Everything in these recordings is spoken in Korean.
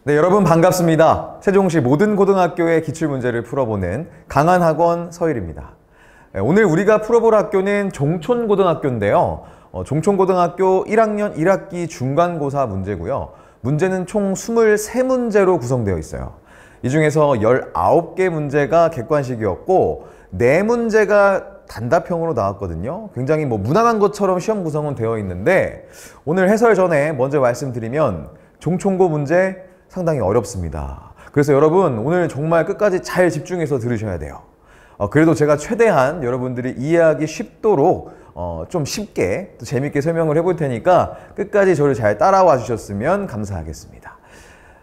네, 여러분 반갑습니다. 세종시 모든 고등학교의 기출문제를 풀어보는 강한학원 서일입니다. 오늘 우리가 풀어볼 학교는 종촌고등학교인데요. 종촌고등학교 1학년 1학기 중간고사 문제고요. 문제는 총 23문제로 구성되어 있어요. 이 중에서 19개 문제가 객관식이었고 4문제가 단답형으로 나왔거든요. 굉장히 무난한 것처럼 시험 구성은 되어 있는데 오늘 해설 전에 먼저 말씀드리면 종촌고 문제 상당히 어렵습니다. 그래서 여러분 오늘 정말 끝까지 잘 집중해서 들으셔야 돼요. 그래도 제가 최대한 여러분들이 이해하기 쉽도록 좀 쉽게 또 재밌게 설명을 해볼 테니까 끝까지 저를 잘 따라와 주셨으면 감사하겠습니다.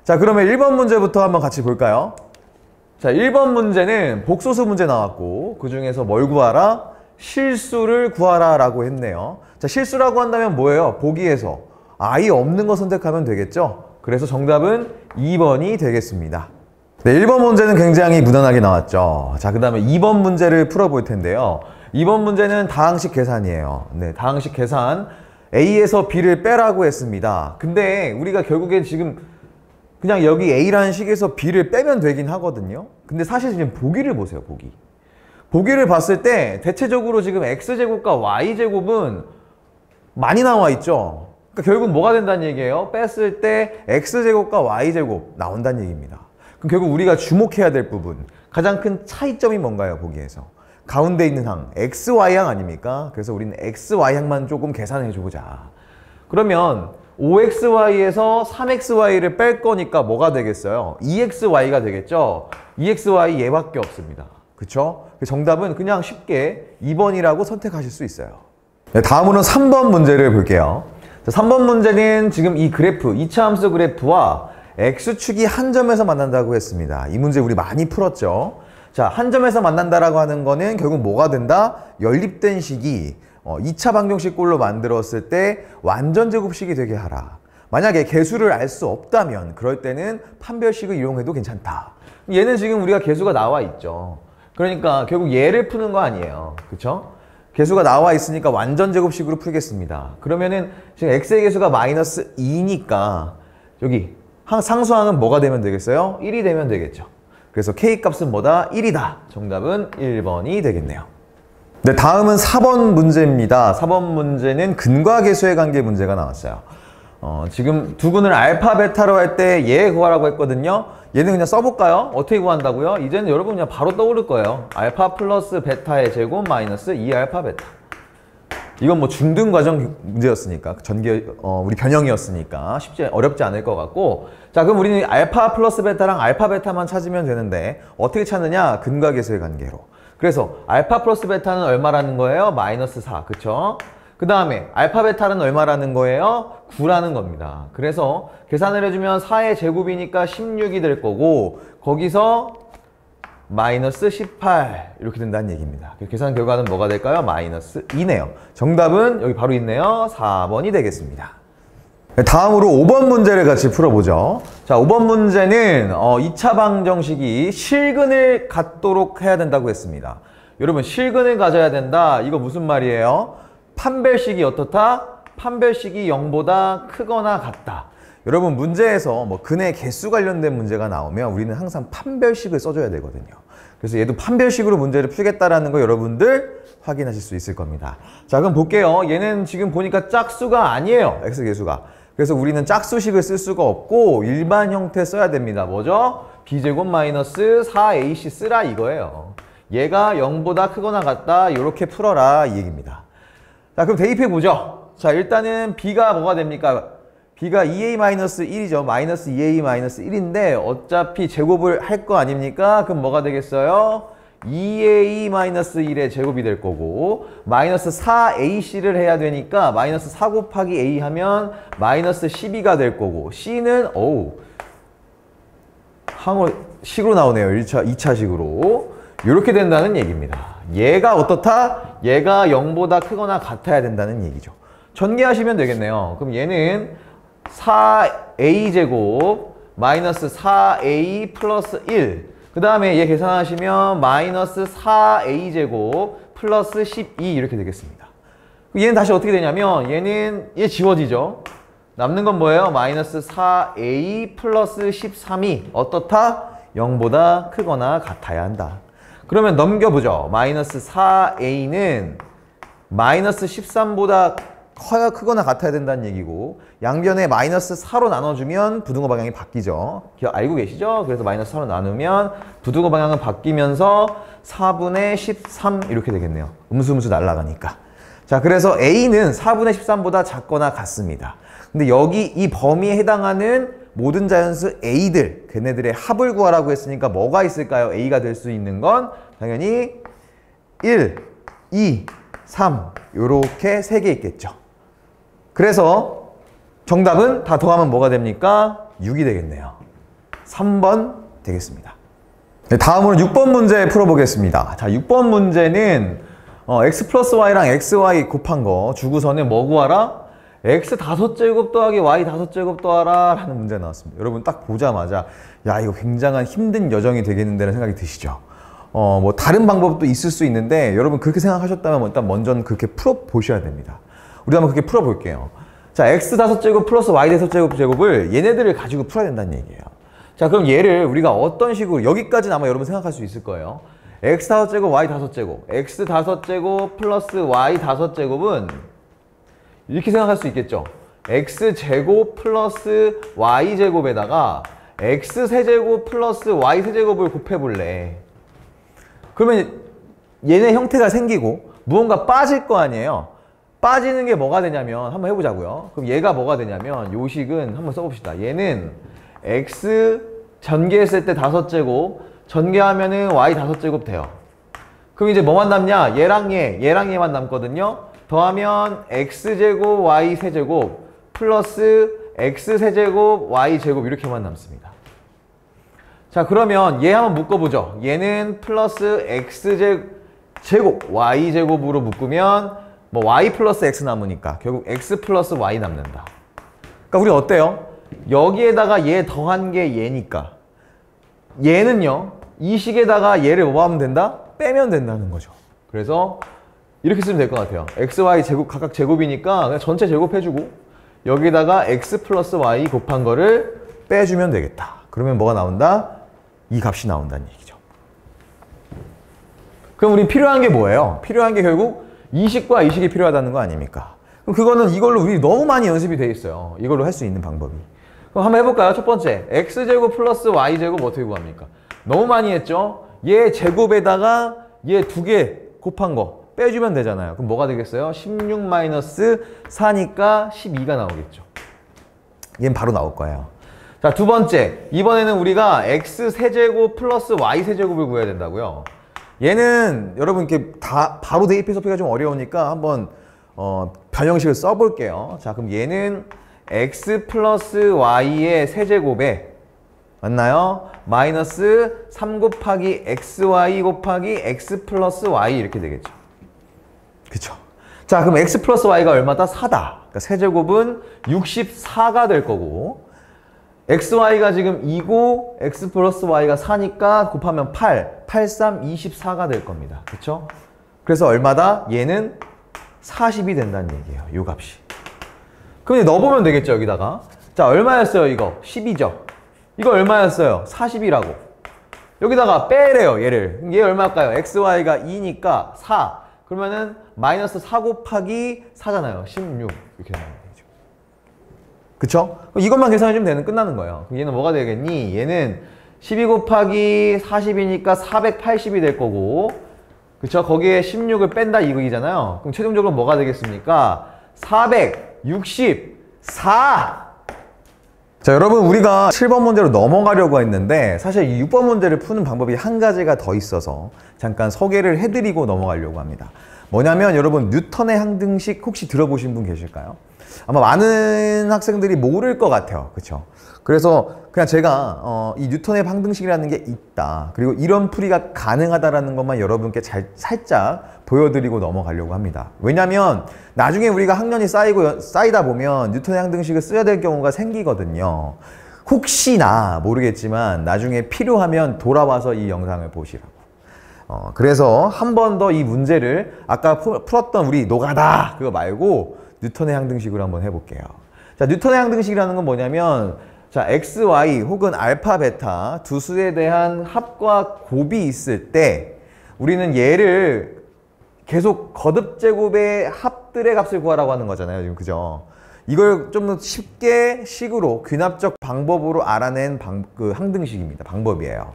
자, 그러면 1번 문제부터 한번 같이 볼까요? 자, 1번 문제는 복소수 문제 나왔고 그 중에서 뭘 구하라? 실수를 구하라 라고 했네요. 자, 실수라고 한다면 뭐예요? 보기에서 아예 없는 거 선택하면 되겠죠? 그래서 정답은 2번이 되겠습니다. 네, 1번 문제는 굉장히 무난하게 나왔죠. 자, 그 다음에 2번 문제를 풀어볼 텐데요. 2번 문제는 다항식 계산이에요. 네, 다항식 계산. A에서 B를 빼라고 했습니다. 근데 우리가 결국엔 지금 그냥 여기 A라는 식에서 B를 빼면 되긴 하거든요. 근데 사실 지금 보기를 보세요, 보기. 보기를 봤을 때 대체적으로 지금 X제곱과 Y제곱은 많이 나와 있죠. 그러니까 결국 뭐가 된다는 얘기예요? 뺐을 때 X제곱과 Y제곱 나온다는 얘기입니다. 그럼 결국 우리가 주목해야 될 부분, 가장 큰 차이점이 뭔가요, 보기에서? 가운데 있는 항, XY항 아닙니까? 그래서 우리는 XY항만 조금 계산해 주자. 그러면 5XY에서 3XY를 뺄 거니까 뭐가 되겠어요? 2XY가 되겠죠? 2XY 얘밖에 없습니다. 그쵸? 정답은 그냥 쉽게 2번이라고 선택하실 수 있어요. 네, 다음으로는 3번 문제를 볼게요. 자, 3번 문제는 지금 이 그래프, 2차 함수 그래프와 X축이 한 점에서 만난다고 했습니다. 이 문제 우리 많이 풀었죠? 자, 한 점에서 만난다라고 하는 거는 결국 뭐가 된다? 연립된 식이 2차 방정식꼴로 만들었을 때 완전 제곱식이 되게 하라. 만약에 개수를 알 수 없다면 그럴 때는 판별식을 이용해도 괜찮다. 얘는 지금 우리가 개수가 나와 있죠. 그러니까 결국 얘를 푸는 거 아니에요. 그쵸? 개수가 나와 있으니까 완전 제곱식으로 풀겠습니다. 그러면은 지금 x의 개수가 마이너스 2니까 여기 상수항은 뭐가 되면 되겠어요? 1이 되면 되겠죠. 그래서 K값은 뭐다? 1이다. 정답은 1번이 되겠네요. 네, 다음은 4번 문제입니다. 4번 문제는 근과 계수의 관계 문제가 나왔어요. 지금 두근을 알파, 베타로 할 때 얘 구하라고 했거든요. 얘는 그냥 써볼까요? 어떻게 구한다고요? 이제는 여러분 그냥 바로 떠오를 거예요. 알파 플러스 베타의 제곱 마이너스 2알파 베타. 이건 중등 과정 문제였으니까 우리 변형이었으니까 어렵지 않을 것 같고, 자, 그럼 우리는 알파 플러스 베타랑 알파 베타만 찾으면 되는데 어떻게 찾느냐? 근과 계수의 관계로. 그래서 알파 플러스 베타는 얼마라는 거예요? 마이너스 4, 그쵸? 그 다음에 알파 베타는 얼마라는 거예요? 9라는 겁니다. 그래서 계산을 해주면 4의 제곱이니까 16이 될 거고 거기서 마이너스 18 이렇게 된다는 얘기입니다. 계산 결과는 뭐가 될까요? 마이너스 2네요. 정답은 여기 바로 있네요. 4번이 되겠습니다. 다음으로 5번 문제를 같이 풀어보죠. 자, 5번 문제는 2차 방정식이 실근을 갖도록 해야 된다고 했습니다. 여러분, 실근을 가져야 된다. 이거 무슨 말이에요? 판별식이 어떻다? 판별식이 0보다 크거나 같다. 여러분, 문제에서 근의 개수 관련된 문제가 나오면 우리는 항상 판별식을 써줘야 되거든요. 그래서 얘도 판별식으로 문제를 풀겠다라는 거 여러분들 확인하실 수 있을 겁니다. 자, 그럼 볼게요. 얘는 지금 보니까 짝수가 아니에요. X개수가. 그래서 우리는 짝수식을 쓸 수가 없고 일반 형태 써야 됩니다. 뭐죠? B제곱 마이너스 4AC 쓰라 이거예요. 얘가 0보다 크거나 같다. 이렇게 풀어라 이 얘기입니다. 자, 그럼 대입해 보죠. 자, 일단은 B가 뭐가 됩니까? B가 2A-1이죠. 마이너스 2A-1인데 어차피 제곱을 할 거 아닙니까? 그럼 뭐가 되겠어요? 2A-1의 제곱이 될 거고 마이너스 4AC를 해야 되니까 마이너스 4 곱하기 A 하면 마이너스 12가 될 거고 C는 식으로 나오네요. 2차식으로. 이렇게 된다는 얘기입니다. 얘가 어떻다? 얘가 0보다 크거나 같아야 된다는 얘기죠. 전개하시면 되겠네요. 그럼 얘는 4a제곱 마이너스 4a 플러스 1. 그 다음에 얘 계산하시면 마이너스 4a제곱 플러스 12 이렇게 되겠습니다. 얘는 다시 어떻게 되냐면 얘 지워지죠. 남는 건 뭐예요? 마이너스 4a 플러스 13이 어떻다? 0보다 크거나 같아야 한다. 그러면 넘겨보죠. 마이너스 4a는 마이너스 13보다 크거나 같아야 된다는 얘기고, 양변에 마이너스 4로 나눠주면 부등호 방향이 바뀌죠. 알고 계시죠? 그래서 마이너스 4로 나누면 부등호 방향은 바뀌면서 4분의 13 이렇게 되겠네요. 음수 날아가니까. 자, 그래서 a는 4분의 13보다 작거나 같습니다. 근데 여기 이 범위에 해당하는 모든 자연수 a들, 걔네들의 합을 구하라고 했으니까 뭐가 있을까요? a가 될 수 있는 건 당연히 1, 2, 3 요렇게 3개 있겠죠. 그래서 정답은 다 더하면 뭐가 됩니까? 6이 되겠네요. 3번 되겠습니다. 네, 다음으로 6번 문제 풀어보겠습니다. 자, 6번 문제는 x 플러스 y랑 xy 곱한 거 주고서는 뭐 구하라? x 5제곱 더하기 y 5제곱 더하라 라는 문제가 나왔습니다. 여러분 딱 보자마자 야, 이거 굉장한 힘든 여정이 되겠는데 라는 생각이 드시죠? 뭐 다른 방법도 있을 수 있는데 여러분 그렇게 생각하셨다면 일단 먼저는 그렇게 풀어보셔야 됩니다. 우리 한번 그렇게 풀어볼게요. 자, x 5제곱 플러스 y 5제곱을 얘네들을 가지고 풀어야 된다는 얘기예요. 자, 그럼 얘를 우리가 어떤 식으로, 여기까지는 아마 여러분 생각할 수 있을 거예요. x 5제곱 y 5제곱, x 5제곱 플러스 y 5제곱은 이렇게 생각할 수 있겠죠. x제곱 플러스 y제곱에다가 x세제곱 플러스 y세제곱을 곱해볼래. 그러면 얘네 형태가 생기고 무언가 빠질 거 아니에요. 빠지는 게 뭐가 되냐면 한번 해보자고요. 그럼 얘가 뭐가 되냐면 요 식은 한번 써봅시다. 얘는 x 전개했을 때 5제곱, 전개하면은 y 5제곱 돼요. 그럼 이제 뭐만 남냐? 얘랑 얘만 남거든요. 더하면 x제곱 y 세제곱 플러스 x세제곱 y 제곱 이렇게만 남습니다. 자, 그러면 얘 한번 묶어보죠. 얘는 플러스 x제곱 y 제곱으로 묶으면 뭐 y 플러스 x 남으니까 결국 x 플러스 y 남는다. 그러니까 우리 어때요? 여기에다가 얘 더한 게 얘니까 얘는요 이 식에다가 얘를 뭐 하면 된다? 빼면 된다는 거죠. 그래서 이렇게 쓰면 될 것 같아요. x, y 제곱 각각 제곱이니까 그냥 전체 제곱해주고 여기다가 x 플러스 y 곱한 거를 빼주면 되겠다. 그러면 뭐가 나온다? 이 값이 나온다는 얘기죠. 그럼 우리 필요한 게 뭐예요? 필요한 게 결국 이 식과 이 식이 필요하다는 거 아닙니까? 그럼 그거는 이걸로 우리 너무 많이 연습이 돼 있어요. 이걸로 할 수 있는 방법이. 그럼 한번 해볼까요? 첫 번째, x제곱 플러스 y제곱 어떻게 구합니까? 너무 많이 했죠? 얘 제곱에다가 얘 2개 곱한 거 빼주면 되잖아요. 그럼 뭐가 되겠어요? 16 마이너스 4니까 12가 나오겠죠. 얘는 바로 나올 거예요. 자, 두 번째, 이번에는 우리가 x 세제곱 플러스 y 세제곱을 구해야 된다고요. 얘는 여러분 이렇게 다 바로 대입해서 풀기가 좀 어려우니까 한번 변형식을 써볼게요. 자, 그럼 얘는 x 플러스 y의 세제곱에 맞나요? 마이너스 3 곱하기 xy 곱하기 x 플러스 y 이렇게 되겠죠. 그쵸? 자, 그럼 x 플러스 y가 얼마다? 4다. 그러니까 세제곱은 64가 될 거고 xy가 지금 2고 x 플러스 y가 4니까 곱하면 8, 83, 24가 될 겁니다. 그쵸? 그래서 얼마다? 얘는 40이 된다는 얘기예요. 요 값이. 그럼 이제 넣어보면 되겠죠, 여기다가. 자, 얼마였어요, 이거? 10이죠. 이거 얼마였어요? 40이라고. 여기다가 빼래요, 얘를. 얘 얼마일까요? xy가 2니까 4. 그러면은 마이너스 4 곱하기 4잖아요. 16. 이렇게 나와요. 그쵸? 이것만 계산해주면 끝나는 거예요. 그럼 얘는 뭐가 되겠니? 얘는 12 곱하기 40이니까 480이 될 거고, 그쵸? 거기에 16을 뺀다 이거이잖아요. 그럼 최종적으로 뭐가 되겠습니까? 464! 자, 여러분 우리가 7번 문제로 넘어가려고 했는데 사실 이 6번 문제를 푸는 방법이 한 가지가 더 있어서 잠깐 소개를 해드리고 넘어가려고 합니다. 뭐냐면 여러분 뉴턴의 항등식 혹시 들어보신 분 계실까요? 아마 많은 학생들이 모를 것 같아요. 그쵸? 그래서 그냥 제가 이 뉴턴의 항등식이라는 게 있다. 그리고 이런 풀이가 가능하다라는 것만 여러분께 살짝 보여드리고 넘어가려고 합니다. 왜냐면 나중에 우리가 학년이 쌓이다 보면 뉴턴의 항등식을 써야 될 경우가 생기거든요. 혹시나 모르겠지만 나중에 필요하면 돌아와서 이 영상을 보시라고. 그래서 한 번 더 이 문제를 아까 풀었던 우리 노가다 그거 말고 뉴턴의 항등식으로 한번 해볼게요. 자, 뉴턴의 항등식이라는 건 뭐냐면 자, x, y 혹은 알파, 베타 두 수에 대한 합과 곱이 있을 때 우리는 얘를 계속 거듭제곱의 합들의 값을 구하라고 하는 거잖아요. 지금 그죠? 이걸 좀 더 쉽게 식으로 귀납적 방법으로 알아낸 그 항등식입니다. 방법이에요.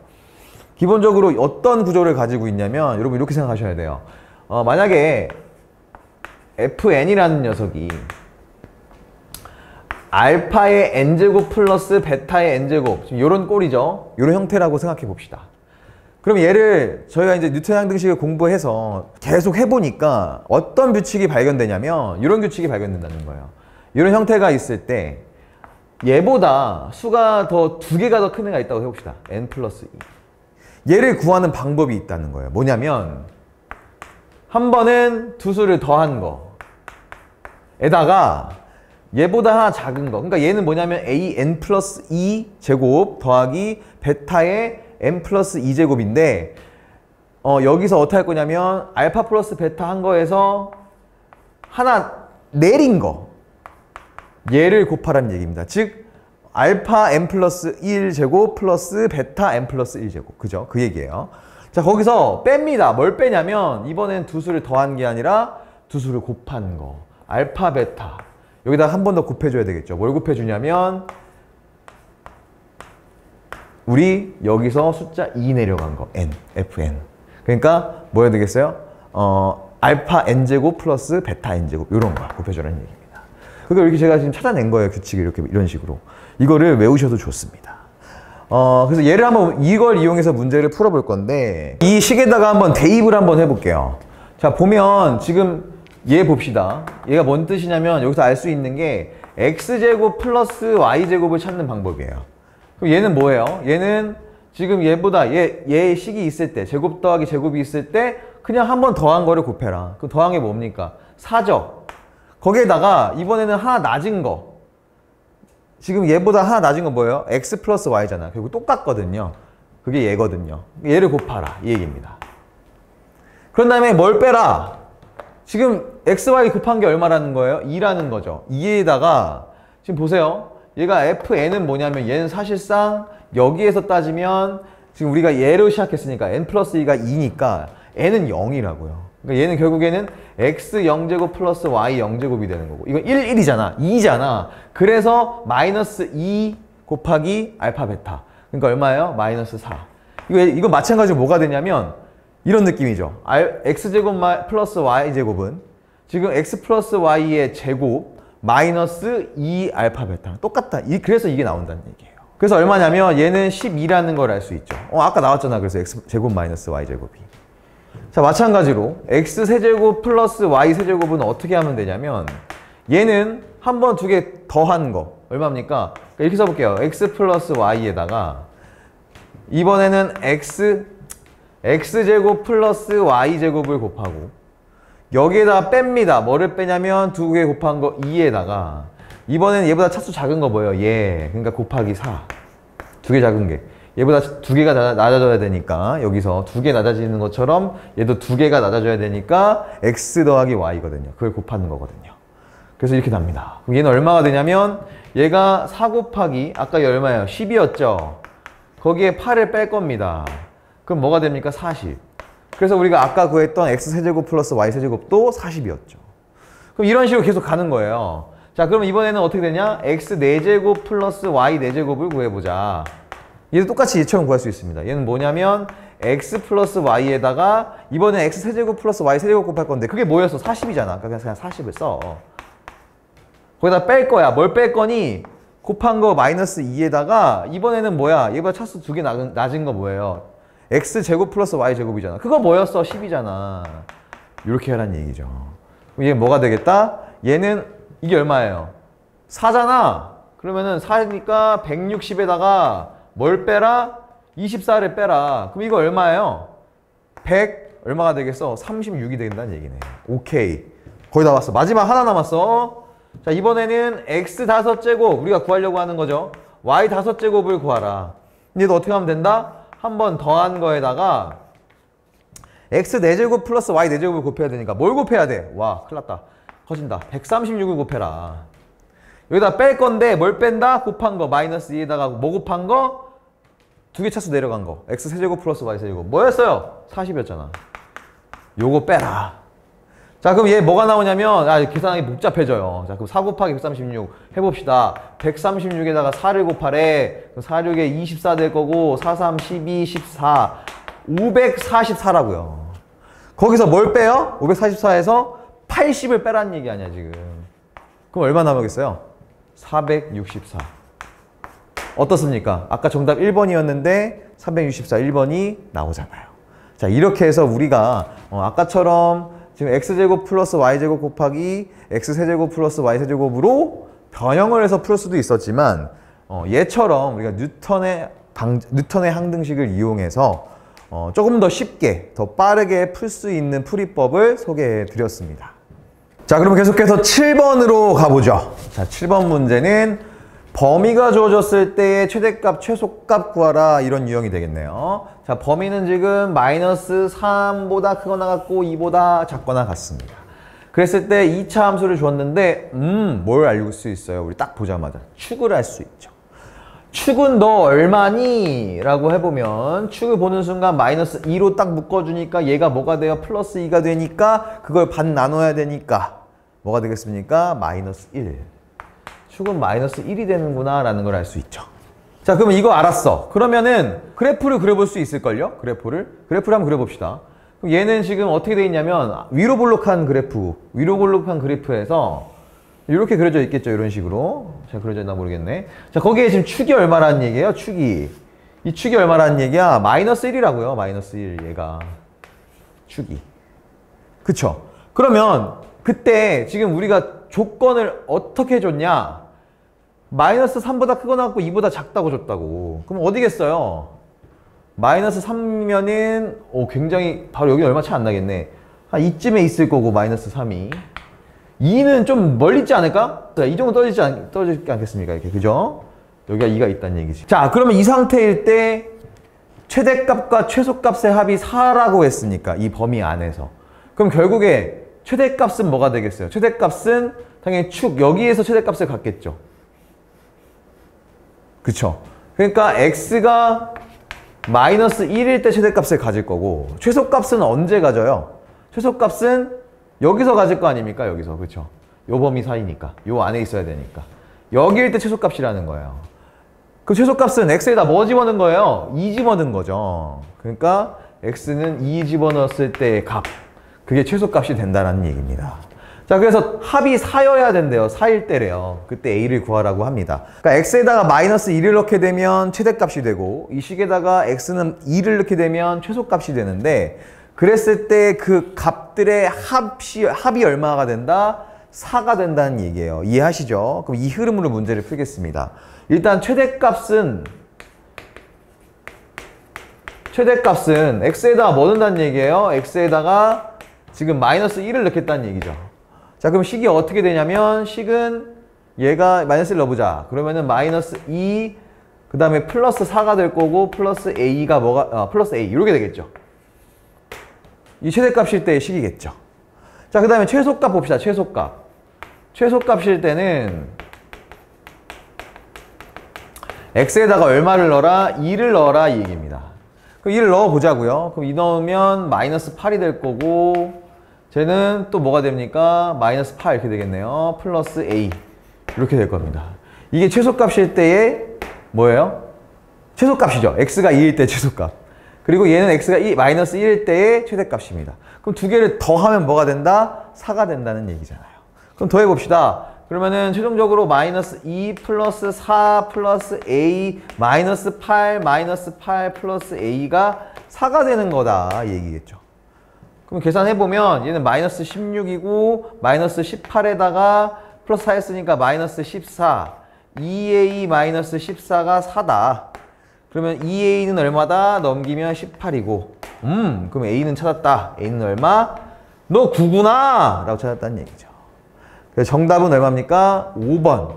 기본적으로 어떤 구조를 가지고 있냐면 여러분 이렇게 생각하셔야 돼요. 만약에 fn이라는 녀석이 알파의 n제곱 플러스 베타의 n제곱 지금 이런 꼴이죠. 이런 형태라고 생각해 봅시다. 그럼 얘를 저희가 이제 뉴턴 항등식을 공부해서 계속 해보니까 어떤 규칙이 발견되냐면 이런 규칙이 발견된다는 거예요. 이런 형태가 있을 때 얘보다 수가 더 두 개가 더 큰 애가 있다고 해봅시다. n 플러스 2. 얘를 구하는 방법이 있다는 거예요. 뭐냐면 한 번은 두 수를 더한 거에다가 얘보다 하나 작은 거. 그러니까 얘는 뭐냐면 an 플러스 2 제곱 더하기 베타의 n 플러스 2제곱인데 여기서 어떻게 할 거냐면 알파 플러스 베타 한 거에서 하나 내린 거 얘를 곱하라는 얘기입니다. 즉 알파 n 플러스 1제곱 플러스 베타 n 플러스 1제곱 그죠? 그 얘기예요. 자, 거기서 뺍니다. 뭘 빼냐면 이번엔 두 수를 더한 게 아니라 두 수를 곱한 거 알파 베타 여기다 한 번 더 곱해줘야 되겠죠. 뭘 곱해주냐면 우리 여기서 숫자 2 내려간 거 n, fn. 그러니까 뭐 해야 되겠어요? 알파 n제곱 플러스 베타 n제곱 이런 거 곱해주라는 얘기입니다. 그러니까 이렇게 제가 지금 찾아낸 거예요. 규칙을 이렇게 이런 식으로. 이거를 외우셔도 좋습니다. 그래서 얘를 한번 이걸 이용해서 문제를 풀어볼 건데 이 식에다가 한번 대입을 한번 해볼게요. 자, 보면 지금 얘 봅시다. 얘가 뭔 뜻이냐면 여기서 알 수 있는 게 x제곱 플러스 y제곱을 찾는 방법이에요. 그럼 얘는 뭐예요? 얘는 지금 얘보다 얘 식이 있을 때 제곱 더하기 제곱이 있을 때 그냥 한 번 더한 거를 곱해라. 그럼 더한 게 뭡니까? 4죠. 거기에다가 이번에는 하나 낮은 거 지금 얘보다 하나 낮은 건 뭐예요? x 플러스 y잖아. 결국 똑같거든요. 그게 얘거든요. 얘를 곱하라 이 얘기입니다. 그런 다음에 뭘 빼라? 지금 x, y 곱한 게 얼마라는 거예요? 2라는 거죠. 2에다가 지금 보세요. 얘가 fn은 뭐냐면 얘는 사실상 여기에서 따지면 지금 우리가 얘로 시작했으니까 n 플러스 2가 2니까 n은 0이라고요. 그러니까 얘는 결국에는 x 0제곱 플러스 y 0제곱이 되는 거고 이건 1이잖아. 2잖아. 그래서 마이너스 2 곱하기 알파 베타. 그러니까 얼마예요? 마이너스 4. 이거 마찬가지로 뭐가 되냐면 이런 느낌이죠. x제곱 플러스 y제곱은 지금 x 플러스 y의 제곱 마이너스 2 알파 베타. 똑같다. 그래서 이게 나온다는 얘기예요. 그래서 얼마냐면 얘는 12라는 걸 알 수 있죠. 아까 나왔잖아. 그래서 x제곱 마이너스 y제곱이. 자, 마찬가지로 x 세제곱 플러스 y 세제곱은 어떻게 하면 되냐면 얘는 한 번 두 개 더한 거 얼마입니까? 이렇게 써볼게요. x 플러스 y에다가 이번에는 x제곱 플러스 y제곱을 곱하고 여기에다 뺍니다. 뭐를 빼냐면 두 개 곱한 거 2에다가 이번에는 얘보다 차수 작은 거 뭐예요? 얘. 그러니까 곱하기 4. 두 개 작은 게. 얘보다 두 개가 낮아져야 되니까 여기서 두 개 낮아지는 것처럼 얘도 두 개가 낮아져야 되니까 x 더하기 y거든요. 그걸 곱하는 거거든요. 그래서 이렇게 납니다. 그럼 얘는 얼마가 되냐면 얘가 4 곱하기 아까 얘 얼마예요? 10이었죠. 거기에 8을 뺄 겁니다. 그럼 뭐가 됩니까? 40. 그래서 우리가 아까 구했던 x세제곱 플러스 y세제곱도 40이었죠. 그럼 이런 식으로 계속 가는 거예요. 자, 그럼 이번에는 어떻게 되냐? x 4제곱 플러스 y 4제곱을 구해보자. 얘도 똑같이 얘처럼 구할 수 있습니다. 얘는 뭐냐면 x 플러스 y에다가 이번에 x 세제곱 플러스 y 세제곱 곱할 건데 그게 뭐였어? 40이잖아. 그러니까 그냥 40을 써. 거기다 뺄 거야. 뭘 뺄 거니? 곱한 거 마이너스 2에다가 이번에는 뭐야? 얘보다 차수 두 개 낮은 거 뭐예요? x 제곱 플러스 y 제곱이잖아. 그거 뭐였어? 10이잖아. 이렇게 하라는 얘기죠. 그럼 얘 뭐가 되겠다? 얘는 이게 얼마예요? 4잖아. 그러면은 4니까 160에다가 뭘 빼라? 24를 빼라. 그럼 이거 얼마예요? 100 얼마가 되겠어? 36이 된다는 얘기네. 오케이. 거의 다 왔어. 마지막 하나 남았어. 자, 이번에는 x 5제곱 우리가 구하려고 하는 거죠. y 5제곱을 구하라. 얘도 어떻게 하면 된다? 한 번 더한 거에다가 x 4제곱 플러스 y 4제곱을 곱해야 되니까 뭘 곱해야 돼? 와, 큰일 났다. 커진다. 136을 곱해라. 여기다 뺄 건데 뭘 뺀다? 곱한 거 마이너스 2에다가 뭐 곱한 거? 두 개 차수 내려간 거 x세제곱 플러스 y세제곱 뭐였어요? 40이었잖아. 요거 빼라. 자 그럼 얘 뭐가 나오냐면 계산하기 복잡해져요. 자 그럼 4 곱하기 136 해봅시다. 136에다가 4를 곱하래. 4, 6에 24 될 거고 4, 3, 12, 14 544라고요. 거기서 뭘 빼요? 544에서 80을 빼라는 얘기 아니야 지금. 그럼 얼마 남았겠어요? 464. 어떻습니까? 아까 정답 1번이었는데 364 1번이 나오잖아요. 자 이렇게 해서 우리가 아까처럼 지금 x제곱 플러스 y제곱 곱하기 x세제곱 플러스 y세제곱으로 변형을 해서 풀 수도 있었지만 얘처럼 우리가 뉴턴의 항등식을 이용해서 조금 더 쉽게 더 빠르게 풀 수 있는 풀이법을 소개해 드렸습니다. 자 그럼 계속해서 7번으로 가보죠. 자 7번 문제는 범위가 주어졌을 때의 최대값, 최소값 구하라 이런 유형이 되겠네요. 자 범위는 지금 마이너스 3보다 크거나 같고 2보다 작거나 같습니다. 그랬을 때 2차 함수를 주었는데 뭘 알 수 있어요? 우리 딱 보자마자 축을 알 수 있죠. 축은 너 얼마니? 라고 해보면 축을 보는 순간 마이너스 2로 딱 묶어주니까 얘가 뭐가 돼요? 플러스 2가 되니까 그걸 반 나눠야 되니까 뭐가 되겠습니까? 마이너스 1. 축은 마이너스 1이 되는구나 라는 걸 알 수 있죠. 자 그러면 이거 알았어. 그러면은 그래프를 그려볼 수 있을걸요? 그래프를 한번 그려봅시다. 그럼 얘는 지금 어떻게 돼 있냐면 위로 볼록한 그래프에서 이렇게 그려져 있겠죠. 이런 식으로. 잘 그려져 있나 모르겠네. 자 거기에 지금 축이 얼마라는 얘기예요? 축이. 이 축이 얼마라는 얘기야? 마이너스 1이라고요. 마이너스 1 얘가. 축이. 그쵸? 그러면 그때 지금 우리가 조건을 어떻게 줬냐? 마이너스 3보다 크거나 같고 2보다 작다고 줬다고. 그럼 어디겠어요? 마이너스 3이면은 굉장히 바로 여기 얼마 차 안 나겠네. 한 이쯤에 있을 거고 마이너스 3이. 2는 좀 멀리 있지 않을까? 자, 이 정도 떨어지지 않겠습니까? 이렇게 그죠? 여기가 2가 있다는 얘기지. 자 그러면 이 상태일 때 최대값과 최소값의 합이 4라고 했으니까 이 범위 안에서. 그럼 결국에 최대값은 뭐가 되겠어요? 최대값은 당연히 축 여기에서 최대값을 갖겠죠. 그쵸? 그러니까 x가 마이너스 1일 때 최대값을 가질 거고 최소값은 언제 가져요? 최소값은 여기서 가질 거 아닙니까? 여기서. 그쵸? 요 범위 사이니까. 요 안에 있어야 되니까. 여기일 때 최소값이라는 거예요. 그 최소값은 x에다 뭐 집어넣은 거예요? 2 집어넣은 거죠. 그러니까 x는 2 집어넣었을 때의 값. 그게 최소값이 된다는 얘기입니다. 자 그래서 합이 4여야 된대요. 4일 때래요. 그때 a를 구하라고 합니다. 그러니까 x에다가 마이너스 2를 넣게 되면 최대값이 되고 이 식에다가 x는 2를 넣게 되면 최소값이 되는데 그랬을 때 그 값들의 합이 얼마가 된다? 4가 된다는 얘기예요. 이해하시죠? 그럼 이 흐름으로 문제를 풀겠습니다. 일단 최대값은 x에다가 뭐 넣는다는 얘기예요? x에다가 지금 마이너스 1을 넣겠다는 얘기죠. 자 그럼 식이 어떻게 되냐면 식은 얘가 마이너스 1 넣어보자. 그러면은 마이너스 2 그 다음에 플러스 4가 될 거고 플러스 a가 플러스 a 이렇게 되겠죠. 이 최대값일 때의 식이겠죠. 자 그 다음에 최소값 봅시다. 최소값일 때는 x에다가 얼마를 넣어라? 2를 넣어라 이 얘기입니다. 그럼 2를 넣어보자고요. 그럼 2 넣으면 마이너스 8이 될 거고 쟤는 또 뭐가 됩니까? 마이너스 8 이렇게 되겠네요. 플러스 a 이렇게 될 겁니다. 이게 최소값일 때의 뭐예요? 최소값이죠. x가 2일 때 최소값. 그리고 얘는 x가 마이너스 1일 때의 최대값입니다. 그럼 두 개를 더하면 뭐가 된다? 4가 된다는 얘기잖아요. 그럼 더해봅시다. 그러면은 최종적으로 마이너스 2 플러스 4 플러스 a 마이너스 8 플러스 a가 4가 되는 거다 이 얘기겠죠. 그럼 계산해보면 얘는 마이너스 16이고 마이너스 18에다가 플러스 4 했으니까 마이너스 14 2a 마이너스 14가 4다. 그러면 2a는 얼마다? 넘기면 18이고 그럼 a는 찾았다. a는 얼마? 너 9구나! 라고 찾았다는 얘기죠. 그래서 정답은 얼마입니까? 5번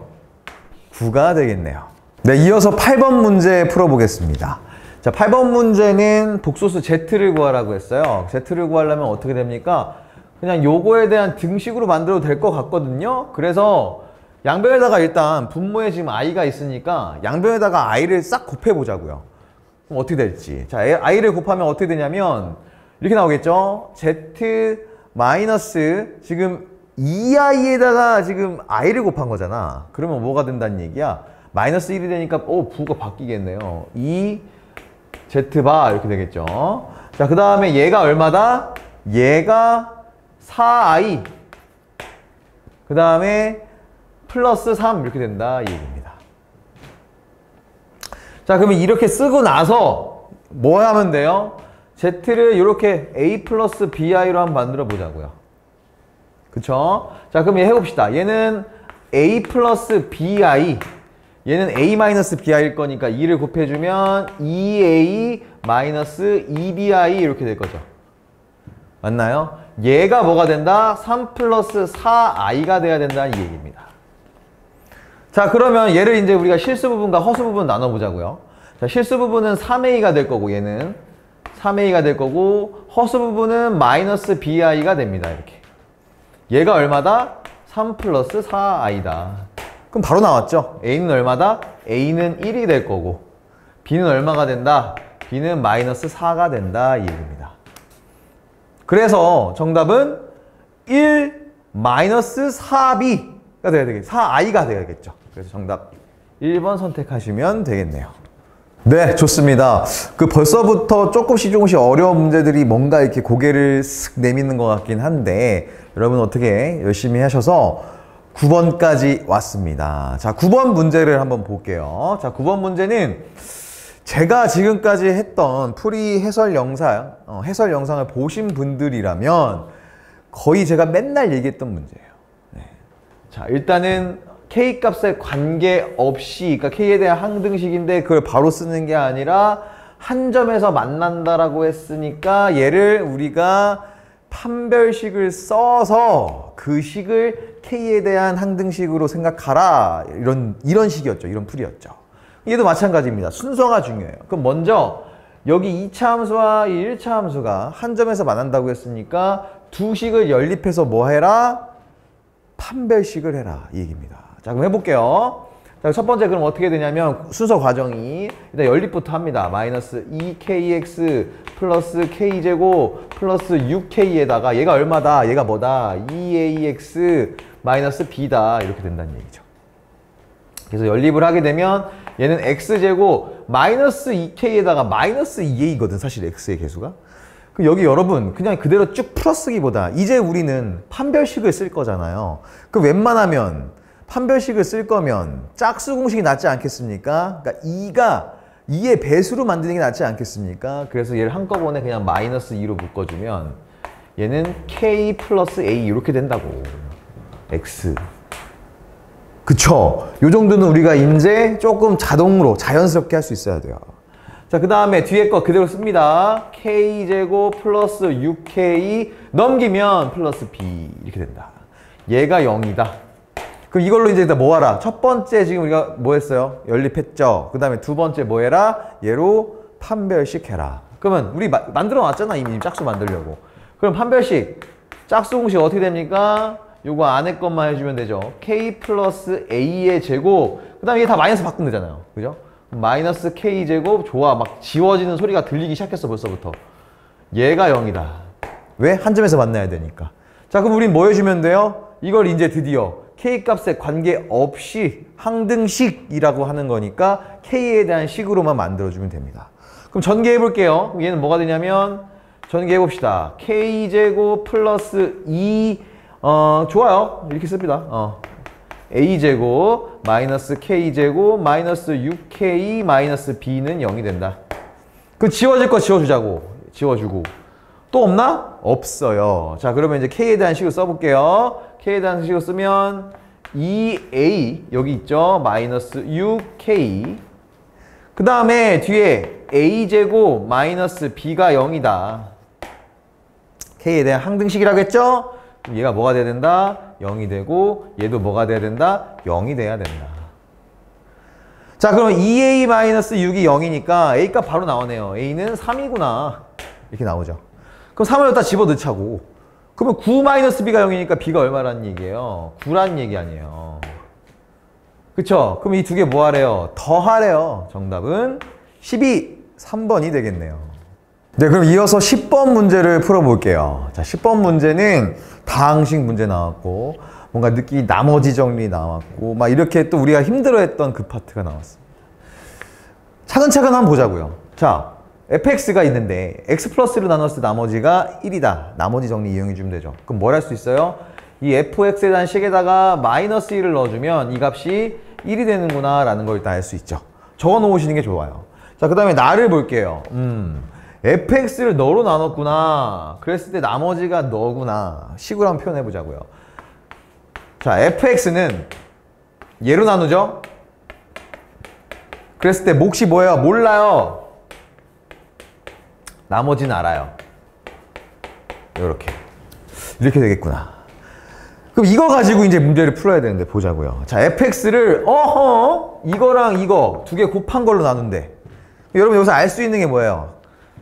9가 되겠네요. 네, 이어서 8번 문제 풀어보겠습니다. 자, 8번 문제는 복소수 z를 구하라고 했어요. z를 구하려면 어떻게 됩니까? 그냥 요거에 대한 등식으로 만들어도 될 것 같거든요. 그래서 양변에다가 일단 분모에 지금 i가 있으니까 양변에다가 i를 싹 곱해보자고요. 그럼 어떻게 될지. 자, i를 곱하면 어떻게 되냐면 이렇게 나오겠죠? z 마이너스 지금 2i에다가 지금 i를 곱한 거잖아. 그러면 뭐가 된다는 얘기야? 마이너스 1이 되니까 부가 바뀌겠네요. 2z바 이렇게 되겠죠. 자, 그 다음에 얘가 얼마다? 얘가 4i 그 다음에 플러스 3 이렇게 된다 이 얘기입니다. 자, 그러면 이렇게 쓰고 나서 뭐 하면 돼요? z를 이렇게 a 플러스 bi로 한번 만들어 보자고요. 그쵸? 자, 그럼 얘 해봅시다. 얘는 a 플러스 bi 얘는 a 마이너스 bi일 거니까 2를 곱해주면 2a 마이너스 2bi 이렇게 될 거죠. 맞나요? 얘가 뭐가 된다? 3 플러스 4i가 돼야 된다는 이 얘기입니다. 자, 그러면 얘를 이제 우리가 실수 부분과 허수 부분 나눠보자고요. 자, 실수 부분은 3a가 될 거고 얘는 3a가 될 거고 허수 부분은 마이너스 bi가 됩니다. 이렇게. 얘가 얼마다? 3 플러스 4i다. 그럼 바로 나왔죠? a는 얼마다? a는 1이 될 거고 b는 얼마가 된다? b는 마이너스 4가 된다 이 얘기입니다. 그래서 정답은 1 마이너스 4b가 돼야 되겠죠. 4i가 돼야겠죠. 그래서 정답 1번 선택하시면 되겠네요. 네, 좋습니다. 벌써부터 조금씩 어려운 문제들이 뭔가 이렇게 고개를 쓱 내미는 것 같긴 한데 여러분 어떻게 열심히 하셔서 9번까지 왔습니다. 자, 9번 문제를 한번 볼게요. 자, 9번 문제는 제가 지금까지 했던 풀이 해설 영상을 보신 분들이라면 거의 제가 맨날 얘기했던 문제예요. 네. 자, 일단은 K값에 관계없이, 그러니까 K에 대한 항등식인데 그걸 바로 쓰는 게 아니라 한 점에서 만난다라고 했으니까 얘를 우리가 판별식을 써서 그 식을 K에 대한 항등식으로 생각하라. 이런 식이었죠. 이런 풀이였죠. 얘도 마찬가지입니다. 순서가 중요해요. 그럼 먼저 여기 2차 함수와 이 1차 함수가 한 점에서 만난다고 했으니까 두 식을 연립해서 뭐 해라? 판별식을 해라. 이 얘기입니다. 자, 그럼 해볼게요. 자, 첫 번째 그럼 어떻게 되냐면 순서 과정이 일단 연립부터 합니다. 마이너스 2kx 플러스 k제곱 플러스 6k에다가 얘가 얼마다? 얘가 뭐다? 2ax 마이너스 b다. 이렇게 된다는 얘기죠. 그래서 연립을 하게 되면 얘는 x제곱 마이너스 2k에다가 마이너스 2a거든. 사실 x의 개수가. 그럼 여기 여러분 그냥 그대로 쭉 풀어쓰기보다 이제 우리는 판별식을 쓸 거잖아요. 그 웬만하면 판별식을 쓸 거면 짝수 공식이 낫지 않겠습니까? 그러니까 2의 배수로 만드는 게 낫지 않겠습니까? 그래서 얘를 한꺼번에 그냥 마이너스 2로 묶어주면 얘는 k 플러스 a 이렇게 된다고. x. 그쵸? 요 정도는 우리가 이제 조금 자동으로 자연스럽게 할 수 있어야 돼요. 자, 그 다음에 뒤에 거 그대로 씁니다. k제곱 플러스 6k 넘기면 플러스 b 이렇게 된다. 얘가 0이다. 그럼 이걸로 이제 뭐 하라? 첫 번째 지금 우리가 뭐 했어요? 연립했죠? 그 다음에 두 번째 뭐 해라? 얘로 판별식 해라. 그러면 우리 만들어 놨잖아. 이미 짝수 만들려고. 그럼 판별식 짝수 공식 어떻게 됩니까? 요거 안에 것만 해주면 되죠. k 플러스 a의 제곱 그 다음에 이게 다 마이너스 바꾸면 되잖아요. 그죠? 마이너스 k제곱 좋아. 막 지워지는 소리가 들리기 시작했어 벌써부터. 얘가 0이다. 왜? 한 점에서 만나야 되니까. 자, 그럼 우린 뭐 해주면 돼요? 이걸 이제 드디어 K값에 관계없이 항등식이라고 하는 거니까 K에 대한 식으로만 만들어주면 됩니다. 그럼 전개해 볼게요. 그럼 얘는 뭐가 되냐면 전개해 봅시다. K제곱 플러스 2 좋아요. 이렇게 씁니다. A제곱 마이너스 K제곱 마이너스 6K 마이너스 B는 0이 된다. 그 지워질 거 지워주자고. 지워주고. 또 없나? 없어요. 자, 그러면 이제 K에 대한 식을 써볼게요. K에 대한 식을 쓰면 2A 여기 있죠. 마이너스 6K 그 다음에 뒤에 A제곱 마이너스 B가 0이다. K에 대한 항등식이라고 했죠? 얘가 뭐가 돼야 된다? 0이 되고 얘도 뭐가 돼야 된다? 0이 돼야 된다. 자, 그러면 2A-6이 0이니까 A값 바로 나오네요. A는 3이구나. 이렇게 나오죠. 그럼 3을 여기다 집어넣자고. 그러면 9-B가 0이니까 B가 얼마라는 얘기예요? 9라는 얘기 아니에요. 그쵸? 그럼 이 두 개 뭐 하래요? 더하래요. 정답은 12, 3번이 되겠네요. 네, 그럼 이어서 10번 문제를 풀어볼게요. 자, 10번 문제는 다항식 문제 나왔고, 뭔가 느끼 나머지 정리 나왔고, 막 이렇게 또 우리가 힘들어했던 그 파트가 나왔습니다. 차근차근 한번 보자고요. 자, fx가 있는데 x 플러스로 나눴을 때 나머지가 1이다. 나머지 정리 이용해 주면 되죠. 그럼 뭘 할 수 있어요? 이 fx에 대한 식에다가 마이너스 1을 넣어주면 이 값이 1이 되는구나 라는 걸 일단 알 수 있죠. 적어 놓으시는 게 좋아요. 자, 그 다음에 나를 볼게요. fx를 너로 나눴구나. 그랬을 때 나머지가 너구나. 식으로 한번 표현해 보자고요. 자, fx는 얘로 나누죠? 그랬을 때 몫이 뭐예요? 몰라요. 나머지는 알아요. 이렇게 되겠구나. 그럼 이거 가지고 이제 문제를 풀어야 되는데 보자고요. 자, fx를 이거랑 이거 두 개 곱한 걸로 나눈대. 여러분 여기서 알 수 있는 게 뭐예요?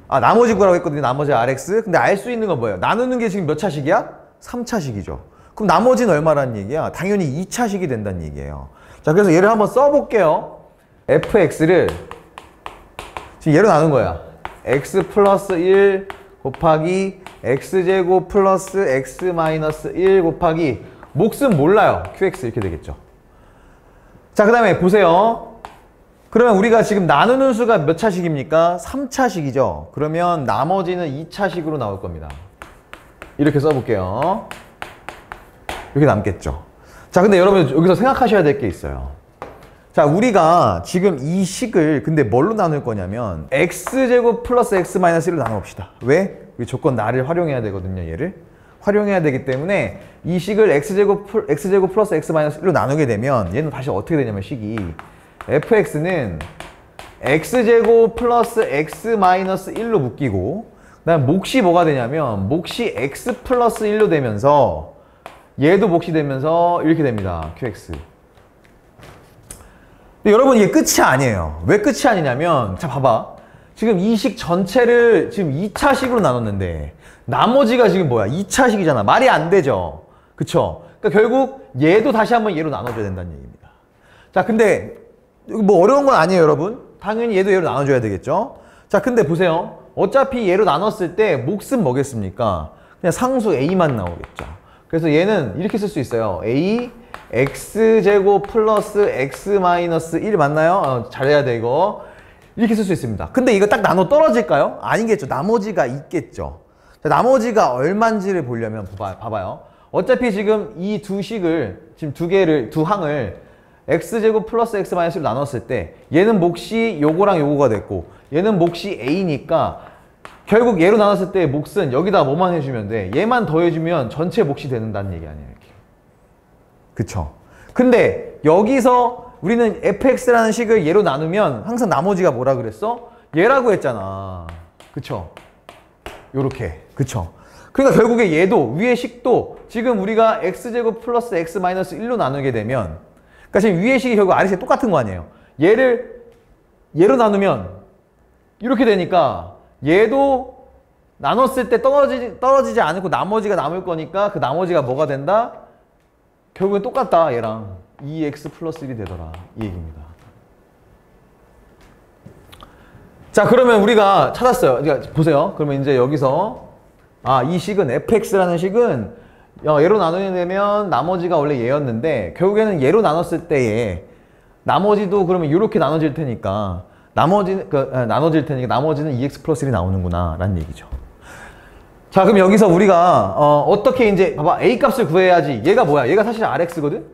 아, 나머지 거라고 했거든요. 나머지 rx. 근데 알 수 있는 건 뭐예요? 나누는 게 지금 몇 차식이야? 3차식이죠. 그럼 나머지는 얼마라는 얘기야? 당연히 2차식이 된다는 얘기예요. 자, 그래서 얘를 한번 써볼게요. fx를 지금 얘로 나눈 거야. x 플러스 1 곱하기 x제곱 플러스 x 마이너스 1 곱하기 몫은 몰라요. qx 이렇게 되겠죠. 자, 그 다음에 보세요. 그러면 우리가 지금 나누는 수가 몇 차식입니까? 3차식이죠. 그러면 나머지는 2차식으로 나올 겁니다. 이렇게 써볼게요. 이렇게 남겠죠. 자, 근데 여러분 여기서 생각하셔야 될 게 있어요. 자, 우리가 지금 이 식을 근데 뭘로 나눌 거냐면 x제곱 플러스 x 마이너스 1로 나눠봅시다. 왜? 우리 조건 나를 활용해야 되거든요. 얘를 활용해야 되기 때문에 이 식을 x제곱 플러스 x 마이너스 1로 나누게 되면 얘는 다시 어떻게 되냐면 식이 fx는 x제곱 플러스 x 마이너스 1로 묶이고 그 다음 몫이 뭐가 되냐면 몫이 x 플러스 1로 되면서 얘도 몫이 되면서 이렇게 됩니다. qx. 근데 여러분 이게 끝이 아니에요. 왜 끝이 아니냐면 자, 봐봐. 지금 이 식 전체를 지금 2차식으로 나눴는데 나머지가 지금 뭐야? 2차식이잖아. 말이 안 되죠. 그쵸? 그러니까 결국 얘도 다시 한번 얘로 나눠줘야 된다는 얘기입니다. 자, 근데 뭐 어려운 건 아니에요, 여러분. 당연히 얘도 얘로 나눠줘야 되겠죠. 자, 근데 보세요. 어차피 얘로 나눴을 때 몫은 뭐겠습니까? 그냥 상수 a만 나오겠죠. 그래서 얘는 이렇게 쓸 수 있어요. a x제곱 플러스 x 마이너스 1 맞나요? 잘해야 돼 이거. 이렇게 쓸 수 있습니다. 근데 이거 딱 나눠 떨어질까요? 아니겠죠. 나머지가 있겠죠. 자, 나머지가 얼만지를 보려면 봐봐요. 어차피 지금 이 두 식을 지금 두 항을 x제곱 플러스 x 마이너스 1로 나눴을 때 얘는 몫이 요거랑 요거가 됐고 얘는 몫이 a니까 결국 얘로 나눴을 때 몫은 여기다 뭐만 해주면 돼? 얘만 더해주면 전체 몫이 되는다는 얘기 아니에요. 이렇게. 그쵸? 근데 여기서 우리는 fx라는 식을 얘로 나누면 항상 나머지가 뭐라 그랬어? 얘라고 했잖아. 그쵸? 요렇게. 그쵸? 그러니까 결국에 얘도 위의 식도 지금 우리가 x제곱 플러스 x 마이너스 1로 나누게 되면 그러니까 지금 위의 식이 결국 아래 식이 똑같은 거 아니에요. 얘로 나누면 이렇게 되니까 얘도 나눴을 때 떨어지지 않고 나머지가 남을 거니까 그 나머지가 뭐가 된다? 결국엔 똑같다. 얘랑 2x 플러스 1이 되더라. 이 얘기입니다. 자, 그러면 우리가 찾았어요. 그러니까 보세요. 그러면 이제 여기서 이 식은 fx라는 식은 얘로 나누게 되면 나머지가 원래 얘였는데 결국에는 얘로 나눴을 때에 나머지도 그러면 이렇게 나눠질 테니까 나머지는 2x 플러스 1이 나오는구나 라는 얘기죠. 자, 그럼 여기서 우리가 어떻게 이제 봐봐. a 값을 구해야지. 얘가 뭐야? 얘가 사실 rx거든?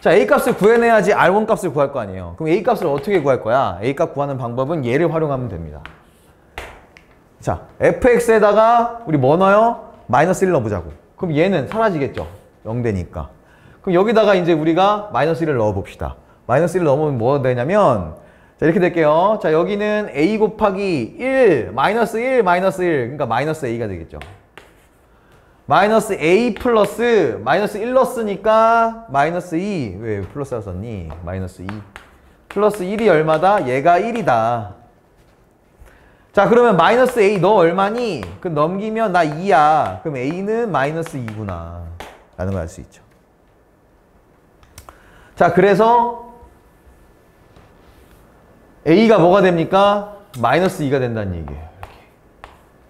자, a 값을 구해내야지 r1 값을 구할 거 아니에요. 그럼 a 값을 어떻게 구할 거야? a 값 구하는 방법은 얘를 활용하면 됩니다. 자, fx에다가 우리 뭐 넣어요? 마이너스 1 넣어보자고. 그럼 얘는 사라지겠죠. 0 되니까. 그럼 여기다가 이제 우리가 마이너스 1을 넣어봅시다. 마이너스 1을 넣으면 뭐가 되냐면 자, 이렇게 될게요. 자, 여기는 a 곱하기 1, 마이너스 1, 마이너스 1. 그러니까 마이너스 a가 되겠죠. 마이너스 a 플러스 마이너스 1 넣었으니까 마이너스 2. 왜 플러스라 썼니? 마이너스 2. 플러스 1이 얼마다? 얘가 1이다. 자, 그러면 마이너스 a 너 얼마니? 그럼 넘기면 나 2야. 그럼 a는 마이너스 2구나. 라는 걸 알 수 있죠. 자, 그래서 A가 뭐가 됩니까? 마이너스 2가 된다는 얘기예요. 이렇게.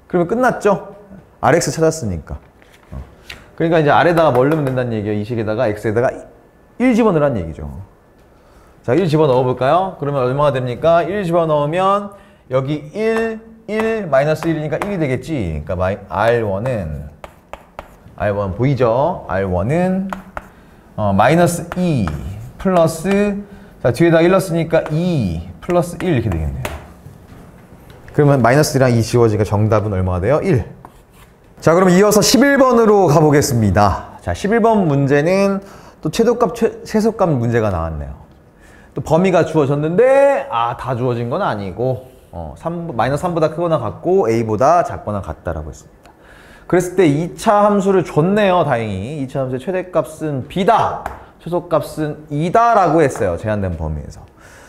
그러면 끝났죠? RX 찾았으니까. 그러니까 이제 R에다가 뭘 넣으면 된다는 얘기예요. 이 식에다가 X에다가 1 집어넣으라는 얘기죠. 자, 1 집어넣어 볼까요? 그러면 얼마가 됩니까? 1 집어넣으면 여기 1, 마이너스 1이니까 1이 되겠지. 그러니까 R1 보이죠? R1은 마이너스 2 플러스, 자, 뒤에다 1 넣었으니까 2 플러스 1 이렇게 되겠네요. 그러면 마이너스 2랑 2 지워지니까 정답은 얼마가 돼요? 1. 자, 그럼 이어서 11번으로 가보겠습니다. 자, 11번 문제는 또 최소값, 최소값 문제가 나왔네요. 또 범위가 주어졌는데, 다 주어진 건 아니고, 마이너스 3보다 크거나 같고, A보다 작거나 같다라고 했습니다. 그랬을 때 2차 함수를 줬네요, 다행히. 2차 함수의 최대값은 B다! 최소값은 2다! 라고 했어요, 제한된 범위에서.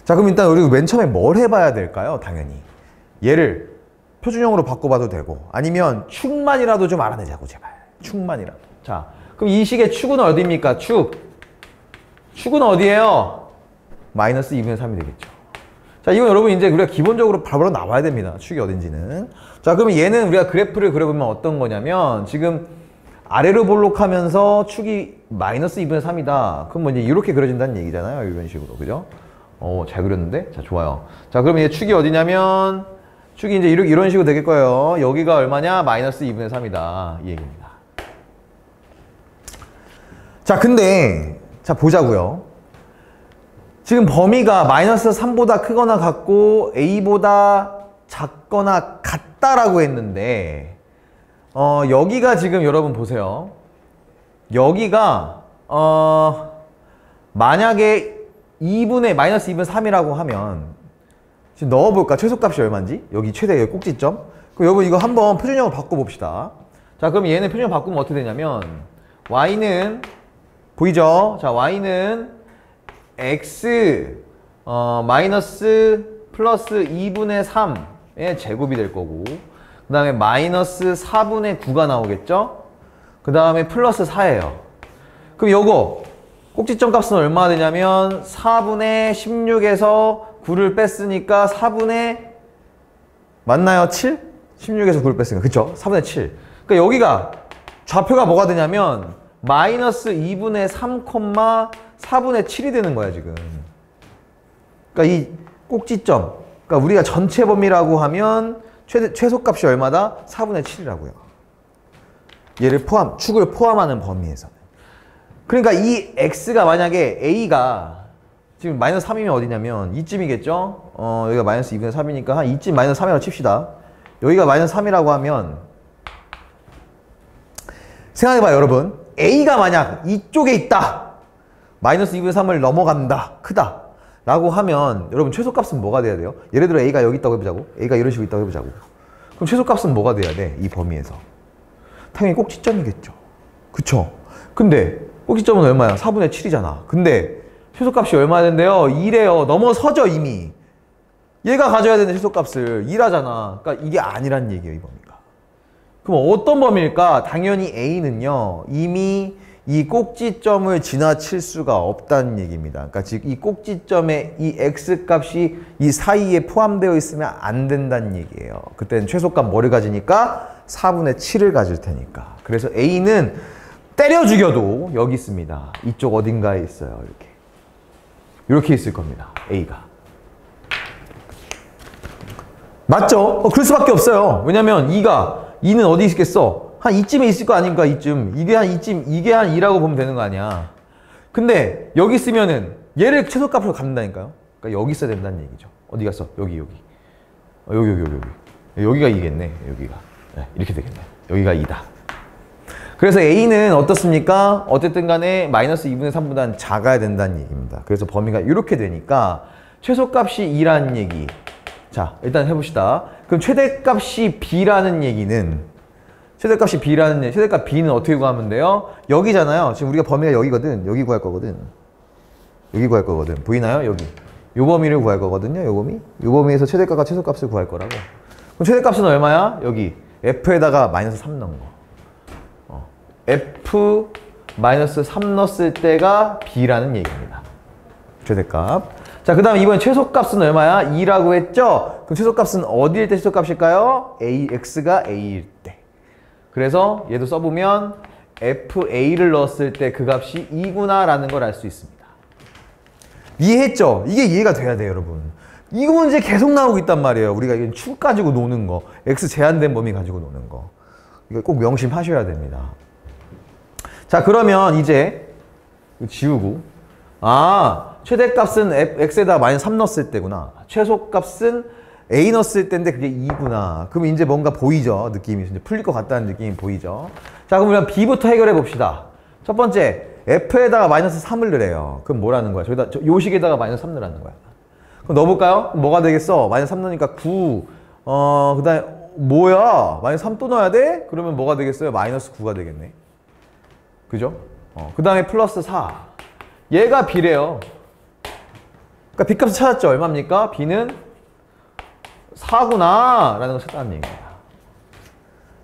자, 그럼 일단 우리 맨 처음에 뭘 해봐야 될까요? 당연히. 얘를 표준형으로 바꿔봐도 되고, 아니면 축만이라도 좀 알아내자고, 제발. 축만이라도. 자, 그럼 이 식의 축은 어디입니까? 축은 어디예요? 마이너스 2분의 3이 되겠죠. 자, 이건 여러분 이제 우리가 기본적으로 바로 나와야 됩니다. 축이 어딘지는. 자, 그러면 얘는 우리가 그래프를 그려보면 어떤 거냐면, 지금 아래로 볼록하면서 축이 마이너스 2분의 3이다. 그럼 뭐 이제 이렇게 그려진다는 얘기잖아요. 이런 식으로. 그죠? 잘 그렸는데? 자, 좋아요. 자, 그러면 얘 축이 어디냐면, 축이 이제 이런 식으로 되겠 거예요. 여기가 얼마냐? 마이너스 2분의 3이다. 이 얘기입니다. 자, 근데, 자, 보자고요. 지금 범위가 마이너스 3보다 크거나 같고 A보다 작거나 같다라고 했는데, 여기가 지금 여러분 보세요. 여기가, 만약에 마이너스 2분의 3이라고 하면, 지금 넣어볼까? 최소값이 얼마인지? 여기 최대 여기 꼭지점. 그럼 여러분 이거 한번 표준형으로 바꿔봅시다. 자, 그럼 얘는 표준형 바꾸면 어떻게 되냐면, Y는, 보이죠? 자, Y는 x 마이너스 플러스 2분의 3의 제곱이 될 거고, 그 다음에 마이너스 4분의 9가 나오겠죠? 그 다음에 플러스 4예요. 그럼 요거 꼭지점 값은 얼마나 되냐면 4분의 16에서 9를 뺐으니까 4분의 맞나요? 7? 16에서 9를 뺐으니까 그쵸? 4분의 7. 그러니까 여기가 좌표가 뭐가 되냐면 마이너스 2분의 3, 4분의 7이 되는 거야, 지금. 그러니까 이 꼭지점, 그러니까 우리가 전체 범위라고 하면 최소값이 얼마다? 4분의 7이라고요. 얘를 축을 포함하는 범위에서는. 그러니까 이 x가 만약에 a가 지금 마이너스 3이면 어디냐면 이쯤이겠죠? 여기가 마이너스 2분의 3이니까 한 이쯤 마이너스 3이라고 칩시다. 여기가 마이너스 3이라고 하면 생각해봐요, 여러분. a가 만약 이쪽에 있다. 마이너스 2분의 3을 넘어간다. 크다. 라고 하면 여러분 최소값은 뭐가 돼야 돼요? 예를 들어 a가 여기 있다고 해보자고. a가 이런 식으로 있다고 해보자고. 그럼 최소값은 뭐가 돼야 돼? 이 범위에서. 당연히 꼭지점이겠죠. 그쵸? 근데 꼭지점은 얼마야? 4분의 7이잖아. 근데 최소값이 얼마 된대요? 2래요. 넘어서죠, 이미. 얘가 가져야 되는 최소값을 2라잖아. 그러니까 이게 아니란 얘기예요, 이 범위가. 그럼 어떤 범위일까? 당연히 A는요, 이미 이 꼭지점을 지나칠 수가 없다는 얘기입니다. 그러니까 즉 이 꼭지점에 이 X값이 이 사이에 포함되어 있으면 안 된다는 얘기예요. 그때는 최소값 뭐를 가지니까? 4분의 7을 가질 테니까. 그래서 A는 때려 죽여도 여기 있습니다. 이쪽 어딘가에 있어요. 이렇게 있을 겁니다. A가. 맞죠? 그럴 수밖에 없어요. 왜냐면 2는 어디 있겠어? 한 이쯤에 있을 거 아닙니까? 이쯤. 이게 한 2라고 보면 되는 거 아니야. 근데 여기 있으면은 얘를 최소값으로 갖는다니까요. 그러니까 여기 있어야 된다는 얘기죠. 어디 갔어? 여기. 여기가 2겠네. 여기가. 네, 이렇게 되겠네. 여기가 2다. 그래서 A는 어떻습니까? 어쨌든 간에 마이너스 2분의 3보다는 작아야 된다는 얘기입니다. 그래서 범위가 이렇게 되니까 최소값이 2라는 얘기. 자, 일단 해봅시다. 그럼 최대값이 B라는 얘기는 최대값 B는 어떻게 구하면 돼요? 여기잖아요. 지금 우리가 범위가 여기거든. 여기 구할 거거든. 보이나요? 여기. 요 범위를 구할 거거든요. 요 범위. 요 범위에서 최대값과 최소값을 구할 거라고. 그럼 최대값은 얼마야? 여기. F에다가 마이너스 3 넣은 거. F 마이너스 3 넣었을 때가 B라는 얘기입니다. 최대값. 자, 그 다음에 이번엔 최소값은 얼마야? 2라고 했죠? 그럼 최소값은 어디일 때 최소값일까요? x가 a일 때. 그래서 얘도 써보면 fa를 넣었을 때 그 값이 2구나 라는 걸 알 수 있습니다. 이해했죠? 이게 이해가 돼야 돼요, 여러분. 이거 문제 계속 나오고 있단 말이에요. 우리가 이건 축 가지고 노는 거, x 제한된 범위 가지고 노는 거. 이거 꼭 명심하셔야 됩니다. 자, 그러면 이제 지우고, 최대값은 x에다 마이너스 3 넣었을 때구나. 최소값은 a 넣었을 때인데 그게 2구나. 그럼 이제 뭔가 보이죠? 느낌이 이제 풀릴 것 같다는 느낌이 보이죠? 자, 그럼 우리 b부터 해결해 봅시다. 첫 번째, f에다가 마이너스 3을 넣으래요. 그럼 뭐라는 거야? 저기다 요식에다가 마이너스 3 넣으라는 거야. 그럼 넣어볼까요? 그럼 뭐가 되겠어? 마이너스 3 넣으니까 9. 그 다음에 뭐야? 마이너스 3 또 넣어야 돼? 그러면 뭐가 되겠어요? 마이너스 9가 되겠네. 그죠? 그 다음에 플러스 4. 얘가 b래요. 그러니까 b값을 찾았죠? 얼마입니까? b는 4구나 라는 걸 찾았다는 얘기예요.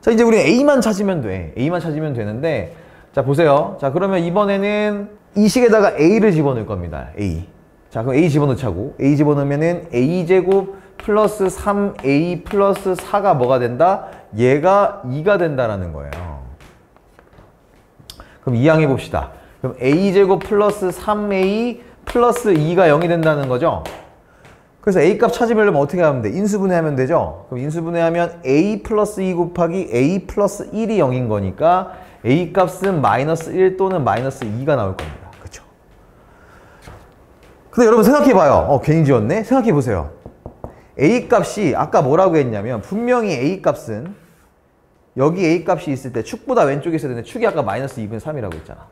자, 이제 우리 a만 찾으면 돼. a만 찾으면 되는데, 자, 보세요. 자, 그러면 이번에는 이 식에다가 a를 집어넣을 겁니다. a. 자, 그럼 a 집어넣자고. a 집어넣으면은 a제곱 플러스 3a 플러스 4가 뭐가 된다? 얘가 2가 된다라는 거예요. 그럼 이항해 봅시다. 그럼 a제곱 플러스 3a 플러스 2가 0이 된다는 거죠. 그래서 a 값 찾으려면 어떻게 하면 돼? 인수분해하면 되죠. 그럼 인수분해하면 a 플러스 2 곱하기 a 플러스 1이 0인 거니까 a 값은 마이너스 1 또는 마이너스 2가 나올 겁니다. 그쵸? 근데 여러분 생각해봐요. 괜히 지웠네? 생각해보세요. a 값이 아까 뭐라고 했냐면 분명히 a 값은 여기 a 값이 있을 때 축보다 왼쪽에 있어야 되는데 축이 아까 마이너스 2분의 3이라고 했잖아.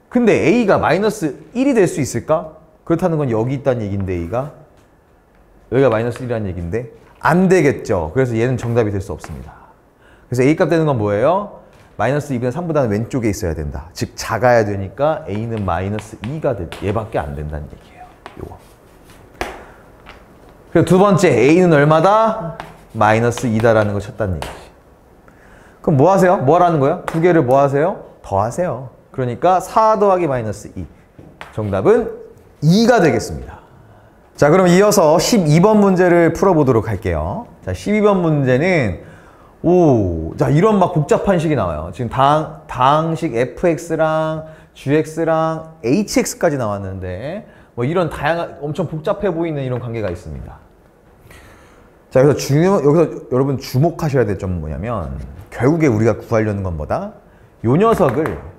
근데 a가 마이너스 1이 될 수 있을까? 그렇다는 건 여기 있다는 얘기인데 a가 여기가 마이너스 1이라는 얘기인데 안 되겠죠. 그래서 얘는 정답이 될 수 없습니다. 그래서 a 값 되는 건 뭐예요? 마이너스 2분의 3보다는 왼쪽에 있어야 된다. 즉 작아야 되니까 a는 마이너스 2가 돼. 얘밖에 안 된다는 얘기예요. 요거. 그리고 두 번째 a는 얼마다? 마이너스 2다라는 걸 찾다는 얘기지. 그럼 뭐 하세요? 뭐 하라는 거예요? 두 개를 뭐 하세요? 더하세요. 그러니까 4 더하기 마이너스 2. 정답은 2가 되겠습니다. 자, 그럼 이어서 12번 문제를 풀어보도록 할게요. 자, 12번 문제는 자, 이런 막 복잡한 식이 나와요. 지금 다항식 fx랑 gx랑 hx까지 나왔는데 뭐 이런 다양한 엄청 복잡해 보이는 이런 관계가 있습니다. 자, 그래서 여기서 여러분 주목하셔야 될 점은 뭐냐면 결국에 우리가 구하려는 건 뭐다? 요 녀석을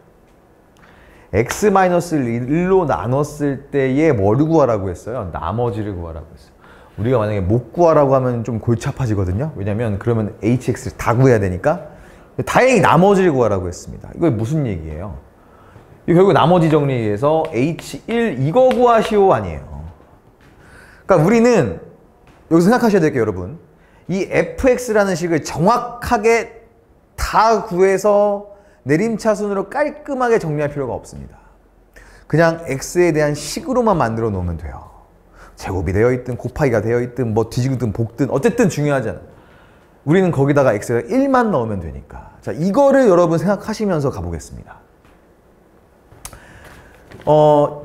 x-1로 나눴을 때의 뭐를 구하라고 했어요? 나머지를 구하라고 했어요. 우리가 만약에 못 구하라고 하면 좀 골치 아파지거든요. 왜냐면 그러면 hx를 다 구해야 되니까 다행히 나머지를 구하라고 했습니다. 이거 무슨 얘기예요? 이거 결국 나머지 정리해서 h1 이거 구하시오 아니에요. 그러니까 우리는 여기서 생각하셔야 될 게 여러분 이 fx라는 식을 정확하게 다 구해서 내림차순으로 깔끔하게 정리할 필요가 없습니다. 그냥 x에 대한 식으로만 만들어 놓으면 돼요. 제곱이 되어 있든 곱하기가 되어 있든 뭐 뒤지든 볶든 어쨌든 중요하지 않아요. 우리는 거기다가 x가 1만 넣으면 되니까. 자, 이거를 여러분 생각하시면서 가보겠습니다.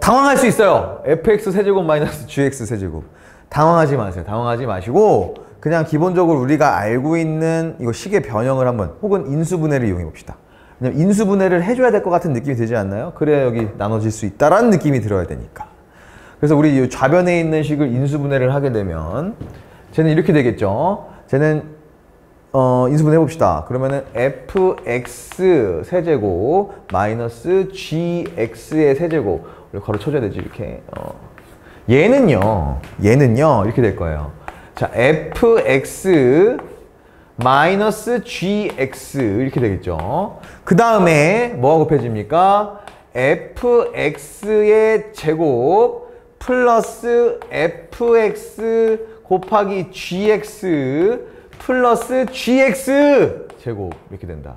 당황할 수 있어요. fx 세제곱 마이너스 gx 세제곱. 당황하지 마세요. 당황하지 마시고 그냥 기본적으로 우리가 알고 있는 이거 식의 변형을 한번 혹은 인수분해를 이용해 봅시다. 왜냐면 인수분해를 해줘야 될 것 같은 느낌이 들지 않나요? 그래야 여기 나눠질 수 있다라는 느낌이 들어야 되니까. 그래서 우리 이 좌변에 있는 식을 인수분해를 하게 되면 쟤는 이렇게 되겠죠. 쟤는 인수분해 해봅시다. 그러면은 fx 세제곱 마이너스 gx의 세제곱 우리 가로 쳐줘야 되지 이렇게. 얘는요 이렇게 될 거예요. 자, fx 마이너스 gx 이렇게 되겠죠. 그 다음에 뭐가 곱해집니까? fx의 제곱 플러스 fx 곱하기 gx 플러스 gx 제곱 이렇게 된다.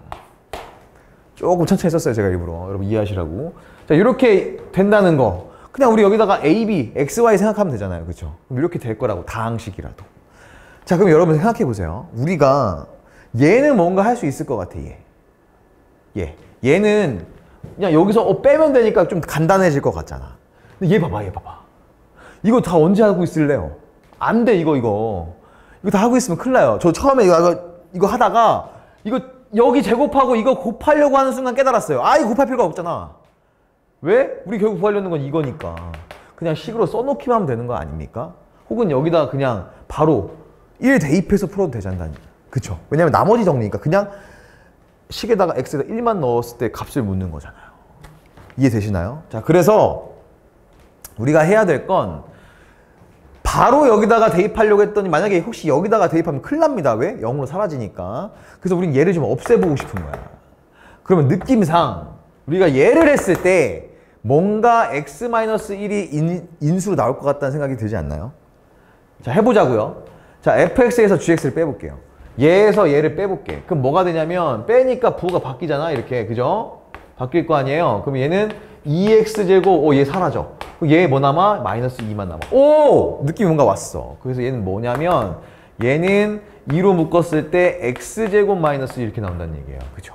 조금 천천히 썼어요 제가 일부러 여러분 이해하시라고. 자, 이렇게 된다는 거 그냥 우리 여기다가 a, b, x, y 생각하면 되잖아요. 그렇죠? 그럼 이렇게 될 거라고 다항식이라도. 자, 그럼 여러분 생각해 보세요. 우리가 얘는 뭔가 할 수 있을 것 같아. 얘는 그냥 여기서 빼면 되니까 좀 간단해질 것 같잖아. 근데 얘 봐봐, 얘 봐봐. 이거 다 언제 하고 있을래요? 안 돼, 이거 다 하고 있으면 큰일 나요. 저 처음에 이거 하다가 이거 여기 제곱하고 이거 곱하려고 하는 순간 깨달았어요. 아, 이거 곱할 필요가 없잖아. 왜? 우리 결국 구하려는 건 이거니까. 그냥 식으로 써놓기만 하면 되는 거 아닙니까? 혹은 여기다 그냥 바로 1 대입해서 풀어도 되잖아. 그쵸? 왜냐면 나머지 정리니까 그냥 식에다가 x에다 1만 넣었을 때 값을 묻는 거잖아요. 이해되시나요? 자, 그래서 우리가 해야 될 건 바로 여기다가 대입하려고 했더니 만약에 혹시 여기다가 대입하면 큰일 납니다. 왜? 0으로 사라지니까. 그래서 우린 얘를 좀 없애보고 싶은 거야. 그러면 느낌상 우리가 얘를 했을 때 뭔가 x-1이 인수로 나올 것 같다는 생각이 들지 않나요? 자, 해보자고요. 자, fx에서 gx를 빼볼게요. 얘에서 얘를 빼볼게. 그럼 뭐가 되냐면 빼니까 부호가 바뀌잖아. 이렇게. 그죠? 바뀔 거 아니에요. 그럼 얘는 2x제곱, 얘 사라져. 얘 뭐 남아? 마이너스 2만 남아. 오! 느낌이 뭔가 왔어. 그래서 얘는 뭐냐면 얘는 2로 묶었을 때 x제곱 마이너스 이렇게 나온다는 얘기예요. 그죠?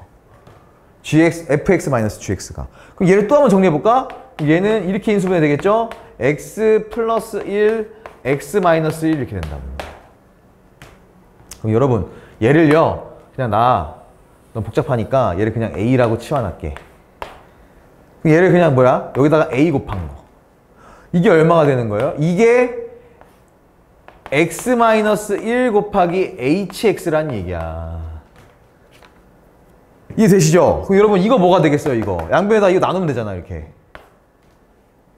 fx 마이너스 gx가. 그럼 얘를 또 한번 정리해볼까? 얘는 이렇게 인수분해 되겠죠? x 플러스 1, x 마이너스 1 이렇게 된다고. 그럼 여러분, 얘를요, 그냥 너무 복잡하니까 얘를 그냥 a라고 치환할게. 얘를 그냥 뭐야? 여기다가 a 곱한 거. 이게 얼마가 되는 거예요? 이게 x-1 곱하기 hx라는 얘기야. 이해되시죠? 그럼 여러분 이거 뭐가 되겠어요? 이거 양변에다 이거 나누면 되잖아, 이렇게.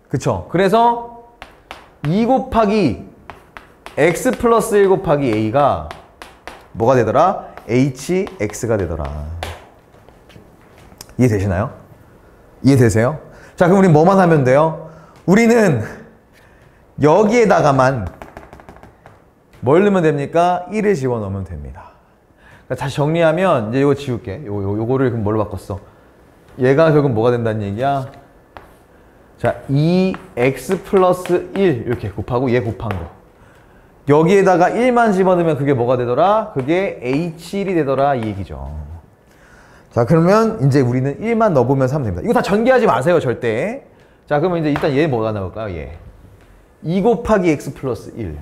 그쵸? 그래서 2 곱하기 x 플러스 1 곱하기 a가 뭐가 되더라? hx가 되더라. 이해되시나요? 이해되세요? 자, 그럼 우리 뭐만 하면 돼요? 우리는 여기에다가만 뭘 넣으면 됩니까? 1을 집어넣으면 됩니다. 그러니까 다시 정리하면 이제 이거 지울게. 요거를 그럼 뭘로 바꿨어? 얘가 결국 뭐가 된다는 얘기야? 자, 2x 플러스 1 이렇게 곱하고 얘 곱한 거. 여기에다가 1만 집어넣으면 그게 뭐가 되더라? 그게 h1이 되더라, 이 얘기죠. 자, 그러면 이제 우리는 1만 넣어보면서 하면 됩니다. 이거 다 전개하지 마세요, 절대. 자, 그러면 이제 일단 얘 뭐가 나올까요? 얘 2 곱하기 x 플러스 1.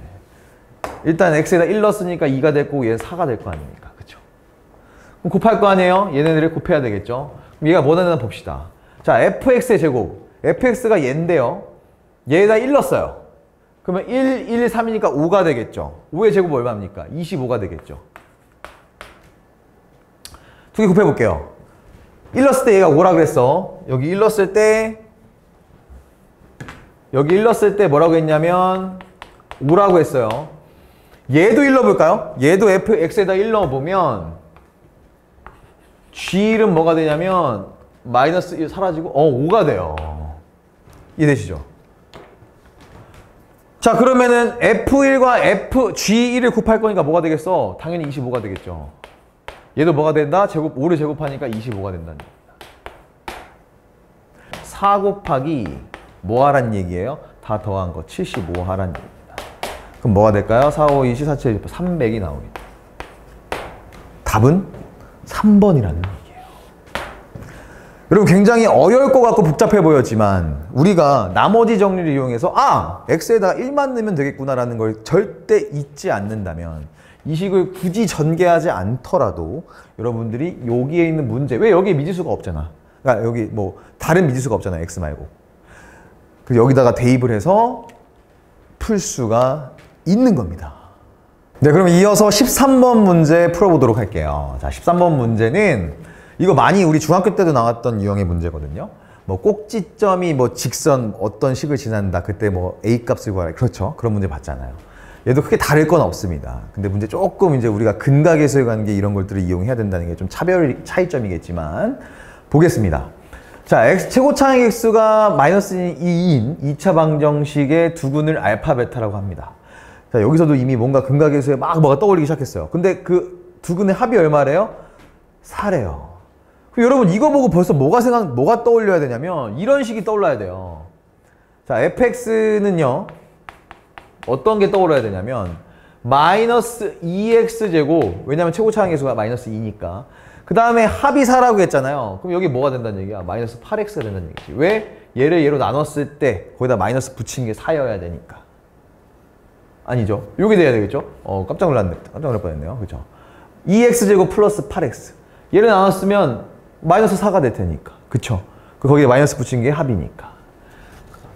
일단 x에다 1 넣었으니까 2가 됐고 얘 4가 될 거 아닙니까? 그쵸? 그럼 곱할 거 아니에요? 얘네들을 곱해야 되겠죠? 그럼 얘가 뭐나 되나 봅시다. 자, fx의 제곱. fx가 얘인데요. 얘에다 1 넣었어요. 그러면 1, 1, 3이니까 5가 되겠죠? 5의 제곱 얼마입니까? 25가 되겠죠? 두 개 곱해볼게요. 1 넣었을 때 얘가 5라 그랬어. 여기 1 넣었을 때 여기 1 넣었을 때 뭐라고 했냐면 5라고 했어요. 얘도 1 넣어볼까요? 얘도 x에다 1 넣어보면 g1은 뭐가 되냐면 마이너스 1 사라지고 5가 돼요. 이해되시죠? 자, 그러면은 f1과 g1을 곱할 거니까 뭐가 되겠어? 당연히 25가 되겠죠. 얘도 뭐가 된다? 5를 제곱하니까 25가 된다는 얘기다. 4 곱하기 뭐 하란 얘기예요? 다 더한 거 75 하란 얘기입니다. 그럼 뭐가 될까요? 4, 5, 20, 4, 7, 300이 나오겠다. 답은 3번이라는 얘기예요. 여러분 굉장히 어려울 것 같고 복잡해 보였지만 우리가 나머지 정리를 이용해서 x에다 1만 넣으면 되겠구나라는 걸 절대 잊지 않는다면 이 식을 굳이 전개하지 않더라도 여러분들이 여기에 있는 문제, 왜 여기에 미지수가 없잖아. 그러니까 여기 뭐 다른 미지수가 없잖아, x 말고. 그래서 여기다가 대입을 해서 풀 수가 있는 겁니다. 네, 그럼 이어서 13번 문제 풀어보도록 할게요. 자, 13번 문제는 이거 많이 우리 중학교 때도 나왔던 유형의 문제거든요. 뭐 꼭지점이 뭐 직선 어떤 식을 지난다. 그때 뭐 a 값을 구하라. 그렇죠. 그런 문제 봤잖아요. 얘도 크게 다를 건 없습니다. 근데 문제 조금 이제 우리가 근각에서의 관계 이런 것들을 이용해야 된다는 게 좀 차이점이겠지만 보겠습니다. 자, x 최고차항 x가 마이너스 2인 2차 방정식의 두근을 알파 베타라고 합니다. 자, 여기서도 이미 뭔가 근각에서의 막 뭐가 떠올리기 시작했어요. 근데 그 두근의 합이 얼마래요? 4래요. 여러분 이거 보고 벌써 뭐가 떠올려야 되냐면 이런 식이 떠올라야 돼요. 자, fx는요. 어떤 게 떠올라야 되냐면 마이너스 2x제곱, 왜냐면 최고차항 계수가 마이너스 2니까 그 다음에 합이 4라고 했잖아요. 그럼 여기 뭐가 된다는 얘기야? 마이너스 8x가 된다는 얘기지. 왜? 얘를 얘로 나눴을 때 거기다 마이너스 붙인 게 4여야 되니까. 아니죠. 요게 돼야 되겠죠? 깜짝 놀랐네. 깜짝 놀랄 뻔했네요. 그죠? 2x제곱 플러스 8x. 얘를 나눴으면 마이너스 4가 될 테니까. 그쵸? 거기에 마이너스 붙인 게 합이니까.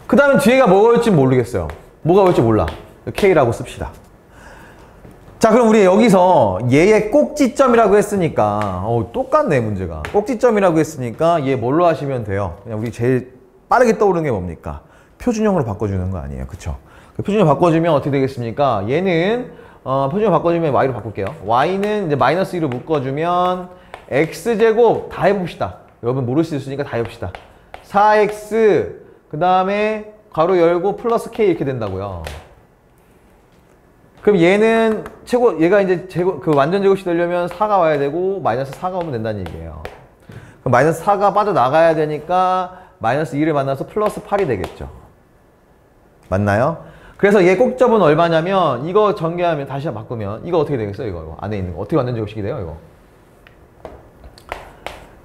그 다음에 뒤에가 뭐가 올지 모르겠어요. 뭐가 올지 몰라. k라고 씁시다. 자, 그럼 우리 여기서 얘의 꼭지점이라고 했으니까 똑같네 문제가. 꼭지점이라고 했으니까 얘 뭘로 하시면 돼요? 그냥 우리 제일 빠르게 떠오르는 게 뭡니까? 표준형으로 바꿔주는 거 아니에요. 그쵸? 표준형 바꿔주면 어떻게 되겠습니까? 얘는 표준형 바꿔주면 y로 바꿀게요. y는 이제 마이너스 2로 묶어주면 x제곱 다 해봅시다. 여러분 모를 수 있으니까 다 해봅시다. 4x 그 다음에 괄호 열고 플러스 k 이렇게 된다고요. 그럼 얘는 얘가 이제 그 완전 제곱이 되려면 4가 와야 되고 마이너스 4가 오면 된다는 얘기예요. 그럼 마이너스 4가 빠져나가야 되니까 마이너스 2를 만나서 플러스 8이 되겠죠. 맞나요? 그래서 얘 꼭점은 얼마냐면 이거 전개하면 다시 한번 바꾸면 이거 어떻게 되겠어요? 이거 안에 있는 거 어떻게 완전 제곱식이 돼요? 이거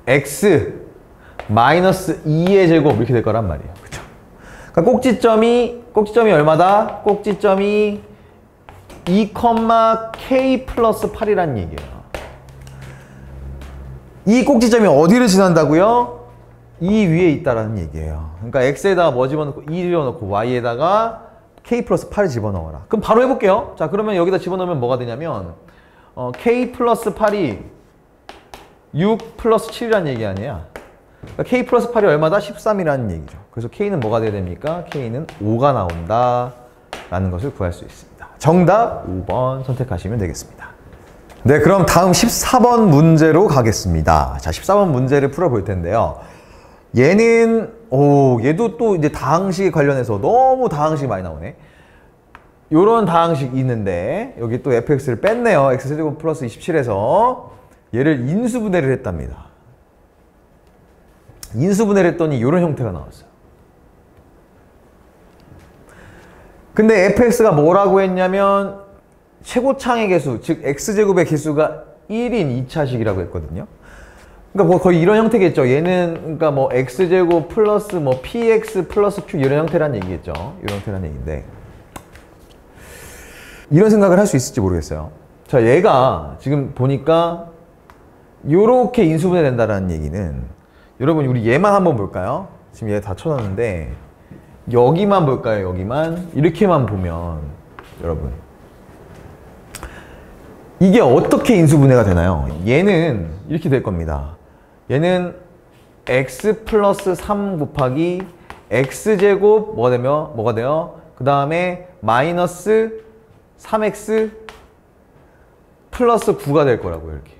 x 마이너스 2의 제곱 이렇게 될 거란 말이에요. 그쵸? 그러니까 꼭지점이 얼마다? 꼭지점이 2, k 플러스 8이라는 얘기예요. 이 꼭지점이 어디를 지난다고요? 이 위에 있다라는 얘기예요. 그러니까 x에다가 뭐 집어넣고 2 집어넣고 y에다가 k 플러스 8을 집어넣어라. 그럼 바로 해볼게요. 자, 그러면 여기다 집어넣으면 뭐가 되냐면 k 플러스 8이 6 플러스 7이라는 얘기 아니야. 그러니까 k 플러스 8이 얼마다? 13이라는 얘기죠. 그래서 k는 뭐가 돼야 됩니까? k는 5가 나온다 라는 것을 구할 수 있습니다. 정답 5번 선택하시면 되겠습니다. 네, 그럼 다음 14번 문제로 가겠습니다. 자, 14번 문제를 풀어볼 텐데요. 얘는 얘도 또 이제 다항식 관련해서 너무 다항식이 많이 나오네. 요런 다항식이 있는데 여기 또 fx를 뺐네요. x제곱 플러스 27에서 얘를 인수분해를 했답니다. 인수분해를 했더니 요런 형태가 나왔어요. 근데 fx가 뭐라고 했냐면 최고창의 개수, 즉 x제곱의 개수가 1인 2차식이라고 했거든요. 그러니까 뭐 거의 이런 형태겠죠. 얘는 그러니까 뭐 x제곱 플러스 뭐 px 플러스 q 이런 형태란 얘기겠죠. 이런 형태란 얘기인데 이런 생각을 할 수 있을지 모르겠어요. 자, 얘가 지금 보니까 요렇게 인수분해 된다라는 얘기는 여러분 우리 얘만 한번 볼까요? 지금 얘 다 쳐놨는데 여기만 볼까요? 여기만 이렇게만 보면 여러분 이게 어떻게 인수분해가 되나요? 얘는 이렇게 될 겁니다. 얘는 x 플러스 3 곱하기 x제곱 뭐가 돼요? 그 다음에 마이너스 3x 플러스 9가 될 거라고요. 이렇게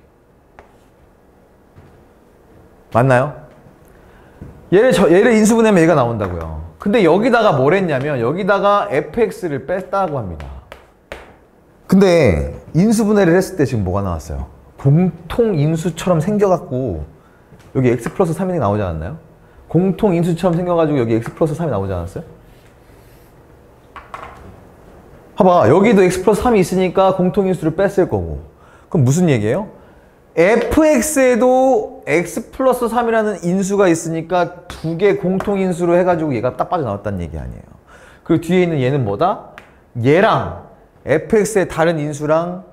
맞나요? 얘를 인수분해하면 얘가 나온다고요. 근데 여기다가 뭘 했냐면 여기다가 fx를 뺐다고 합니다. 근데 인수분해를 했을 때 지금 뭐가 나왔어요? 공통인수처럼 생겨갖고 여기 x 플러스 3이 나오지 않았나요? 공통인수처럼 생겨가지고 여기 x 플러스 3이 나오지 않았어요? 봐봐, 여기도 x 플러스 3이 있으니까 공통인수를 뺐을 거고. 그럼 무슨 얘기예요? fx에도 x 플러스 3이라는 인수가 있으니까 두 개 공통인수로 해가지고 얘가 딱 빠져나왔다는 얘기 아니에요. 그리고 뒤에 있는 얘는 뭐다? 얘랑 fx의 다른 인수랑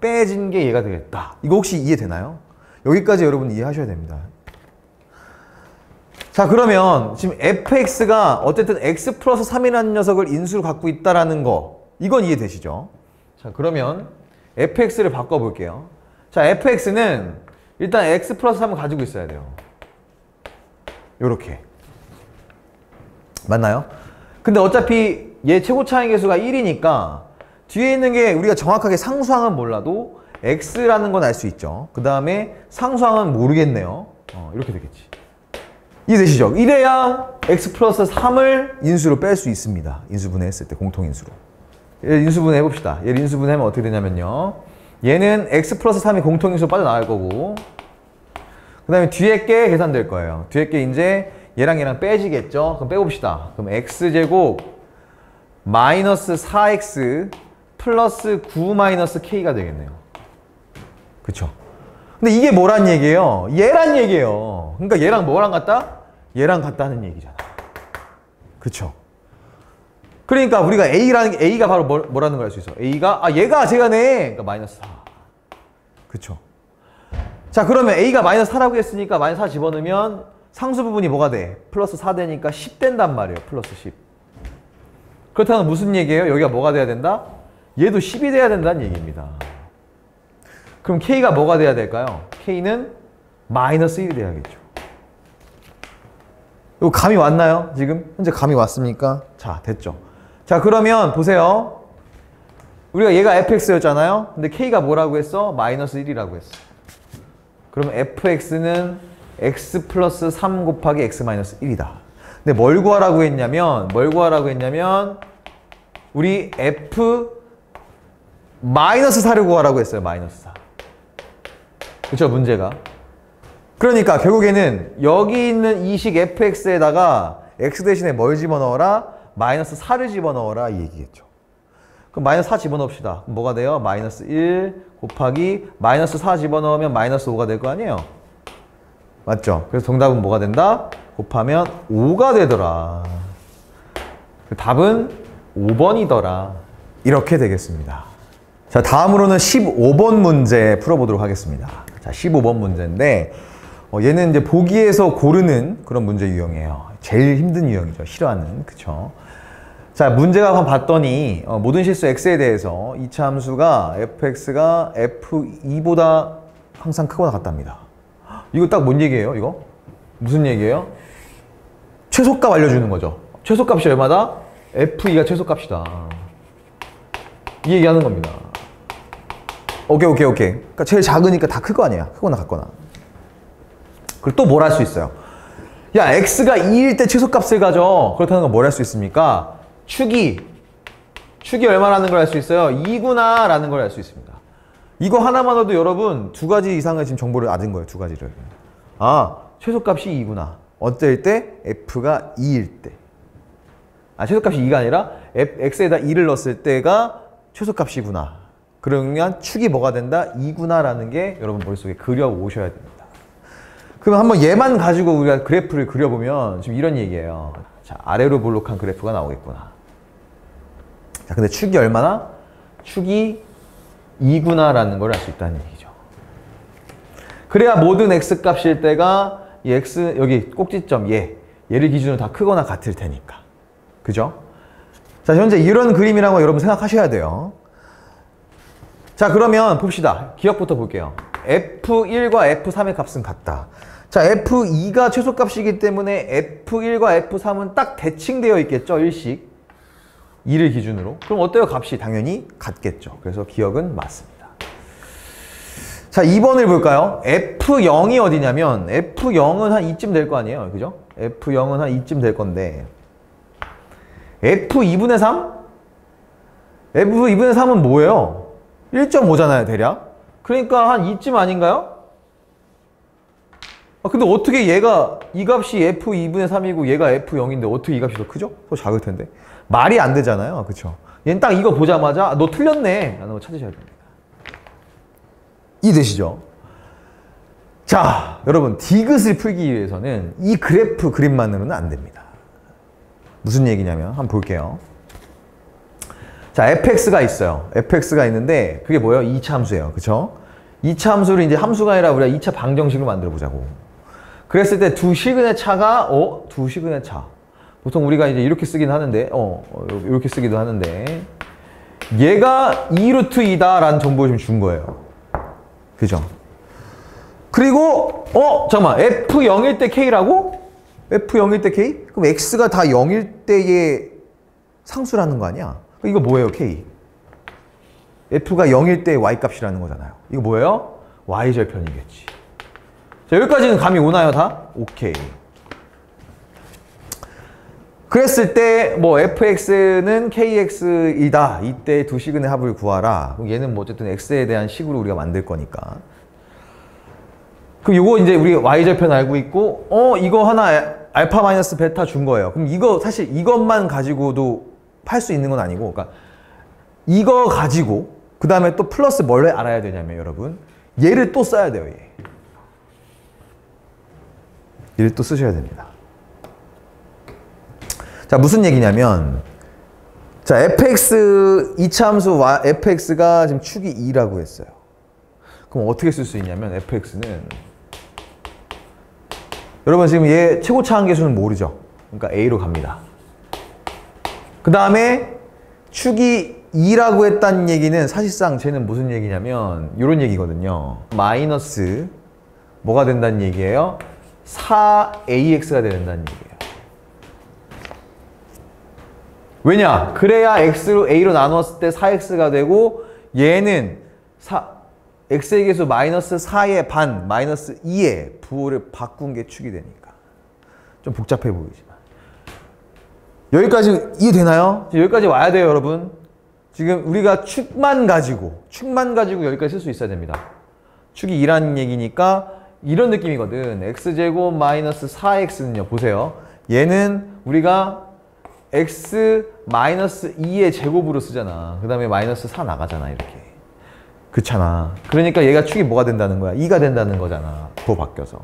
빼진 게 얘가 되겠다. 이거 혹시 이해되나요? 여기까지 여러분 이해하셔야 됩니다. 자, 그러면 지금 fx가 어쨌든 x 플러스 3이라는 녀석을 인수로 갖고 있다라는 거 이건 이해되시죠? 자, 그러면 fx를 바꿔볼게요. 자, fx는 일단 x 플러스 3을 가지고 있어야 돼요. 요렇게 맞나요? 근데 어차피 얘 최고차의 개수가 1이니까 뒤에 있는 게 우리가 정확하게 상수항은 몰라도 x라는 건 알 수 있죠. 그 다음에 상수항은 모르겠네요. 이렇게 되겠지. 이해되시죠? 이래야 x 플러스 3을 인수로 뺄 수 있습니다. 인수분해 했을 때 공통인수로. 얘를 인수분해 해봅시다. 얘를 인수분해하면 어떻게 되냐면요. 얘는 x 플러스 3이 공통인수로 빠져나갈 거고 그 다음에 뒤에 게 계산될 거예요. 뒤에 게 이제 얘랑 얘랑 빼지겠죠? 그럼 빼봅시다. 그럼 x제곱 마이너스 4x 플러스 9 마이너스 k가 되겠네요. 그쵸? 근데 이게 뭐란 얘기예요? 얘란 얘기예요. 그러니까 얘랑 뭐랑 같다? 얘랑 같다는 얘기잖아. 그쵸? 그러니까 우리가 A가 바로 뭐라는 걸 알 수 있어. A가, 얘가 제가네. 그러니까 마이너스 4. 그쵸? 자, 그러면 A가 마이너스 4라고 했으니까 마이너스 4 집어넣으면 상수 부분이 뭐가 돼? 플러스 4 되니까 10 된단 말이에요. 플러스 10. 그렇다면 무슨 얘기예요? 여기가 뭐가 돼야 된다? 얘도 10이 돼야 된다는 얘기입니다. 그럼 K가 뭐가 돼야 될까요? K는 마이너스 1이 돼야겠죠. 이거 감이 왔나요? 지금? 현재 감이 왔습니까? 자, 됐죠. 자, 그러면 보세요. 우리가 얘가 fx였잖아요. 근데 K가 뭐라고 했어? 마이너스 1이라고 했어. 그러면 fx는 x 플러스 3 곱하기 x 마이너스 1이다. 근데 뭘 구하라고 했냐면 우리 f 마이너스 4를 구하라고 했어요. 마이너스 4. 그쵸, 문제가. 그러니까 결국에는 여기 있는 이 식 fx에다가 x 대신에 뭘 집어넣어라? 마이너스 4를 집어넣어라 이 얘기겠죠. 그럼 마이너스 4 집어넣읍시다. 그럼 뭐가 돼요? 마이너스 1 곱하기 마이너스 4 집어넣으면 마이너스 5가 될 거 아니에요? 맞죠? 그래서 정답은 뭐가 된다? 곱하면 5가 되더라. 답은 5번이더라. 이렇게 되겠습니다. 자, 다음으로는 15번 문제 풀어보도록 하겠습니다. 자, 15번 문제인데 얘는 이제 보기에서 고르는 그런 문제 유형이에요. 제일 힘든 유형이죠. 싫어하는. 그쵸? 자, 문제가 한번 봤더니 모든 실수 x에 대해서 이차 함수가 fx가 f2보다 항상 크거나 같답니다. 이거 딱 뭔 얘기예요? 이거? 무슨 얘기예요? 최소값 알려주는 거죠. 최소값이 얼마다? f2가 최소값이다. 이 얘기하는 겁니다. 오케이. 그러니까 제일 작으니까 다 클 거 아니야. 크거나 같거나. 그리고 또 뭘 할 수 있어요? 야, x가 2일 때 최소값을 가져. 그렇다는 건 뭘 할 수 있습니까? 축이 얼마라는 걸 알 수 있어요? 2구나 라는 걸 알 수 있습니다. 이거 하나만 해도 여러분 2가지 이상의 지금 정보를 얻은 거예요. 2가지를. 최소값이 2구나. 어떨 때? f가 2일 때. 최소값이 2가 아니라 x에다 2를 넣었을 때가 최소값이구나. 그러면 축이 뭐가 된다? 2구나 라는 게 여러분 머릿속에 그려 오셔야 됩니다. 그럼 한번 얘만 가지고 우리가 그래프를 그려보면 지금 이런 얘기예요. 자, 아래로 볼록한 그래프가 나오겠구나. 자, 근데 축이 얼마나? 축이 2구나 라는 걸 알 수 있다는 얘기죠. 그래야 모든 x 값일 때가 이 x, 여기 꼭지점 얘를 기준으로 다 크거나 같을 테니까. 그죠? 자, 현재 이런 그림이라고 여러분 생각하셔야 돼요. 자, 그러면 봅시다. 기억부터 볼게요. f1과 f3의 값은 같다. 자, f2가 최소값이기 때문에 f1과 f3은 딱 대칭되어 있겠죠. 일식. 2를 기준으로. 그럼 어때요? 값이 당연히 같겠죠. 그래서 기억은 맞습니다. 자, 2번을 볼까요? f0이 어디냐면 f0은 한 이쯤 될 거 아니에요. 그죠? f0은 한 이쯤 될 건데 f2분의 3? f2분의 3은 뭐예요? 1.5잖아요, 대략. 그러니까 한 이쯤 아닌가요? 근데 어떻게 얘가 이 값이 f2분의 3이고 얘가 f0인데 어떻게 이 값이 더 크죠? 더 작을 텐데. 말이 안 되잖아요. 그쵸? 얘는 딱 이거 보자마자 너 틀렸네 라는 거 찾으셔야 됩니다. 이해되시죠? 자, 여러분 디귿을 풀기 위해서는 이 그래프 그림만으로는 안 됩니다. 무슨 얘기냐면 한번 볼게요. 자, fx가 있어요. fx가 있는데 그게 뭐예요? 2차 함수예요. 그쵸? 2차 함수를 이제 함수가 아니라 우리가 2차 방정식으로 만들어 보자고. 그랬을 때 두 시근의 차가 두 시근의 차. 보통 우리가 이제 이렇게 쓰긴 하는데 이렇게 쓰기도 하는데 얘가 2루트 2다 라는 정보를 좀 준 거예요. 그죠? 그리고 잠깐만. f0일 때 k라고? f0일 때 k? 그럼 x가 다 0일 때의 상수라는 거 아니야? 이거 뭐예요, k? f가 0일 때 y값이라는 거잖아요. 이거 뭐예요? y절편이겠지. 자, 여기까지는 감이 오나요, 다? 오케이. 그랬을 때 뭐 fx는 kx이다. 이때 두 시근의 합을 구하라. 그럼 얘는 뭐 어쨌든 x에 대한 식으로 우리가 만들 거니까. 그럼 이거 이제 우리 y절편 알고 있고 이거 하나 알파 마이너스 베타 준 거예요. 그럼 이거 사실 이것만 가지고도 팔 수 있는 건 아니고, 그러니까 이거 가지고 그 다음에 또 플러스 뭘 알아야 되냐면 여러분 얘를 또 써야 돼요. 얘를 또 쓰셔야 됩니다. 자, 무슨 얘기냐면, 자, fx, 이차 함수 fx가 지금 축이 2라고 했어요. 그럼 어떻게 쓸 수 있냐면, fx는, 여러분 지금 얘 최고차 한계수는 모르죠? 그러니까 a로 갑니다. 그 다음에 축이 2라고 했다는 얘기는 사실상 쟤는 무슨 얘기냐면, 이런 얘기거든요. 마이너스, 뭐가 된다는 얘기예요? 4ax가 된다는 얘기예요. 왜냐? 그래야 x로 a로 나누었을 때 4x가 되고 얘는 x의 계수 마이너스 4의 반, 마이너스 2의 부호를 바꾼 게 축이 되니까. 좀 복잡해 보이지만. 여기까지 이해되나요? 여기까지 와야 돼요, 여러분. 지금 우리가 축만 가지고 여기까지 쓸 수 있어야 됩니다. 축이 2라는 얘기니까 이런 느낌이거든. x제곱 마이너스 4x는요. 보세요. 얘는 우리가 x 마이너스 2의 제곱으로 쓰잖아. 그 다음에 마이너스 4 나가잖아. 이렇게. 그렇잖아. 그러니까 얘가 축이 뭐가 된다는 거야? 2가 된다는 거잖아. 더 바뀌어서.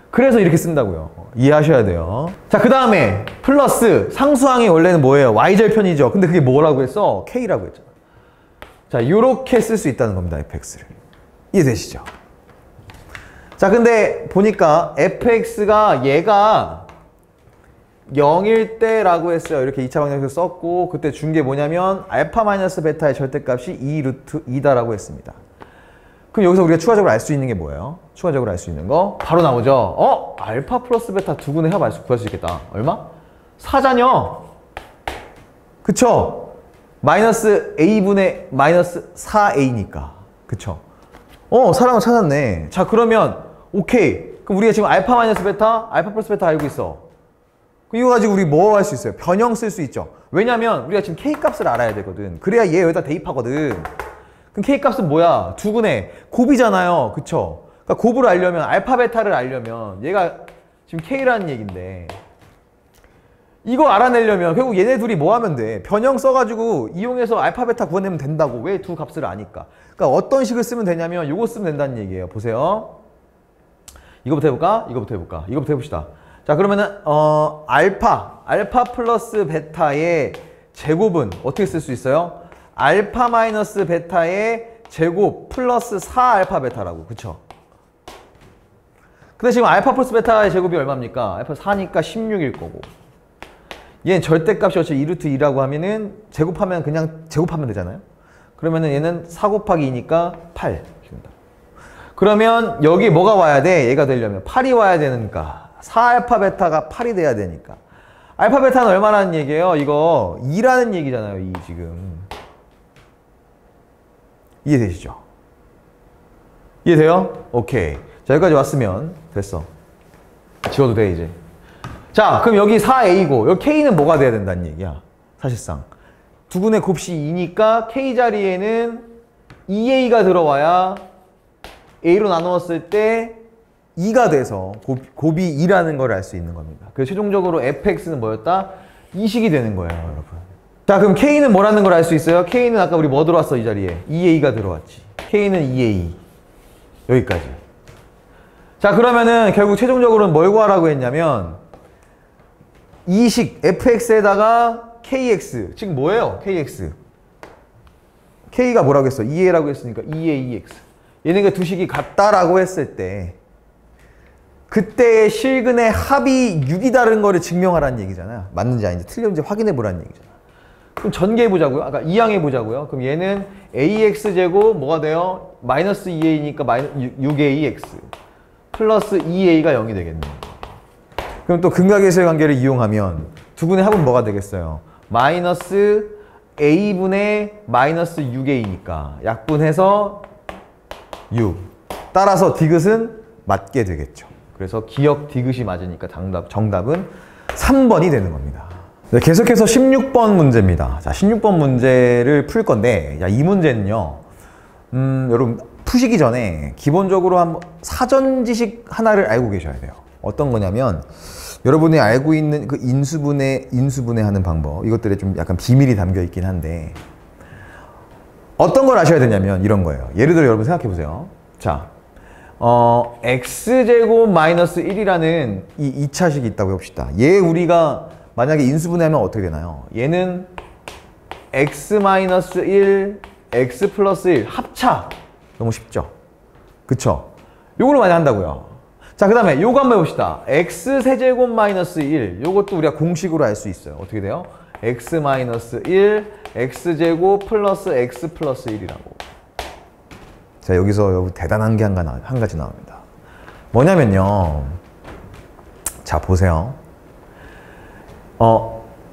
그래서 이렇게 쓴다고요. 이해하셔야 돼요. 자, 그 다음에 플러스 상수항이 원래는 뭐예요? y절편이죠. 근데 그게 뭐라고 했어? k라고 했잖아. 자, 요렇게 쓸 수 있다는 겁니다. fx를. 이해되시죠? 자, 근데 보니까 fx가 얘가 0일 때라고 했어요. 이렇게 2차 방정식을 썼고, 그때 준 게 뭐냐면 알파 마이너스 베타의 절대값이 2 루트 2다라고 했습니다. 그럼 여기서 우리가 추가적으로 알 수 있는 게 뭐예요? 추가적으로 알 수 있는 거 바로 나오죠. 알파 플러스 베타 두 군에 합 구할 수 있겠다. 얼마? 4잖여. 그쵸? 마이너스 a분의 마이너스 4a니까. 그쵸? 사람을 찾았네. 자, 그러면 오케이. 그럼 우리가 지금 알파 마이너스 베타, 알파 플러스 베타 알고 있어. 이거 가지고 우리 뭐 할 수 있어요? 변형 쓸 수 있죠. 왜냐면 우리가 지금 k 값을 알아야 되거든. 그래야 얘 여기다 대입하거든. 그럼 k 값은 뭐야? 두근의 곱이잖아요. 그쵸? 그러니까 곱을 알려면, 알파 베타를 알려면 얘가 지금 k라는 얘긴데, 이거 알아내려면 결국 얘네 둘이 뭐 하면 돼? 변형 써가지고 이용해서 알파 베타 구해내면 된다고. 왜? 두 값을 아니까. 그러니까 어떤 식을 쓰면 되냐면 요거 쓰면 된다는 얘기예요. 보세요. 이거부터 해볼까? 이거부터 해볼까? 이거부터 해봅시다. 자, 그러면은 알파 플러스 베타의 제곱은 어떻게 쓸 수 있어요? 알파 마이너스 베타의 제곱 플러스 4알파 베타라고. 그쵸? 근데 지금 알파 플러스 베타의 제곱이 얼마입니까? 알파 4니까 16일 거고, 얘는 절대값이 어차피 2루트 2라고 하면은 제곱하면 그냥 제곱하면 되잖아요. 그러면은 얘는 4 곱하기 2니까 8. 그러면 여기 뭐가 와야 돼? 얘가 되려면 8이 와야 되니까 4알파 베타가 8이 돼야 되니까. 알파 베타는 얼마라는 얘기예요? 이거 2라는 얘기잖아요. 2 지금. 이해되시죠? 이해돼요? 오케이. 자, 여기까지 왔으면 됐어. 지워도 돼 이제. 자, 그럼 여기 4a고 여기 k는 뭐가 돼야 된다는 얘기야. 사실상 두근의 곱이 2니까 k 자리에는 2a가 들어와야 a로 나누었을 때 2가 돼서 곱이 2라는 걸 알 수 있는 겁니다. 그래서 최종적으로 fx는 뭐였다? 2식이 되는 거예요, 여러분. 자, 그럼 k는 뭐라는 걸 알 수 있어요? k는 아까 우리 뭐 들어왔어, 이 자리에? 2a가 들어왔지. k는 2a. 여기까지. 자, 그러면은 결국 최종적으로는 뭘 구하라고 했냐면 2식 fx에다가 kx. 지금 뭐예요? kx. k가 뭐라고 했어? 2a라고 했으니까 2a, 2x. 얘네가 두 식이 같다라고 했을 때 그때의 실근의 합이 6이 다른 거를 증명하라는 얘기잖아요. 맞는지 아닌지 틀렸는지 확인해 보라는 얘기잖아. 그럼 전개해 보자고요. 아까 이항해 보자고요. 그럼 얘는 ax제곱 뭐가 돼요? 마이너스 2a니까 6ax 플러스 2a가 0이 되겠네. 그럼 또 근각계수의 관계를 이용하면 두근의 합은 뭐가 되겠어요? 마이너스 a분의 마이너스 6a니까 약분해서 6. 따라서 디귿은 맞게 되겠죠. 그래서 기역 디귿이 맞으니까 정답은 3번이 되는 겁니다. 네, 계속해서 16번 문제입니다. 자, 16번 문제를 풀 건데, 이 문제는요, 여러분, 푸시기 전에 기본적으로 한번 사전 지식 하나를 알고 계셔야 돼요. 어떤 거냐면, 여러분이 알고 있는 그 인수분해 하는 방법, 이것들에 좀 약간 비밀이 담겨 있긴 한데, 어떤 걸 아셔야 되냐면, 이런 거예요. 예를 들어 여러분 생각해 보세요. 자, x제곱 마이너스 1이라는 이 2차식이 있다고 해봅시다. 얘 우리가 만약에 인수분해하면 어떻게 되나요? 얘는 x-1, x 플러스 1 합차. 너무 쉽죠? 그쵸? 요걸로 많이 한다고요. 자, 그 다음에 요거 한번 해봅시다. x 세제곱 마이너스 1. 요것도 우리가 공식으로 알 수 있어요. 어떻게 돼요? x 마이너스 1, x제곱 플러스 x 플러스 1이라고. 자, 여기서 대단한 게 한 가지 나옵니다. 뭐냐면요. 자, 보세요.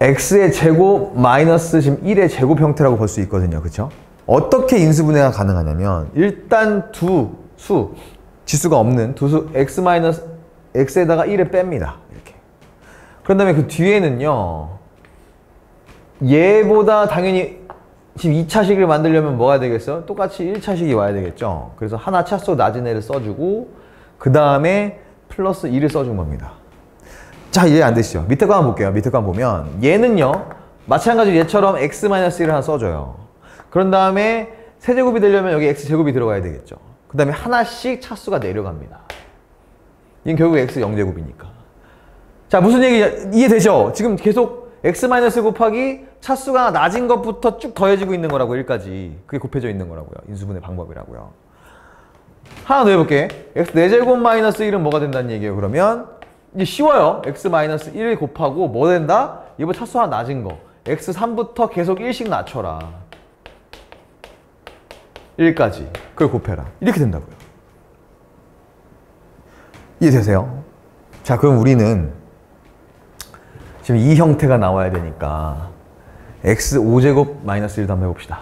x의 제곱 마이너스 지금 1의 제곱 형태라고 볼 수 있거든요. 그쵸? 어떻게 인수분해가 가능하냐면 일단 두 수, 지수가 없는 두 수 x 마이너스 x에다가 1을 뺍니다. 이렇게. 그런 다음에 그 뒤에는요. 얘보다 당연히 지금 2차식을 만들려면 뭐가 되겠어요? 똑같이 1차식이 와야 되겠죠. 그래서 하나 차수 낮은 애를 써주고 그 다음에 플러스 2를 써준 겁니다. 자, 이해 안 되시죠? 밑에 거 한번 볼게요. 밑에 거 한번 보면 얘는요. 마찬가지로 얘처럼 x-1을 하나 써줘요. 그런 다음에 세제곱이 되려면 여기 x제곱이 들어가야 되겠죠. 그 다음에 하나씩 차수가 내려갑니다. 얘는 결국 x 0제곱이니까. 자, 무슨 얘기 이해되죠? 지금 계속 x- 곱하기 차수가 낮은 것부터 쭉 더해지고 있는 거라고 1까지. 그게 곱해져 있는 거라고요. 인수분해 방법이라고요. 하나 더 해볼게. x 4제곱 마이너스 1은 뭐가 된다는 얘기예요. 그러면 이제 쉬워요. x-1 곱하고 뭐 된다? 이거 차수 하나 낮은 거. x3부터 계속 1씩 낮춰라. 1까지. 그걸 곱해라. 이렇게 된다고요. 이해되세요? 자, 그럼 우리는 지금 이 형태가 나와야 되니까 x 5제곱 마이너스 1도 한번 해봅시다.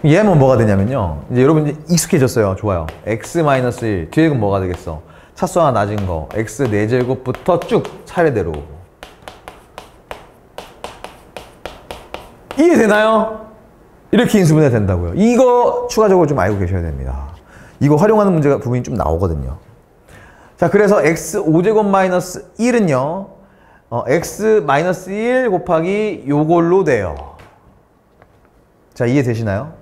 얘하면 뭐가 되냐면요. 이제 여러분 이제 익숙해졌어요. 좋아요. x 마이너스 1. 뒤에 건 뭐가 되겠어? 차수 하나 낮은 거. x 4제곱부터 쭉 차례대로. 이해되나요? 이렇게 인수분해 된다고요. 이거 추가적으로 좀 알고 계셔야 됩니다. 이거 활용하는 문제가 부분이 좀 나오거든요. 자, 그래서 x 5제곱 마이너스 1은요. x 마이너스 1 곱하기 요걸로 돼요. 자, 이해되시나요?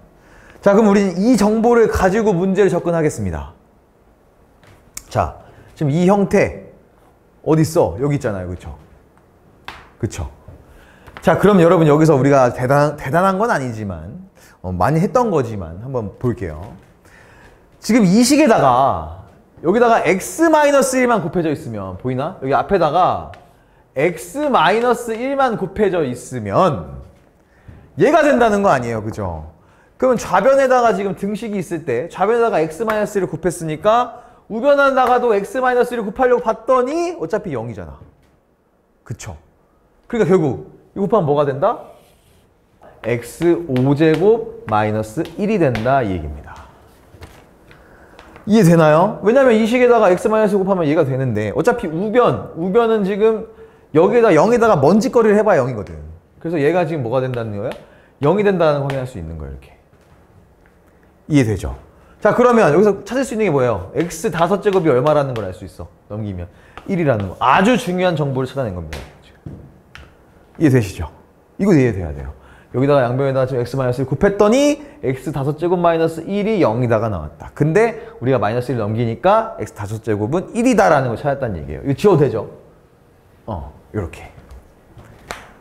자, 그럼 우리는 이 정보를 가지고 문제를 접근하겠습니다. 자, 지금 이 형태 어디 있어? 여기 있잖아요. 그쵸? 그쵸? 자, 그럼 여러분 여기서 우리가 대단한 건 아니지만 많이 했던 거지만 한번 볼게요. 지금 이 식에다가 여기다가 x-1만 곱해져 있으면 보이나? 여기 앞에다가 x-1만 곱해져 있으면 얘가 된다는 거 아니에요. 그죠? 그러면 좌변에다가 지금 등식이 있을 때 좌변에다가 x-1을 곱했으니까 우변에다가도 x-1을 곱하려고 봤더니 어차피 0이잖아. 그쵸? 그러니까 결국 이거 곱하면 뭐가 된다? x 5제곱 마이너스 1이 된다 이 얘기입니다. 이해되나요? 왜냐면 이 식에다가 x 마이너스 곱하면 얘가 되는데 어차피 우변은 지금 여기에다 0에다가 먼지거리를 해봐야 0이거든. 그래서 얘가 지금 뭐가 된다는 거야? 0이 된다는 걸 확인할 수 있는 거예요. 이렇게. 이해되죠? 자, 그러면 여기서 찾을 수 있는 게 뭐예요? x 5제곱이 얼마라는 걸 알 수 있어. 넘기면 1이라는 거. 아주 중요한 정보를 찾아낸 겁니다. 이해되시죠? 이거 이해돼야 돼요. 여기다가 양변에다가 지금 x-1 곱했더니 x 5제곱 마이너스 1이 0이다가 나왔다. 근데 우리가 마이너스 1을 넘기니까 x 5제곱은 1이다라는 걸 찾았다는 얘기예요. 이거 지워도 되죠? 이렇게.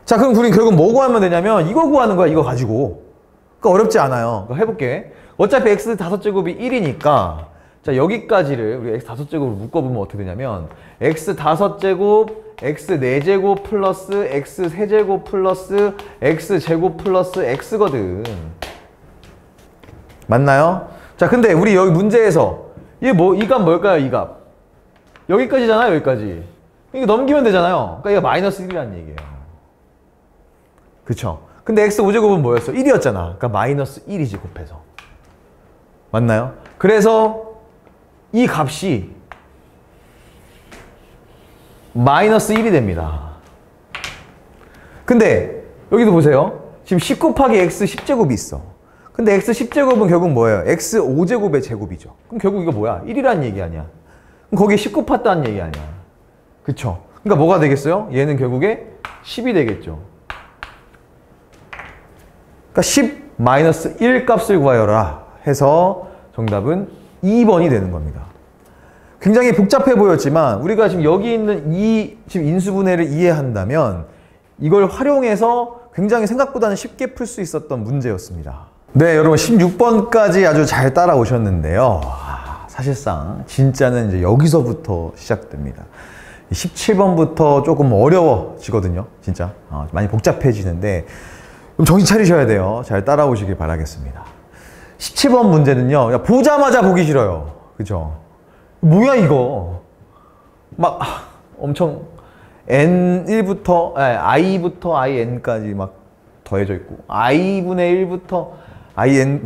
자, 그럼 우린 결국 뭐 구하면 되냐면 이거 구하는 거야. 이거 가지고. 그러니까 어렵지 않아요. 해볼게. 어차피 x 5제곱이 1이니까 자, 여기까지를 우리 x 5제곱으로 묶어보면 어떻게 되냐면 x 5제곱 x 4제곱 플러스 x 세제곱 플러스 x 제곱 플러스 x거든. 맞나요? 자, 근데 우리 여기 문제에서 이 값 뭘까요? 이 값 여기까지잖아요. 여기까지. 이거 넘기면 되잖아요. 그러니까 얘가 마이너스 1이라는 얘기예요. 그쵸? 근데 x 5제곱은 뭐였어? 1이었잖아. 그러니까 마이너스 1이지 곱해서. 맞나요? 그래서 이 값이 마이너스 1이 됩니다. 근데 여기도 보세요. 지금 10 곱하기 x 10제곱이 있어. 근데 x 10제곱은 결국 뭐예요? x 5제곱의 제곱이죠. 그럼 결국 이거 뭐야? 1이라는 얘기 아니야. 그럼 거기에 10 곱했다는 얘기 아니야. 그쵸? 그러니까 뭐가 되겠어요? 얘는 결국에 10이 되겠죠. 그러니까 10 마이너스 1 값을 구하여라 해서 정답은 2번이 되는 겁니다. 굉장히 복잡해 보였지만 우리가 지금 여기 있는 이 지금 인수분해를 이해한다면 이걸 활용해서 굉장히 생각보다는 쉽게 풀 수 있었던 문제였습니다. 네, 여러분 16번까지 아주 잘 따라오셨는데요. 사실상 진짜는 이제 여기서부터 시작됩니다. 17번부터 조금 어려워지거든요. 진짜 많이 복잡해지는데 좀 정신 차리셔야 돼요. 잘 따라오시길 바라겠습니다. 17번 문제는요, 보자마자 보기 싫어요. 그죠? 뭐야 이거? 막 엄청 n1부터 i부터 in까지 막 더해져 있고 i분의 1부터 in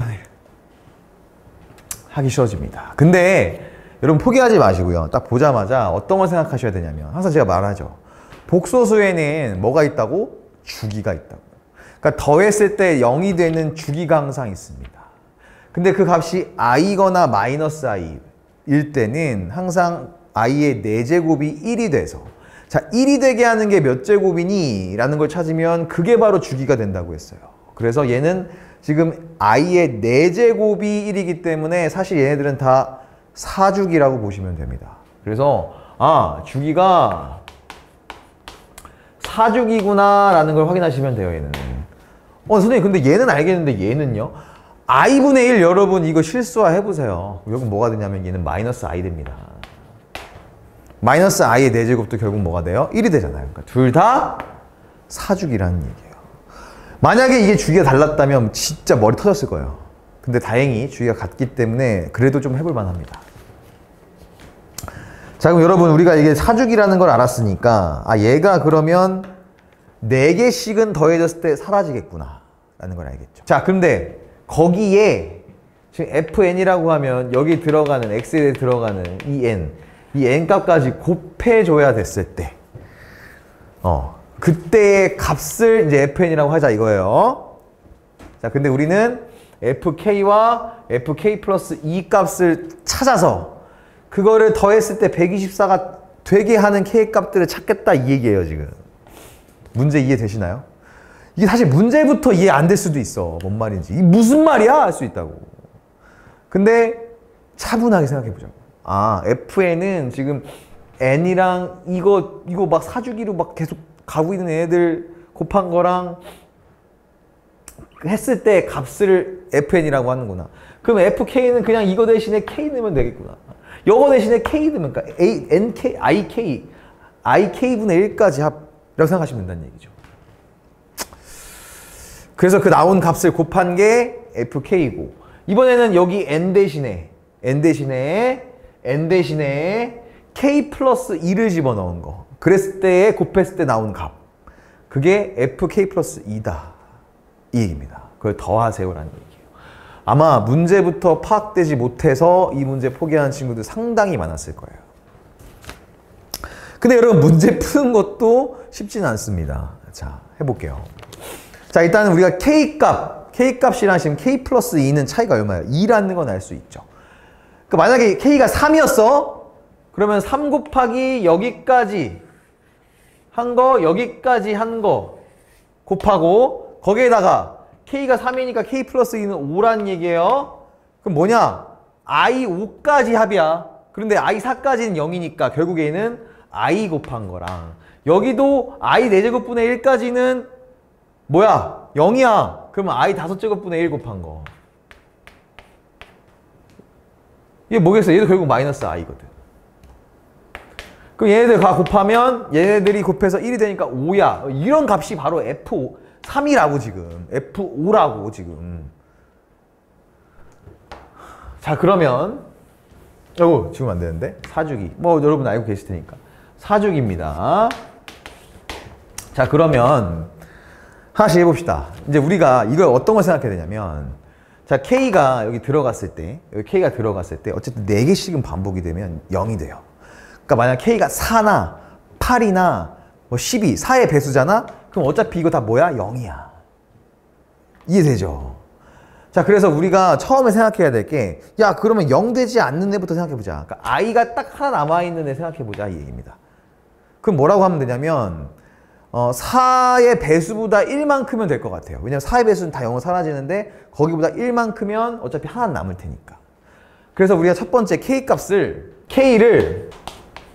하기 싫어집니다. 근데 여러분 포기하지 마시고요. 딱 보자마자 어떤 걸 생각하셔야 되냐면 항상 제가 말하죠. 복소수에는 뭐가 있다고? 주기가 있다고. 그러니까 더했을 때 0이 되는 주기가 항상 있습니다. 근데 그 값이 i거나 마이너스 i일 때는 항상 i의 4제곱이 1이 돼서 자, 1이 되게 하는 게 몇 제곱이니? 라는 걸 찾으면 그게 바로 주기가 된다고 했어요. 그래서 얘는 지금 i의 4제곱이 1이기 때문에 사실 얘네들은 다 4주기라고 보시면 됩니다. 그래서 주기가 4주기구나 라는 걸 확인하시면 돼요. 얘는 선생님 근데 얘는 알겠는데 얘는요? i분의 1 여러분 이거 실수화 해보세요. 여기 뭐가 되냐면 얘는 마이너스 i 됩니다. 마이너스 i의 4제곱도 결국 뭐가 돼요? 1이 되잖아요. 그러니까 둘 다 4주기라는 얘기예요. 만약에 이게 주기가 달랐다면 진짜 머리 터졌을 거예요. 근데 다행히 주기가 같기 때문에 그래도 좀 해볼 만합니다. 자, 그럼 여러분 우리가 이게 4주기라는 걸 알았으니까 얘가 그러면 4개씩은 더해졌을 때 사라지겠구나 라는 걸 알겠죠. 자, 근데 거기에 지금 fn이라고 하면 여기 들어가는 x에 들어가는 이 n 값까지 곱해줘야 됐을 때 그때의 값을 이제 fn이라고 하자 이거예요. 자, 근데 우리는 fk와 fk 플러스 2 값을 찾아서 그거를 더했을 때 124가 되게 하는 k 값들을 찾겠다 이 얘기예요. 지금 문제 이해되시나요? 이게 사실 문제부터 이해 안 될 수도 있어. 뭔 말인지. 이게 무슨 말이야? 할 수 있다고. 근데 차분하게 생각해 보자고. fn은 지금 n이랑 이거 막 4주기로 막 계속 가고 있는 애들 곱한 거랑 했을 때 값을 fn이라고 하는구나. 그럼 fk는 그냥 이거 대신에 k 넣으면 되겠구나. 이거 대신에 k 넣으면 그러니까 nk, ik분의 1까지 합이라고 생각하시면 된다는 얘기죠. 그래서 그 나온 값을 곱한 게 fk이고 이번에는 여기 n 대신에 k 플러스 2를 집어넣은 거. 그랬을 때 곱했을 때 나온 값. 그게 fk 플러스 2다. 이 얘기입니다. 그걸 더하세요라는 얘기예요. 아마 문제부터 파악되지 못해서 이 문제 포기하는 친구들 상당히 많았을 거예요. 근데 여러분 문제 푸는 것도 쉽지는 않습니다. 자, 해볼게요. 자, 일단 우리가 K값이랑 지금 K 플러스 2는 차이가 얼마예요? 2라는 건 알 수 있죠. 그러니까 만약에 K가 3이었어? 그러면 3 곱하기 여기까지 한 거, 여기까지 한 거 곱하고 거기에다가 K가 3이니까 K 플러스 2는 5라는 얘기예요. 그럼 뭐냐? I5까지 합이야. 그런데 I4까지는 0이니까 결국에는 I 곱한 거랑 여기도 I 4제곱분의 1까지는 뭐야? 0이야. 그러면 I 5제곱분의 1 곱한 거. 이게 뭐겠어? 얘도 결국 마이너스 I거든. 그럼 얘네들 다 곱하면 얘네들이 곱해서 1이 되니까 5야. 이런 값이 바로 F5, 3이라고 지금. F5라고 지금. 자, 그러면 지금 안 되는데? 4주기. 뭐 여러분 알고 계실 테니까. 4주기입니다. 자, 그러면 하나씩 해봅시다. 이제 우리가 이걸 어떤 걸 생각해야 되냐면 자, K가 여기 들어갔을 때 어쨌든 4개씩은 반복이 되면 0이 돼요. 그러니까 만약 K가 4나 8이나 뭐 12, 4의 배수잖아? 그럼 어차피 이거 다 뭐야? 0이야. 이해되죠? 자, 그래서 우리가 처음에 생각해야 될 게 야, 그러면 0 되지 않는 애부터 생각해보자. 그러니까 I가 딱 하나 남아있는 애 생각해보자 이 얘기입니다. 그럼 뭐라고 하면 되냐면 4의 배수보다 1만 크면 될 것 같아요. 왜냐면 4의 배수는 다 0으로 사라지는데 거기보다 1만 크면 어차피 하나 남을 테니까. 그래서 우리가 첫 번째 K값을 K를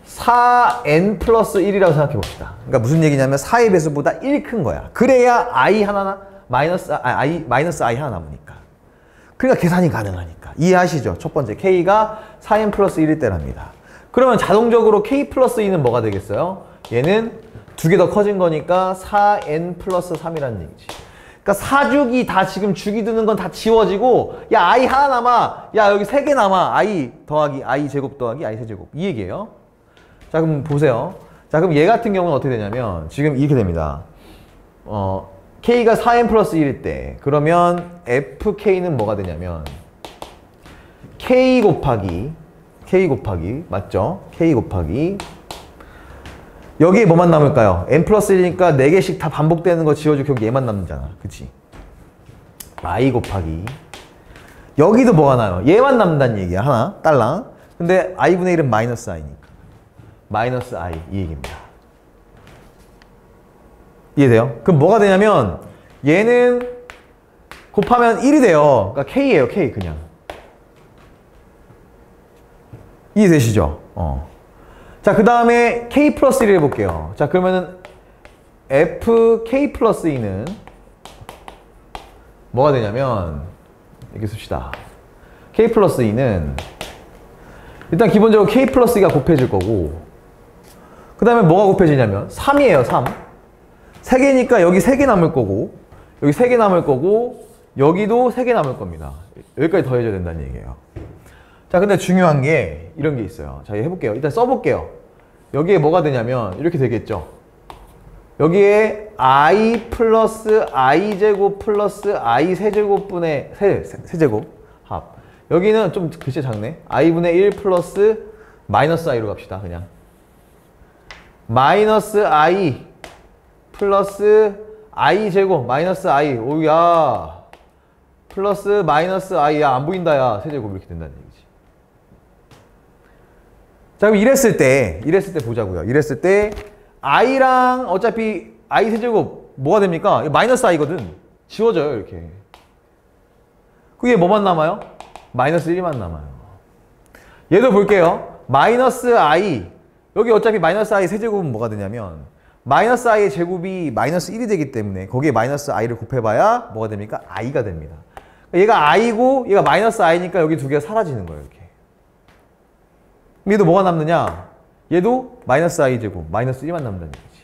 4n 플러스 1이라고 생각해 봅시다. 그러니까 무슨 얘기냐면 4의 배수보다 1 큰 거야. 그래야 I 하나 마이너스 I 하나 남으니까. 그러니까 계산이 가능하니까. 이해하시죠? 첫 번째 K가 4n 플러스 1일 때랍니다. 그러면 자동적으로 K 플러스 2는 뭐가 되겠어요? 얘는 두 개 더 커진 거니까 4n 플러스 3이라는 얘기지. 그러니까 사주기 다 지금 주기 두는 건 다 지워지고 야 I 하나 남아. 야 여기 3개 남아. I 더하기 I 제곱 더하기 I 세제곱. 이 얘기예요. 자 그럼 보세요. 자 그럼 얘 같은 경우는 어떻게 되냐면 지금 이렇게 됩니다. K가 4n 플러스 1일 때 그러면 FK는 뭐가 되냐면 K 곱하기 맞죠? K 곱하기 여기에 뭐만 남을까요? n 플러스 1이니까 4개씩 다 반복되는 거 지워주고 결국 얘만 남잖아. 그치? I 곱하기 여기도 뭐가 나요? 얘만 남는다는 얘기야. 하나 딸랑. 근데 I분의 1은 마이너스 I니까 마이너스 I 이 얘기입니다. 이해돼요? 그럼 뭐가 되냐면 얘는 곱하면 1이 돼요. 그러니까 K예요. K 그냥. 이해되시죠? 자, 그 다음에 K 플러스 1을 해볼게요. 자, 그러면은 FK 플러스 2는 뭐가 되냐면 이렇게 씁시다. K 플러스 2는 일단 기본적으로 K 플러스 2가 곱해질 거고 그 다음에 뭐가 곱해지냐면 3이에요. 3. 3개니까 여기 3개 남을 거고 여기 3개 남을 거고 여기도 3개 남을 겁니다. 여기까지 더해져야 된다는 얘기예요. 자, 근데 중요한 게 이런 게 있어요. 자, 해볼게요. 일단 써볼게요. 여기에 뭐가 되냐면 이렇게 되겠죠. 여기에 I 플러스 I 제곱 플러스 I 세제곱분의 세제곱 합. 여기는 좀 글씨 작네. I분의 1 플러스 마이너스 I로 갑시다. 그냥 마이너스 I 플러스 I 제곱 마이너스 I 오야 플러스 마이너스 I 야 안 보인다 야 세제곱 이렇게 된다는 얘기지. 자 그럼 이랬을 때 보자고요. 이랬을 때 I랑 어차피 I 세제곱 뭐가 됩니까? 마이너스 I거든. 지워져요 이렇게. 그게 뭐만 남아요? 마이너스 1만 남아요. 얘도 볼게요. 마이너스 I 여기 어차피 마이너스 I 세제곱은 뭐가 되냐면 마이너스 I의 제곱이 마이너스 1이 되기 때문에 거기에 마이너스 I를 곱해봐야 뭐가 됩니까? I가 됩니다. 얘가 I고 얘가 마이너스 I니까 여기 두 개가 사라지는 거예요. 이렇게. 얘도 뭐가 남느냐? 얘도 마이너스 I 제곱 마이너스 1만 남는다는 얘기지.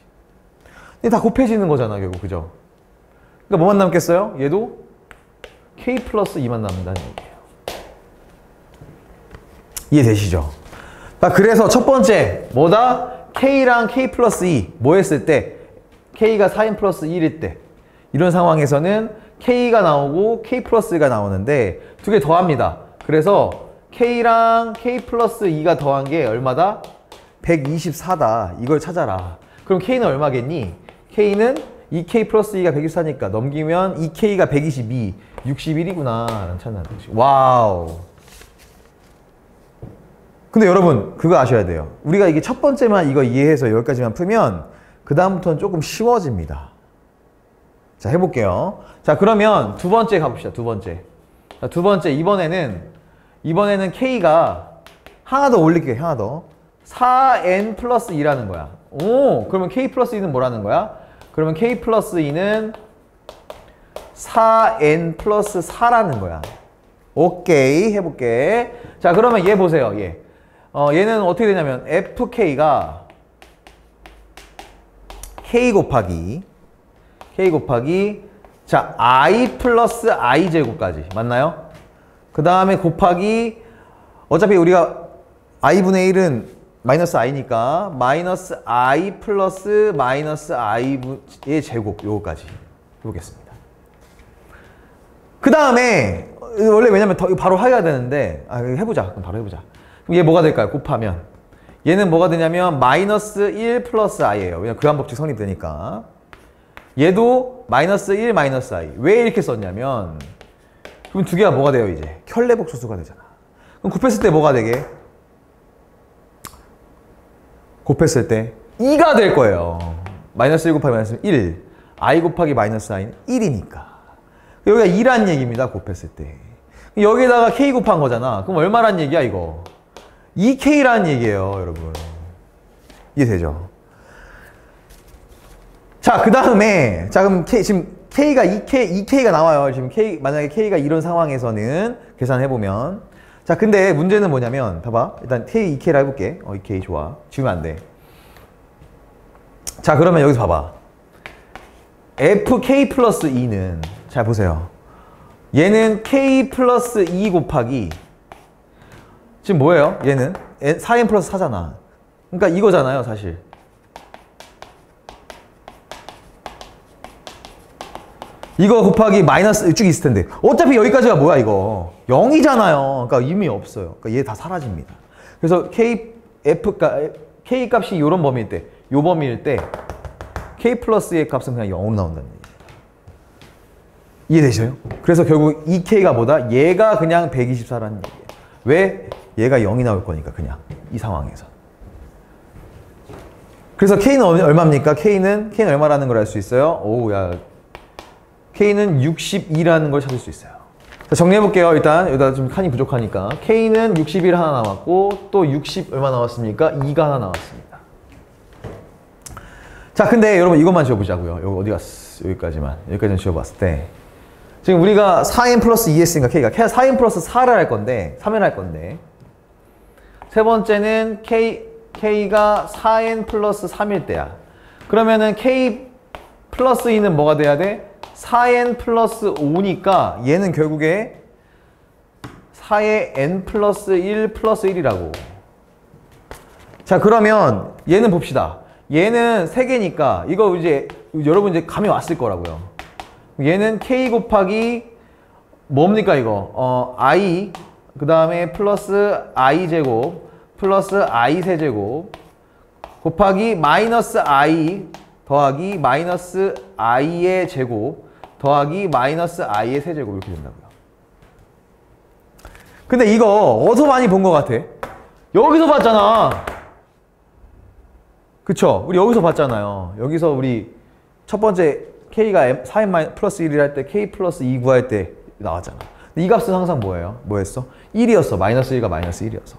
근데 다 곱해지는 거잖아 결국. 그죠? 그러니까 뭐만 남겠어요? 얘도 K 플러스 2만 남는다는 얘기예요. 이해되시죠? 자, 그래서 첫 번째 뭐다? K랑 K 플러스 2 뭐 했을 때 K가 4n 플러스 1일 때 이런 상황에서는 K가 나오고 K 플러스 1가 나오는데 두 개 더합니다. 그래서 K랑 K 플러스 2가 더한 게 얼마다? 124다. 이걸 찾아라. 그럼 K는 얼마겠니? K는 2K 플러스 2가 124니까 넘기면 2K가 122, 61이구나 라는 찾는 거지. 와우. 근데 여러분 그거 아셔야 돼요. 우리가 이게 첫 번째만 이거 이해해서 여기까지만 풀면 그 다음부터는 조금 쉬워집니다. 자 해볼게요. 자 그러면 두 번째 가봅시다. 두 번째. 자, 두 번째 이번에는 K가 하나 더 올릴게요. 하나 더 4n 플러스 2라는 거야. 오 그러면 K 플러스 2는 뭐라는 거야? 그러면 K 플러스 2는 4n 플러스 4라는 거야. 오케이 해볼게. 자 그러면 얘 보세요. 얘는 어떻게 되냐면 FK가 K 곱하기 자 I 플러스 I 제곱까지 맞나요? 그 다음에 곱하기 어차피 우리가 I분의 1은 마이너스 I니까 마이너스 I 플러스 마이너스 I의 제곱 요거까지 해보겠습니다. 그 다음에 원래 왜냐면 바로 해야 되는데 해보자. 그럼 바로 해보자. 그럼 얘 뭐가 될까요? 곱하면 얘는 뭐가 되냐면 마이너스 1 플러스 I예요. 왜냐면 교환 법칙 성립되니까. 얘도 마이너스 1 마이너스 I. 왜 이렇게 썼냐면 그럼 두 개가 뭐가 돼요? 이제 켤레복 소수가 되잖아. 그럼 곱했을 때 뭐가 되게? 곱했을 때 2가 될 거예요. 마이너스 1 곱하기 마이너스 1 I 곱하기 마이너스 I는 1이니까 여기가 2란 얘기입니다. 곱했을 때 여기다가 K 곱한 거잖아. 그럼 얼마란 얘기야 이거? 2K라는 얘기예요, 여러분. 이해되죠? 자, 그 다음에, 자, 그럼 지금 K가 2K가 나와요. 지금 만약에 K가 이런 상황에서는 계산해보면. 자, 근데 문제는 뭐냐면, 봐봐. 일단 K 2K라 해볼게. 2K 좋아. 지우면 안 돼. 자, 그러면 여기서 봐봐. FK 플러스 2는, 잘 보세요. 얘는 K 플러스 2 곱하기, 지금 뭐예요? 얘는 4n 플러스 4잖아. 그러니까 이거잖아요, 사실. 이거 곱하기 마이너스 쭉 있을 텐데 어차피 여기까지가 뭐야 이거 0이잖아요. 그러니까 의미 없어요. 그러니까 얘 다 사라집니다. 그래서 K 값이 요런 범위일 때, 요 범위일 때 K 플러스의 값은 그냥 0으로 나온다는 얘기예요. 이해되셔요? 그래서 결국 2K가 뭐다? 얘가 그냥 124라는 얘기예요. 왜? 얘가 0이 나올 거니까 그냥 이 상황에서. 그래서 K는 얼마입니까? K는 얼마라는 걸 알 수 있어요? 오우, 야. K는 62라는 걸 찾을 수 있어요. 자, 정리해볼게요. 일단 여기다 좀 칸이 부족하니까 K는 61 하나 남았고 또 60 얼마 나왔습니까? 2가 하나 나왔습니다. 자, 근데 여러분 이것만 지워보자고요. 여기 어디 갔어? 여기까지만 지워봤을 때 지금 우리가 4n 플러스 2 했으니까 K가 4n 플러스 4를 할 건데 3을 할 건데 세 번째는 K가 4n 플러스 3일 때야. 그러면은 K 플러스 2는 뭐가 돼야 돼? 4n 플러스 5니까 얘는 결국에 4의 n 플러스 1 플러스 1이라고. 자, 그러면 얘는 봅시다. 얘는 3개니까 이거 이제 여러분 이제 감이 왔을 거라고요. 얘는 k 곱하기 뭡니까 이거? i 그 다음에 플러스 i 제곱 플러스 i 세제곱 곱하기 마이너스 i 더하기 마이너스 i의 제곱 더하기 마이너스 i의 세제곱 이렇게 된다고요. 근데 이거 어디서 많이 본 것 같아? 여기서 봤잖아. 그쵸? 우리 여기서 봤잖아요. 여기서 우리 첫 번째 K가 4n 플러스 1을 할 때 K 플러스 2 구할 때 나왔잖아. 근데 이 값은 항상 뭐예요? 뭐였어? 1이었어. 마이너스 1가 마이너스 1이어서.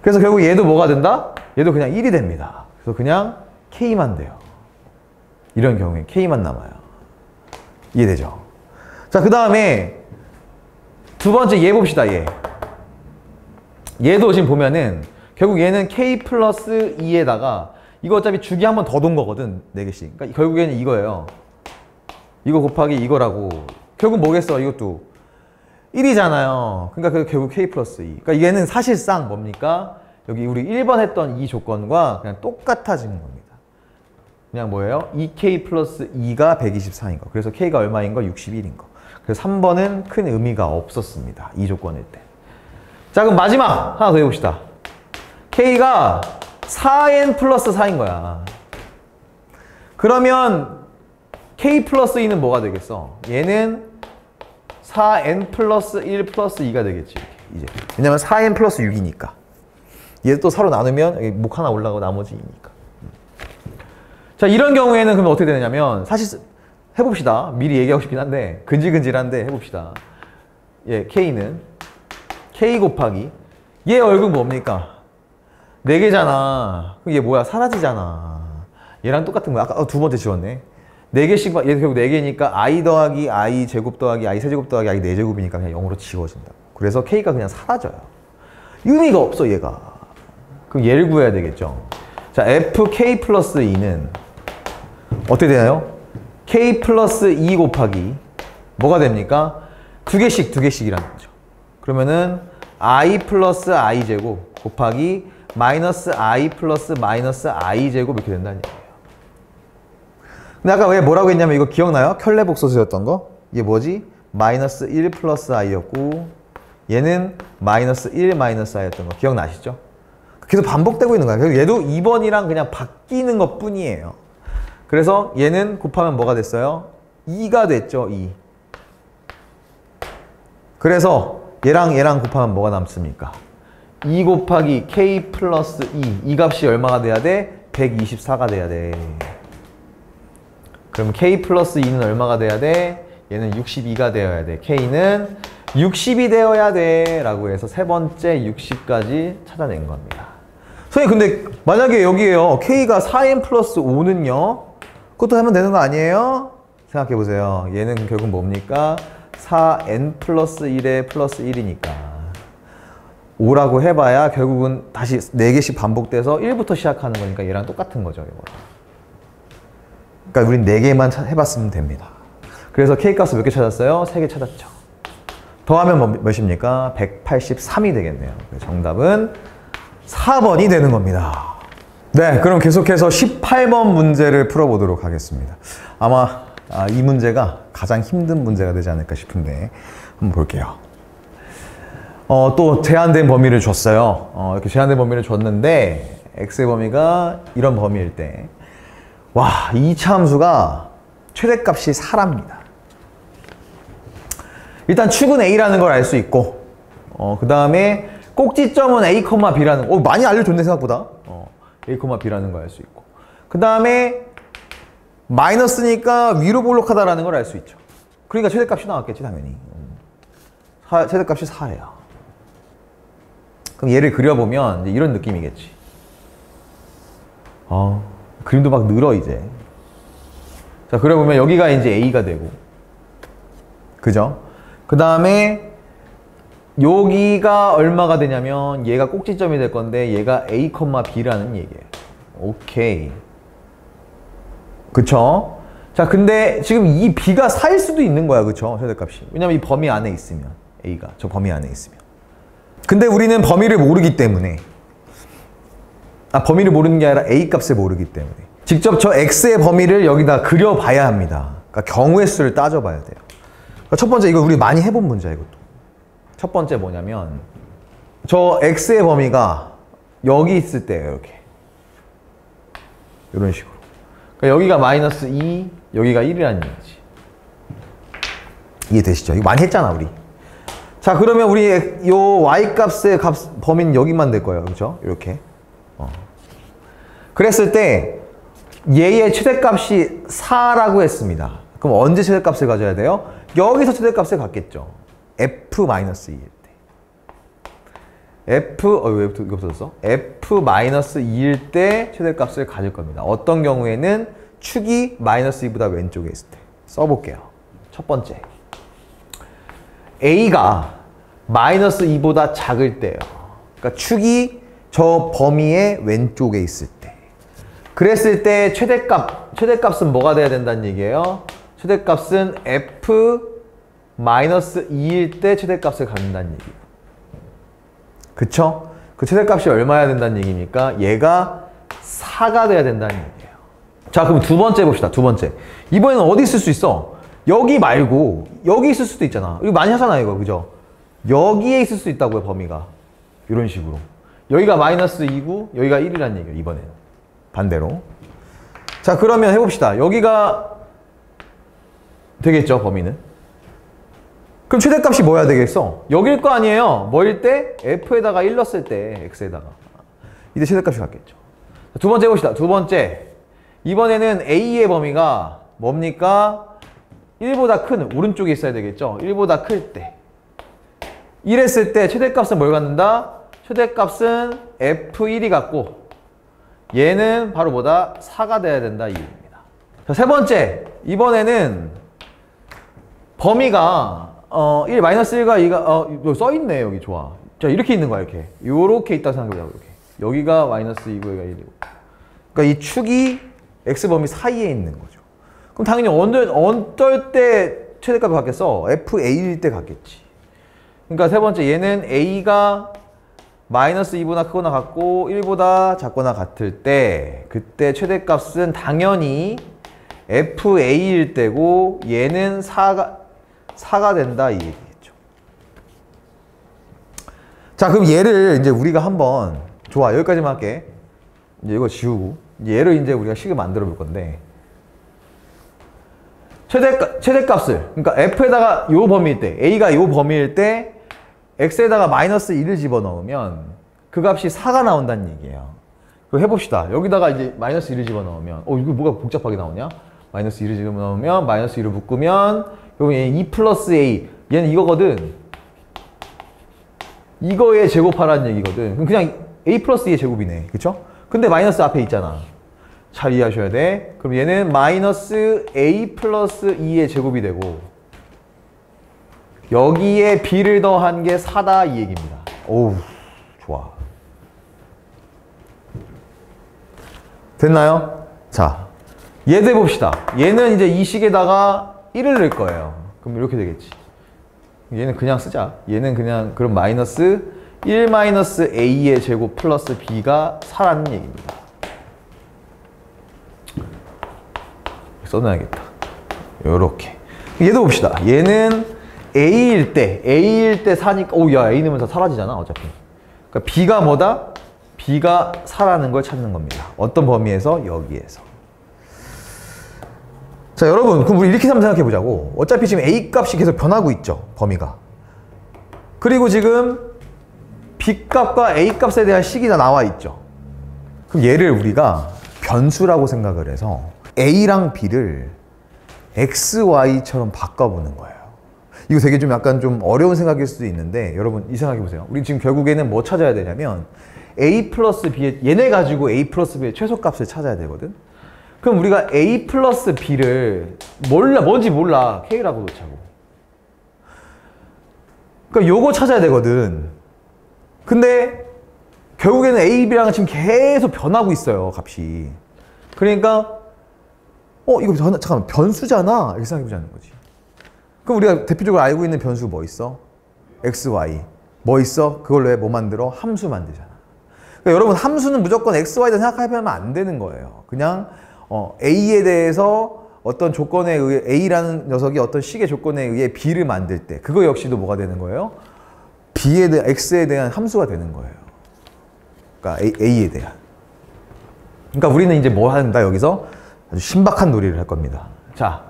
그래서 결국 얘도 뭐가 된다? 얘도 그냥 1이 됩니다. 그래서 그냥 K만 돼요. 이런 경우에 K만 남아요. 이해되죠? 자, 그 다음에 두 번째 얘 봅시다. 얘도 지금 보면은 결국 얘는 K 플러스 2에다가 이거 어차피 주기 한 번 더 돈 거거든. 4개씩. 그러니까 결국에는 이거예요. 이거 곱하기 이거라고. 결국 뭐겠어? 이것도 1이잖아요. 그러니까 결국 K 플러스 2. 그러니까 얘는 사실상 뭡니까? 여기 우리 1번 했던 이 조건과 그냥 똑같아지는 겁니다. 그냥 뭐예요? 2K 플러스 2가 124인 거. 그래서 K가 얼마인 거? 61인 거. 그래서 3번은 큰 의미가 없었습니다. 이 조건일 때. 자, 그럼 마지막 하나 더 해봅시다. K가 4n 플러스 4인 거야. 그러면 K 플러스 2는 뭐가 되겠어? 얘는 4n 플러스 1 플러스 2가 되겠지. 이제. 왜냐면 4n 플러스 6이니까. 얘 또 서로 나누면 여기 목 하나 올라가고 나머지 2니까. 자, 이런 경우에는 그럼 어떻게 되냐면 사실 해봅시다. 미리 얘기하고 싶긴 한데 근질근질한데 해봅시다. K는 K 곱하기 얘 얼굴 뭡니까? 4개잖아. 그럼 얘 뭐야? 사라지잖아. 얘랑 똑같은 거야. 아까 두 번째 지웠네. 4개씩, 얘 결국 4개니까 i 더하기 i 제곱 더하기 i 세제곱 더하기 i 4제곱이니까 그냥 0으로 지워진다. 그래서 K가 그냥 사라져요. 의미가 없어, 얘가. 그럼 얘를 구해야 되겠죠. 자, FK 플러스 2는 어떻게 되나요? K 플러스 2 곱하기 뭐가 됩니까? 2개씩이라는 거죠. 그러면은 i 플러스 i 제곱 곱하기 마이너스 i 플러스 마이너스 i 제곱 이렇게 된다는 얘기예요. 근데 아까 왜 뭐라고 했냐면 이거 기억나요? 켤레복소수였던 거? 이게 뭐지? 마이너스 1 플러스 i였고 얘는 마이너스 1 마이너스 i였던 거 기억나시죠? 계속 반복되고 있는 거야. 그래서 얘도 2번이랑 그냥 바뀌는 것 뿐이에요. 그래서 얘는 곱하면 뭐가 됐어요? 2가 됐죠, 2. 그래서 얘랑 곱하면 뭐가 남습니까? 2 곱하기 K 플러스 2. 이 값이 얼마가 돼야 돼? 124가 돼야 돼. 그럼 K 플러스 2는 얼마가 돼야 돼? 얘는 62가 되어야 돼. K는 60이 되어야 돼 라고 해서 세 번째 60까지 찾아낸 겁니다. 선생님 근데 만약에 여기에요 K가 4n 플러스 5는요 그것도 하면 되는 거 아니에요? 생각해 보세요. 얘는 결국 뭡니까? 4n 플러스 1에 플러스 1이니까 5라고 해봐야 결국은 다시 4개씩 반복돼서 1부터 시작하는 거니까 얘랑 똑같은 거죠. 이거. 그러니까 우린 4개만 해봤으면 됩니다. 그래서 K값을 몇 개 찾았어요? 3개 찾았죠. 더하면 몇입니까? 183이 되겠네요. 정답은 4번이 되는 겁니다. 네, 그럼 계속해서 18번 문제를 풀어보도록 하겠습니다. 아마 이 문제가 가장 힘든 문제가 되지 않을까 싶은데 한번 볼게요. 또 제한된 범위를 줬어요. 이렇게 제한된 범위를 줬는데 x의 범위가 이런 범위일 때 와, 이차 함수가 최대값이 4랍니다. 일단 축은 a라는 걸 알 수 있고 그 다음에 꼭지점은 a, b라는 거 많이 알려줬네 생각보다. a, b라는 걸 알 수 있고 그 다음에 마이너스니까 위로 볼록하다라는 걸 알 수 있죠. 그러니까 최대값이 나왔겠지 당연히. 최대값이 4예요. 그럼 얘를 그려보면 이제 이런 느낌이겠지. 그림도 막 늘어 이제. 자, 그려보면 여기가 이제 a가 되고 그죠? 그 다음에 여기가 얼마가 되냐면 얘가 꼭지점이 될 건데 얘가 a, b라는 얘기예요. 오케이. 그쵸? 자, 근데 지금 이 b가 4일 수도 있는 거야. 그쵸? 최대값이. 왜냐면 이 범위 안에 있으면 a가 저 범위 안에 있으면. 근데 우리는 범위를 모르기 때문에 범위를 모르는 게 아니라 a 값을 모르기 때문에 직접 저 x의 범위를 여기다 그려봐야 합니다. 그러니까 경우의 수를 따져봐야 돼요. 그러니까 첫 번째 이거 우리 많이 해본 문제야 이것도. 첫 번째 뭐냐면 저 x의 범위가 여기 있을 때예요. 이렇게 이런 식으로. 그러니까 여기가 마이너스 2, 여기가 1이라는 얘기지. 이해되시죠? 이거 많이 했잖아 우리. 자, 그러면 우리 요 y값의 범위는 여기만 될 거예요. 그렇죠? 이렇게. 그랬을 때 얘의 최대값이 4라고 했습니다. 그럼 언제 최대값을 가져야 돼요? 여기서 최대값을 갖겠죠. f-2일 때. 왜 이거 없어졌어? f-2일 때 최대값을 가질 겁니다. 어떤 경우에는 축이 마이너스 2보다 왼쪽에 있을 때. 써볼게요. 첫 번째. a가 마이너스 2보다 작을 때예요. 그러니까 축이 저 범위의 왼쪽에 있을 때. 그랬을 때 최대값은 뭐가 돼야 된다는 얘기예요? 최대값은 f-2일 때 최대값을 갖는다는 얘기예요. 그쵸? 그 최대값이 얼마야 된다는 얘기입니까? 얘가 4가 돼야 된다는 얘기예요. 자, 그럼 두 번째 봅시다. 두 번째. 이번에는 어디 있을 수 있어? 여기 말고 여기 있을 수도 있잖아. 이거 많이 하잖아 이거. 그죠? 여기에 있을 수 있다고요. 범위가. 이런 식으로. 여기가 마이너스 2고 여기가 1이라는 얘기예요. 이번에는. 반대로. 자, 그러면 해봅시다. 여기가 되겠죠, 범위는. 그럼 최대값이 뭐야 되겠어? 여길 거 아니에요. 뭐일 때? f에다가 1 넣었을 때 x에다가. 이때 최대값이 같겠죠. 두 번째 해봅시다. 두 번째. 이번에는 a의 범위가 뭡니까? 1보다 큰, 오른쪽에 있어야 되겠죠? 1보다 클 때. 이랬을 때 최대값은 뭘 갖는다? 최대값은 f1이 같고 얘는 바로 뭐다? 4가 돼야 된다 이 얘기입니다. 자, 세 번째. 이번에는 범위가 1, 마이너스 1과 2가 써있네 여기. 좋아. 자, 이렇게 있는 거야 이렇게. 요렇게 있다고 생각해보자고. 이렇게. 여기가 마이너스 2고 여기가 1이고. 그러니까 이 축이 x범위 사이에 있는 거죠. 그럼 당연히 어떨 때 최대값이 같겠어? fa일 때 같겠지. 그러니까 세 번째 얘는 a가 마이너스 2보다 크거나 같고 1보다 작거나 같을 때 그때 최대값은 당연히 fa일 때고 얘는 4가 된다 이 얘기겠죠. 자, 그럼 얘를 이제 우리가 한번 좋아 여기까지만 할게. 이제 이거 지우고 얘를 이제 우리가 식을 만들어 볼 건데 최대값을 그러니까 f에다가 요 범위일 때 a가 요 범위일 때 x에다가 마이너스 1을 집어넣으면 그 값이 4가 나온다는 얘기예요. 그거 해봅시다. 여기다가 이제 마이너스 1을 집어넣으면 이거 뭐가 복잡하게 나오냐? 마이너스 1을 집어넣으면 마이너스 1을 묶으면 여기 2 플러스 a 얘는 이거거든. 이거의 제곱하라는 얘기거든. 그럼 그냥 a 플러스 2의 제곱이네. 그쵸? 근데 마이너스 앞에 있잖아. 잘 이해하셔야 돼. 그럼 얘는 마이너스 a 플러스 2의 제곱이 되고 여기에 b를 더한 게 4다 이 얘기입니다. 오우, 좋아. 됐나요? 자, 얘도 해봅시다. 얘는 이제 이 식에다가 1을 넣을 거예요. 그럼 이렇게 되겠지. 얘는 그냥 쓰자. 얘는 그냥 그럼 마이너스 1 마이너스 a의 제곱 플러스 b가 4라는 얘기입니다. 써놔야겠다. 요렇게. 얘도 봅시다. 얘는 a일 때 4니까 오, 야, a 넣으면 다 사라지잖아 어차피. 그러니까 b가 뭐다? b가 4라는 걸 찾는 겁니다. 어떤 범위에서? 여기에서. 자, 여러분, 그럼 우리 이렇게 한번 생각해 보자고. 어차피 지금 a 값이 계속 변하고 있죠, 범위가. 그리고 지금 b 값과 a 값에 대한 식이 다 나와 있죠. 그럼 얘를 우리가 변수라고 생각을 해서 a랑 b를 x, y처럼 바꿔보는 거예요. 이거 되게 좀 약간 좀 어려운 생각일 수도 있는데 여러분 이 생각해 보세요. 우리 지금 결국에는 뭐 찾아야 되냐면 a 플러스 b의 얘네 가지고 a 플러스 b의 최소값을 찾아야 되거든. 그럼 우리가 a 플러스 b를 뭔지 몰라. k라고 놓자고. 그러니까 요거 찾아야 되거든. 근데 결국에는 a, b랑 지금 계속 변하고 있어요, 값이. 그러니까 이거 잠깐만 변수잖아 이렇게 생각해보자는 거지. 그럼 우리가 대표적으로 알고 있는 변수 뭐 있어? x, y. 뭐 있어? 그걸로 해 뭐 만들어? 함수 만들잖아. 그러니까 여러분 함수는 무조건 x, y다 생각하면 안 되는 거예요. 그냥 a에 대해서 어떤 조건에 의해 a라는 녀석이 어떤 식의 조건에 의해 b를 만들 때 그거 역시도 뭐가 되는 거예요? b에 대한 x에 대한 함수가 되는 거예요. 그러니까 a에 대한. 그러니까 우리는 이제 뭐 한다 여기서? 아주 신박한 놀이를 할 겁니다. 자,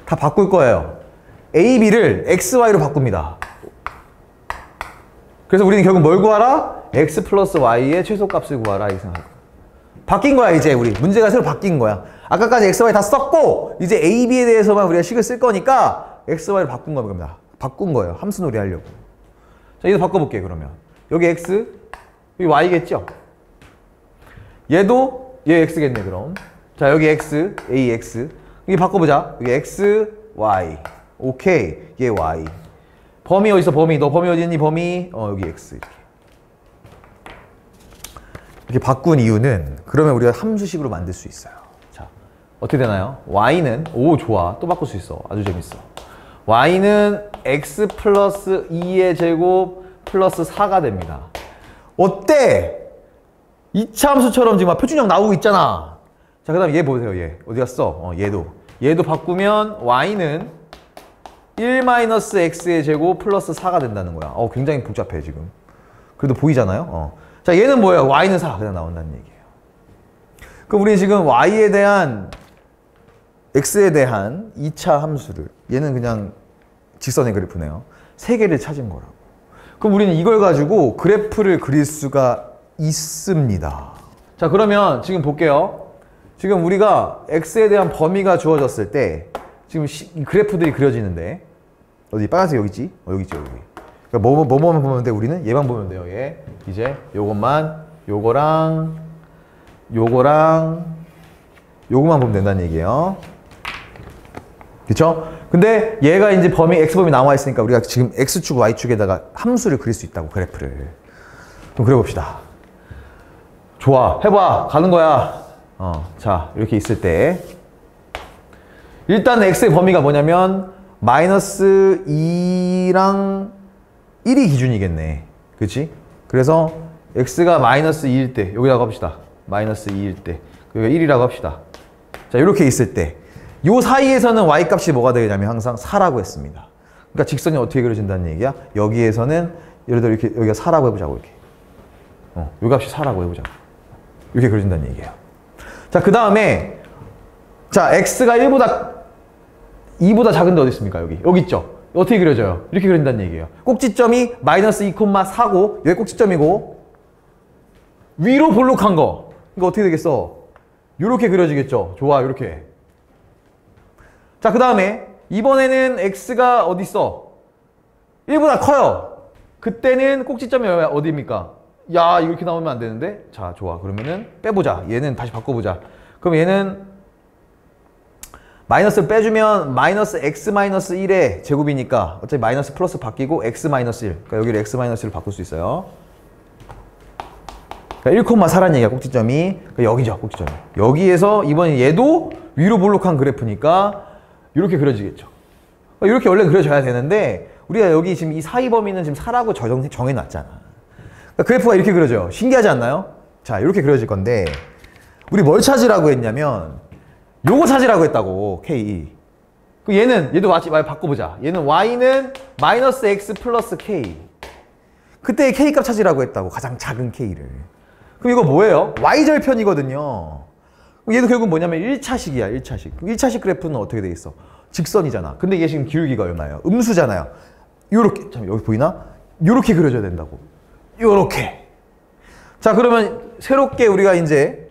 다 바꿀 거예요. a, b를 x, y로 바꿉니다. 그래서 우리는 결국 뭘 구하라? x 플러스 y의 최소값을 구하라 이렇게 생각할 거예요. 바뀐 거야 이제 우리. 문제가 새로 바뀐 거야. 아까까지 x, y 다 썼고 이제 a, b에 대해서만 우리가 식을 쓸 거니까 x, y를 바꾼 겁니다. 바꾼 거예요. 함수 놀이 하려고. 자, 얘도 바꿔볼게 그러면. 여기 x, 여기 y겠죠? 얘도 얘 x겠네 그럼. 자, 여기 x, a, x. 여기 바꿔보자. 여기 x, y. 오케이. 얘 y. 범위 어디 있어? 범위. 너 범위 어디 있니? 범위. 여기 x. 이렇게 바꾼 이유는 그러면 우리가 함수식으로 만들 수 있어요. 자, 어떻게 되나요? y는 오, 좋아. 또 바꿀 수 있어. 아주 재밌어. y는 x 플러스 2의 제곱 플러스 4가 됩니다. 어때? 2차 함수처럼 지금 막 표준형 나오고 있잖아. 자, 그 다음에 얘 보세요. 얘 어디 갔어? 얘도 바꾸면 y는 1-x의 제곱 플러스 4가 된다는 거야. 굉장히 복잡해 지금. 그래도 보이잖아요. 자, 얘는 뭐예요? y는 4 그냥 나온다는 얘기예요. 그럼 우리 지금 y에 대한 x에 대한 2차 함수를 얘는 그냥 직선의 그래프네요. 3개를 찾은 거라고. 그럼 우리는 이걸 가지고 그래프를 그릴 수가 있습니다. 자, 그러면 지금 볼게요. 지금 우리가 x에 대한 범위가 주어졌을 때 지금 그래프들이 그려지는데 어디 빨간색 여기 있지? 여기 있죠 여기. 그러니까 뭐만 보면 돼? 우리는 얘만 보면 돼요. 얘 이제 요것만 요거랑 요거만 보면 된다는 얘기예요. 그쵸? 근데 얘가 이제 범위 x범위 나와 있으니까 우리가 지금 x축 y축에다가 함수를 그릴 수 있다고 그래프를. 좀 그려봅시다. 좋아, 해봐. 가는 거야. 자, 이렇게 있을 때 일단 x의 범위가 뭐냐면 마이너스 2랑 1이 기준이겠네. 그치? 그래서 x가 마이너스 2일 때 여기다가 합시다. 마이너스 2일 때 여기가 1이라고 합시다. 자, 이렇게 있을 때 요 사이에서는 y값이 뭐가 되냐면 항상 4라고 했습니다. 그러니까 직선이 어떻게 그려진다는 얘기야? 여기에서는 예를 들어 이렇게 여기가 4라고 해보자고 이렇게. 요 값이 4라고 해보자고. 이렇게 그려진다는 얘기예요. 자, 그 다음에 자, x가 2보다 작은데 어디 있습니까? 여기 있죠? 어떻게 그려져요? 이렇게 그린다는 얘기예요. 꼭지점이 마이너스 2,4고 여기 꼭지점이고 위로 볼록한 거. 이거 어떻게 되겠어? 이렇게 그려지겠죠? 좋아, 이렇게. 자, 그 다음에 이번에는 x가 어디 있어? 1보다 커요. 그때는 꼭지점이 어디입니까? 야, 이렇게 나오면 안 되는데? 자, 좋아. 그러면은 빼보자. 얘는 다시 바꿔보자. 그럼 얘는 마이너스를 빼주면 마이너스 x 마이너스 1의 제곱이니까 어차피 마이너스 플러스 바뀌고 x 마이너스 1. 그러니까 여기를 x 마이너스 1로 바꿀 수 있어요. 그러니까 1,4라는 얘기야, 꼭지점이. 그러니까 여기죠, 꼭지점이. 여기에서 이번에 얘도 위로 볼록한 그래프니까 이렇게 그려지겠죠. 이렇게 원래 그려져야 되는데 우리가 여기 지금 이 사이 범위는 지금 4라고 정해놨잖아. 그러니까 그래프가 이렇게 그려져요. 신기하지 않나요? 자, 이렇게 그려질 건데 우리 뭘 찾으라고 했냐면 요거 찾으라고 했다고, K. 얘도 마치 바꿔보자. 얘는 Y는 마이너스 X 플러스 K. 그때 K 값 찾으라고 했다고, 가장 작은 K를. 그럼 이거 뭐예요? Y절편이거든요. 얘도 결국 뭐냐면 1차식이야, 1차식. 1차식 그래프는 어떻게 돼 있어? 직선이잖아. 근데 이게 지금 기울기가 얼마예요? 음수잖아요. 요렇게, 잠깐 여기 보이나? 요렇게 그려져야 된다고. 요렇게. 자, 그러면 새롭게 우리가 이제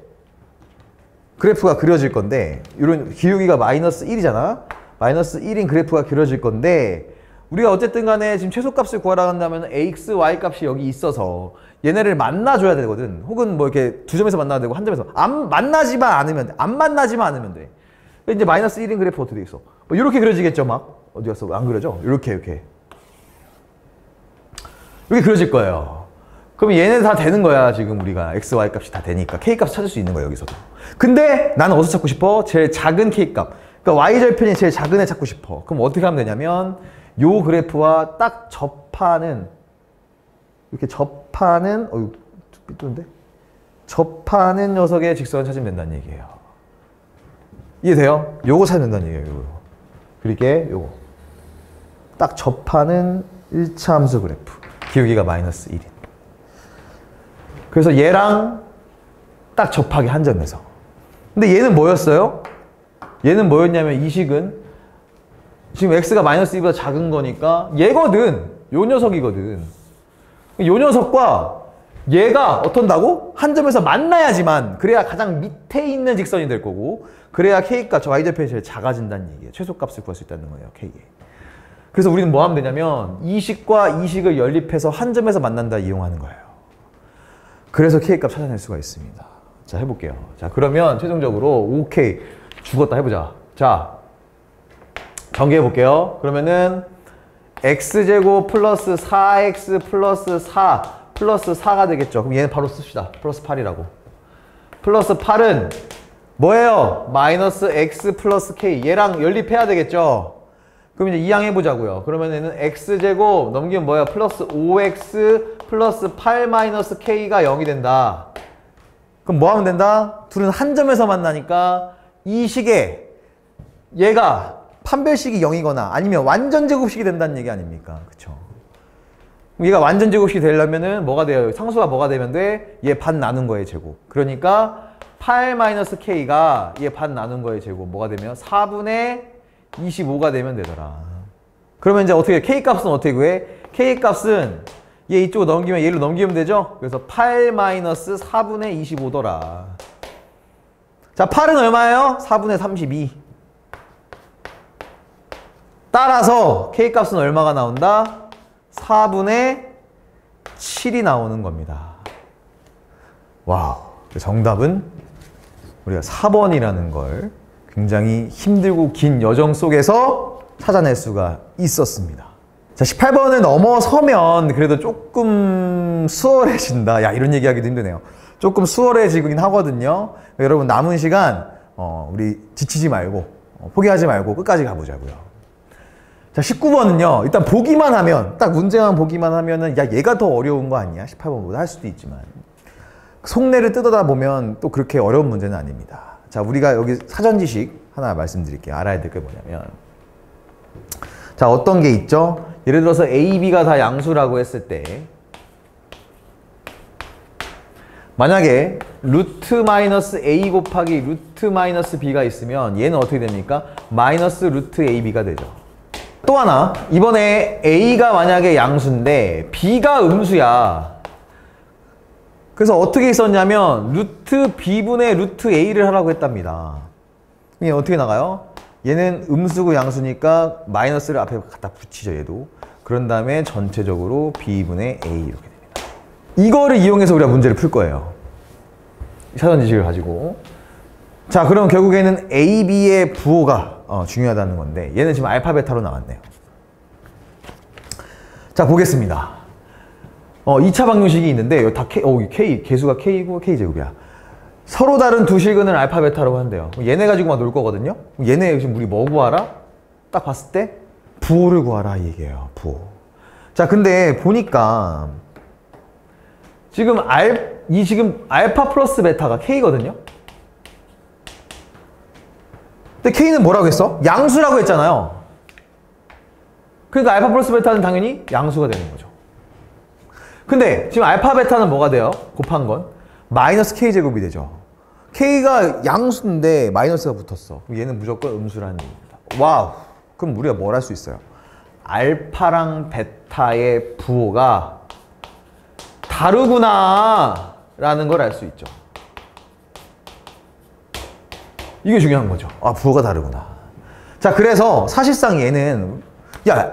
그래프가 그려질 건데, 이런 기울기가 마이너스 1이잖아? 마이너스 1인 그래프가 그려질 건데, 우리가 어쨌든 간에 지금 최소값을 구하라 한다면 ax, y 값이 여기 있어서 얘네를 만나줘야 되거든. 혹은 뭐 이렇게 두 점에서 만나야 되고 한 점에서. 안 만나지만 않으면 돼. 안 만나지만 않으면 돼. 이제 마이너스 1인 그래프 어떻게 돼 있어? 뭐 이렇게 그려지겠죠, 막. 어디 갔어? 안 그려져? 이렇게. 이렇게 그려질 거예요. 그럼 얘네 다 되는 거야, 지금 우리가. x, y 값이 다 되니까. k 값 찾을 수 있는 거야, 여기서도. 근데 나는 어디서 찾고 싶어? 제일 작은 k 값. 그러니까 y절편이 제일 작은 애 찾고 싶어. 그럼 어떻게 하면 되냐면 요 그래프와 딱 접하는, 이렇게 접하는, 어휴, 삐뚤는데? 접하는 녀석의 직선을 찾으면 된다는 얘기예요. 이해돼요? 요거 찾으면 된다는 얘기예요, 요거. 그러니까 요거. 딱 접하는 1차 함수 그래프. 기울기가 마이너스 1인. 그래서 얘랑 딱 접하게 한 점에서. 근데 얘는 뭐였어요? 얘는 뭐였냐면 이 식은 지금 x가 마이너스 2보다 작은 거니까 얘거든. 요 녀석이거든. 요 녀석과 얘가 어떤다고? 한 점에서 만나야지만, 그래야 가장 밑에 있는 직선이 될 거고, 그래야 k값, 저 y절편이 제일 작아진다는 얘기예요. 최소값을 구할 수 있다는 거예요, k에. 그래서 우리는 뭐 하면 되냐면 이 식과 이 식을 연립해서 한 점에서 만난다 이용하는 거예요. 그래서 k값 찾아낼 수가 있습니다. 자, 해볼게요. 자, 그러면 최종적으로 오케이, 죽었다 해보자. 자, 전개해 볼게요. 그러면은 x제곱 플러스 4x 플러스 4 플러스 4가 되겠죠. 그럼 얘는 바로 씁시다. 플러스 8이라고. 플러스 8은 뭐예요? 마이너스 x 플러스 k. 얘랑 연립해야 되겠죠. 그럼 이제 이항 해보자고요. 그러면 얘는 x제곱 넘기면 뭐야? 플러스 5x 플러스 8 마이너스 k가 0이 된다. 그럼 뭐 하면 된다? 둘은 한 점에서 만나니까 이 식에 얘가 판별식이 0이거나 아니면 완전 제곱식이 된다는 얘기 아닙니까? 그쵸? 얘가 완전 제곱식이 되려면은 뭐가 돼요? 상수가 뭐가 되면 돼? 얘 반 나눈 거의 제곱. 그러니까 8-k가 얘 반 나눈 거의 제곱. 뭐가 되면? 4분의 25가 되면 되더라. 그러면 이제 어떻게, k값은 어떻게 구해? k값은 얘 이쪽으로 넘기면 얘로 넘기면 되죠? 그래서 8-4분의 25더라. 자, 8은 얼마예요? 4분의 32. 따라서 k값은 얼마가 나온다? 4분의 7이 나오는 겁니다. 와우. 정답은 우리가 4번이라는 걸 굉장히 힘들고 긴 여정 속에서 찾아낼 수가 있었습니다. 자, 18번을 넘어서면 그래도 조금 수월해진다. 야, 이런 얘기하기도 힘드네요. 조금 수월해지긴 하거든요. 여러분 남은 시간 우리 지치지 말고 포기하지 말고 끝까지 가보자고요. 자, 19번은요. 일단 보기만 하면, 딱 문제만 보기만 하면은 야, 얘가 더 어려운 거 아니야? 18번보다 할 수도 있지만 속내를 뜯어다 보면 또 그렇게 어려운 문제는 아닙니다. 자, 우리가 여기 사전 지식 하나 말씀드릴게요. 알아야 될 게 뭐냐면, 자, 어떤 게 있죠? 예를 들어서 A, B가 다 양수라고 했을 때 만약에 루트 마이너스 A 곱하기 루트 마이너스 B가 있으면 얘는 어떻게 됩니까? 마이너스 루트 AB가 되죠. 또 하나, 이번에 A가 만약에 양수인데 B가 음수야. 그래서 어떻게 있었냐면 루트 B분의 루트 A를 하라고 했답니다. 이게 어떻게 나가요? 얘는 음수고 양수니까 마이너스를 앞에 갖다 붙이죠, 얘도. 그런 다음에 전체적으로 b분의 a 이렇게 됩니다. 이거를 이용해서 우리가 문제를 풀 거예요. 사전 지식을 가지고. 자, 그럼 결국에는 a, b의 부호가 중요하다는 건데 얘는 지금 알파, 베타로 나왔네요. 자, 보겠습니다. 2차 방정식이 있는데 여기 다 K, 개수가 K고 K제곱이야. 서로 다른 두 실근을 알파, 베타라고 한대요. 얘네 가지고만 놀 거거든요. 얘네 지금 우리 뭐 구하라? 딱 봤을 때 부호를 구하라 이 얘기예요. 부호. 자, 근데 보니까 지금 지금 알파 플러스 베타가 K거든요. 근데 K는 뭐라고 했어? 양수라고 했잖아요. 그러니까 알파 플러스 베타는 당연히 양수가 되는 거죠. 근데 지금 알파 베타는 뭐가 돼요? 곱한 건 마이너스 K제곱이 되죠. K가 양수인데 마이너스가 붙었어. 얘는 무조건 음수라는 얘기입니다. 와우. 그럼 우리가 뭘 할 수 있어요? 알파랑 베타의 부호가 다르구나 라는 걸 알 수 있죠. 이게 중요한 거죠. 아, 부호가 다르구나. 자, 그래서 사실상 얘는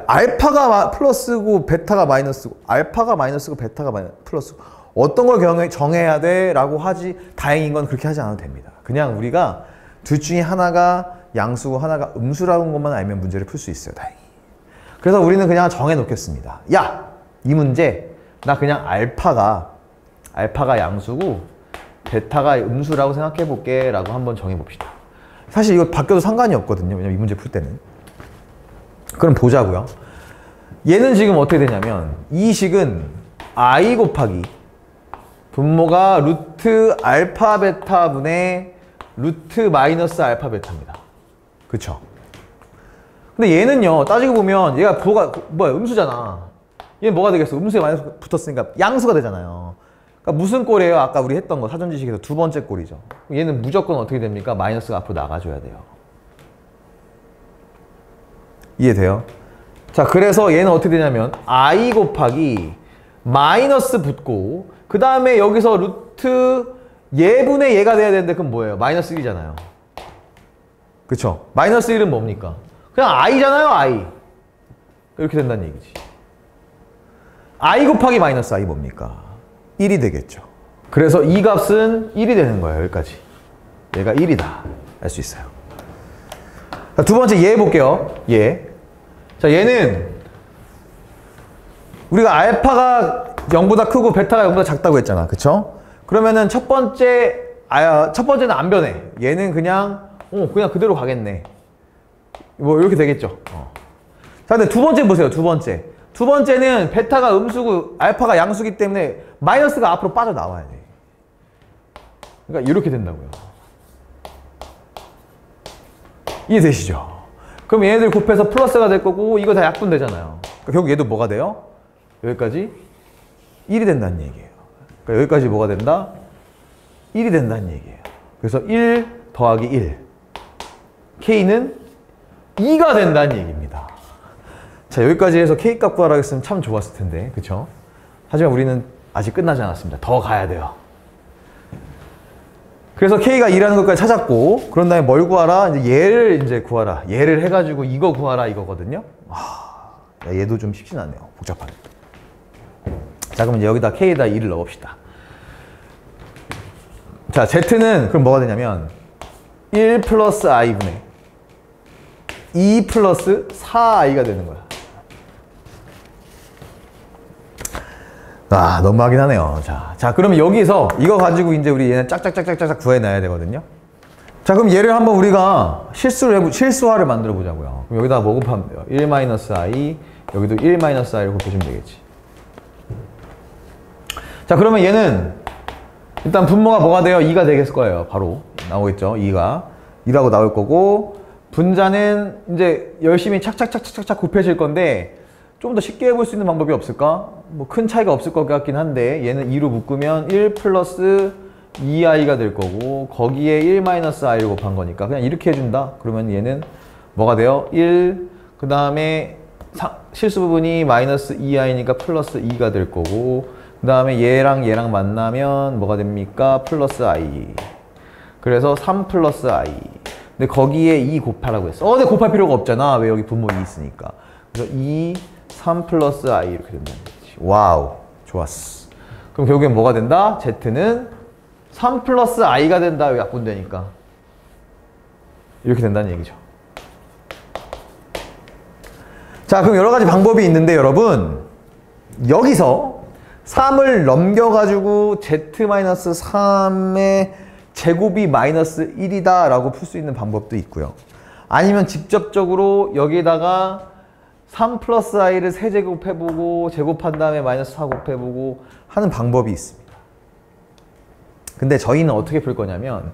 알파가 플러스고 베타가 마이너스고 알파가 마이너스고 베타가 플러스고 어떤 걸 정해야 돼? 라고 하지 다행인 건 그렇게 하지 않아도 됩니다. 그냥 우리가 둘 중에 하나가 양수고 하나가 음수라는 것만 알면 문제를 풀 수 있어요. 다행히. 그래서 우리는 그냥 정해 놓겠습니다. 야! 이 문제 나 그냥 알파가 양수고 베타가 음수라고 생각해 볼게 라고 한번 정해 봅시다. 사실 이거 바뀌어도 상관이 없거든요. 왜냐면 이 문제 풀 때는. 그럼 보자고요. 얘는 지금 어떻게 되냐면 이 식은 i 곱하기 분모가 루트 알파 베타 분의 루트 마이너스 알파 베타입니다. 그쵸? 근데 얘는요, 따지고 보면 얘가 부호가 뭐야? 음수잖아. 얘는 뭐가 되겠어? 음수에 마이너스 붙었으니까 양수가 되잖아요. 그러니까 무슨 꼴이에요? 아까 우리 했던 거 사전 지식에서 두 번째 꼴이죠. 얘는 무조건 어떻게 됩니까? 마이너스가 앞으로 나가줘야 돼요. 이해돼요? 자, 그래서 얘는 어떻게 되냐면 i 곱하기 마이너스 붙고 그 다음에 여기서 루트 얘분의 얘가 돼야 되는데 그건 뭐예요? 마이너스 1이잖아요. 그쵸? 마이너스 1은 뭡니까? 그냥 i잖아요, i. 이렇게 된다는 얘기지. i 곱하기 마이너스 i 뭡니까? 1이 되겠죠. 그래서 이 값은 1이 되는 거예요, 여기까지. 얘가 1이다. 알 수 있어요. 자, 두 번째 얘 볼게요. 얘. 자, 얘는 우리가 알파가 0보다 크고 베타가 0보다 작다고 했잖아. 그쵸? 그러면은 첫 번째는 안 변해. 얘는 그냥 그대로 가겠네. 뭐 이렇게 되겠죠. 자, 근데 두 번째 보세요. 두 번째. 두 번째는 베타가 음수고 알파가 양수기 때문에 마이너스가 앞으로 빠져나와야 돼. 그러니까 이렇게 된다고요. 이해되시죠? 그럼 얘네들 곱해서 플러스가 될 거고 이거 다 약분되잖아요. 그러니까 결국 얘도 뭐가 돼요? 여기까지 1이 된다는 얘기예요. 그러니까 여기까지 뭐가 된다? 1이 된다는 얘기예요. 그래서 1 더하기 1. K는 2가 된다는 얘기입니다. 자, 여기까지 해서 K값 구하라고 했으면 참 좋았을 텐데. 그쵸? 하지만 우리는 아직 끝나지 않았습니다. 더 가야 돼요. 그래서 K가 2라는 것까지 찾았고, 그런 다음에 뭘 구하라? 이제 얘를 이제 구하라. 얘를 해가지고 이거 구하라 이거거든요. 얘도 좀 쉽진 않네요. 복잡하네. 자, 그럼 이제 여기다 K에다 2를 넣어봅시다. 자, Z는 그럼 뭐가 되냐면 1 플러스 i분의 2 플러스 4i가 되는 거야. 너무하긴 하네요. 자, 그러면 여기서 이거 가지고 이제 우리 얘는 짝짝짝짝짝 구해놔야 되거든요. 자, 그럼 얘를 한번 우리가 실수화를 만들어 보자고요. 그럼 여기다가 뭐 곱하면 돼요? 1-i, 여기도 1-i를 곱해주면 되겠지. 자, 그러면 얘는 일단 분모가 뭐가 돼요? 2가 되겠을 거예요. 바로 나오겠죠. 2라고 나올 거고, 분자는 이제 열심히 착착착착착 곱해질 건데 좀 더 쉽게 해볼 수 있는 방법이 없을까? 뭐 큰 차이가 없을 것 같긴 한데 얘는 2로 묶으면 1 플러스 2i가 될 거고 거기에 1-i를 곱한 거니까 그냥 이렇게 해준다? 그러면 얘는 뭐가 돼요? 1, 그 다음에 실수 부분이 마이너스 2i니까 플러스 2가 될 거고 그 다음에 얘랑 만나면 뭐가 됩니까? 플러스 i. 그래서 3 플러스 i. 근데 거기에 2 곱하라고 했어. 근데 곱할 필요가 없잖아. 왜 여기 분모 2 있으니까. 그래서 2, 3 플러스 i 이렇게 된다는 얘기지. 와우, 좋았어. 그럼 결국엔 뭐가 된다? z는 3 플러스 i가 된다. 여기 약분되니까. 이렇게 된다는 얘기죠. 자, 그럼 여러 가지 방법이 있는데 여러분, 여기서 3을 넘겨가지고 z-3의 제곱이 마이너스 1이다 라고 풀 수 있는 방법도 있고요. 아니면 직접적으로 여기에다가 3 플러스 i를 세제곱해보고 제곱한 다음에 마이너스 4 곱해보고 하는 방법이 있습니다. 근데 저희는 어떻게 풀 거냐면